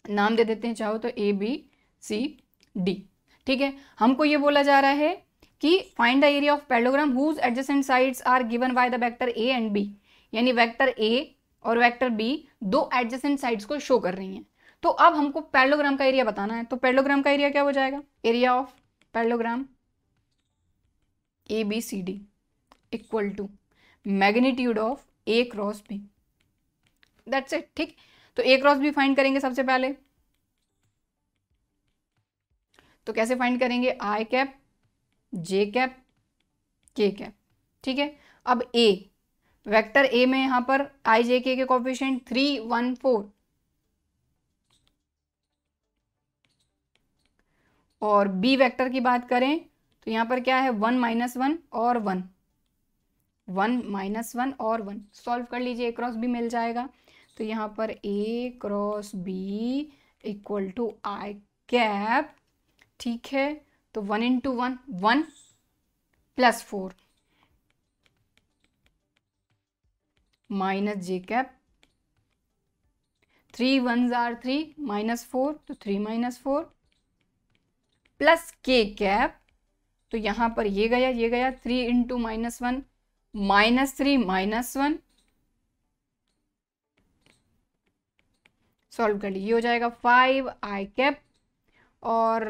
A: नाम दे देते हैं चाहो तो ए बी सी डी। ठीक है, हमको ये बोला जा रहा है कि find the area of parallelogram whose adjacent sides are given by the vector A and B. यानी वेक्टर ए और वेक्टर बी दो एडजेसेंट साइड्स को शो कर रही हैं। तो अब हमको पैरेललोग्राम का एरिया बताना है, तो पैरेललोग्राम का एरिया क्या हो जाएगा, area of parallelogram ABCD equal to magnitude of A cross B, that's it. ठीक, तो A क्रॉस B फाइंड करेंगे सबसे पहले, तो कैसे फाइंड करेंगे, I cap J cap K cap. ठीक है, अब A वेक्टर A में यहां पर I J K के कोएफिशिएंट 3 1 4 और B वेक्टर की बात करें तो यहां पर क्या है 1 -1 और 1 1 -1 और 1, सॉल्व कर लीजिए, A क्रॉस B मिल जाएगा। तो यहाँ पर A cross B equal to I cap, ठीक है, तो 1 × 1 1 plus 4 minus J cap, 3 1s are 3 -4 तो 3 -4 प्लस K कैप, तो यहां पर ये गया 3 × -1 -3 -1, सॉल्व कर लीजिए, हो जाएगा 5 I कैप और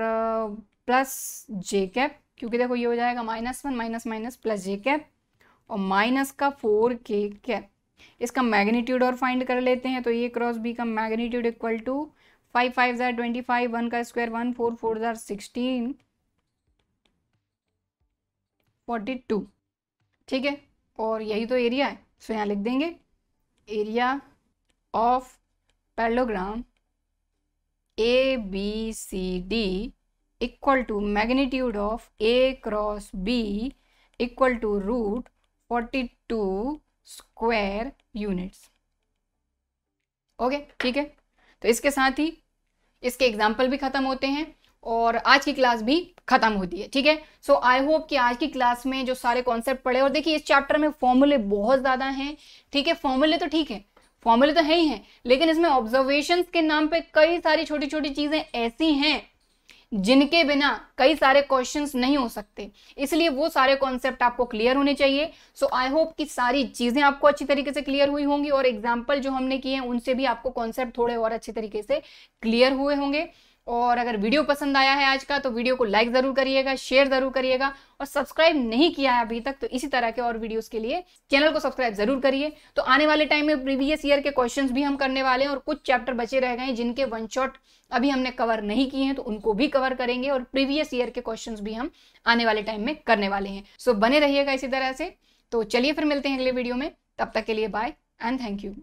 A: प्लस J कैप, क्योंकि देखो ये हो जाएगा -1 माइनस प्लस J कैप और माइनस का 4 K कैप। इसका मैग्नीट्यूड और फाइंड कर लेते हैं, तो A क्रॉस B का मैग्नीट्यूड इक्वल टू 5 5 are 25, 1 का स्क्वायर 1, 4 4 are 16, 42। ठीक है, और यही तो एरिया है, सो यहाँ लिख देंगे area of parallelogram ABCD equal to magnitude of A cross B equal to root 42 square units. Okay, ठीक है, तो इसके साथ ही इसके एग्जाम्पल भी खत्म होते हैं और आज की क्लास भी खत्म होती है। ठीक है, सो आई होप कि आज की क्लास में जो सारे कॉन्सेप्ट पढ़े, और देखिए इस चैप्टर में फॉर्मूले बहुत ज्यादा हैं। ठीक है, फॉर्मूले तो ठीक है, फॉर्मूले तो है ही हैं, लेकिन इसमें ऑब्जर्वेशंस के नाम पे कई सारी छोटी छोटी चीजें ऐसी हैं जिनके बिना कई सारे क्वेश्चंस नहीं हो सकते, इसलिए वो सारे कॉन्सेप्ट आपको क्लियर होने चाहिए। सो आई होप कि सारी चीजें आपको अच्छी तरीके से क्लियर हुई होंगी और एग्जाम्पल जो हमने किए हैं उनसे भी आपको कॉन्सेप्ट थोड़े और अच्छी तरीके से क्लियर हुए होंगे। और अगर वीडियो पसंद आया है आज का, तो वीडियो को लाइक जरूर करिएगा, शेयर जरूर करिएगा, और सब्सक्राइब नहीं किया है अभी तक तो इसी तरह के और वीडियोस के लिए चैनल को सब्सक्राइब जरूर करिए। तो आने वाले टाइम में प्रीवियस ईयर के क्वेश्चंस भी हम करने वाले हैं और कुछ चैप्टर बचे रह गए हैं जिनके वन शॉट अभी हमने कवर नहीं किए हैं, तो उनको भी कवर करेंगे और प्रीवियस ईयर के क्वेश्चंस भी हम आने वाले टाइम में करने वाले हैं। सो बने रहिएगा इसी तरह से। तो चलिए फिर मिलते हैं अगले वीडियो में, तब तक के लिए बाय एंड थैंक यू।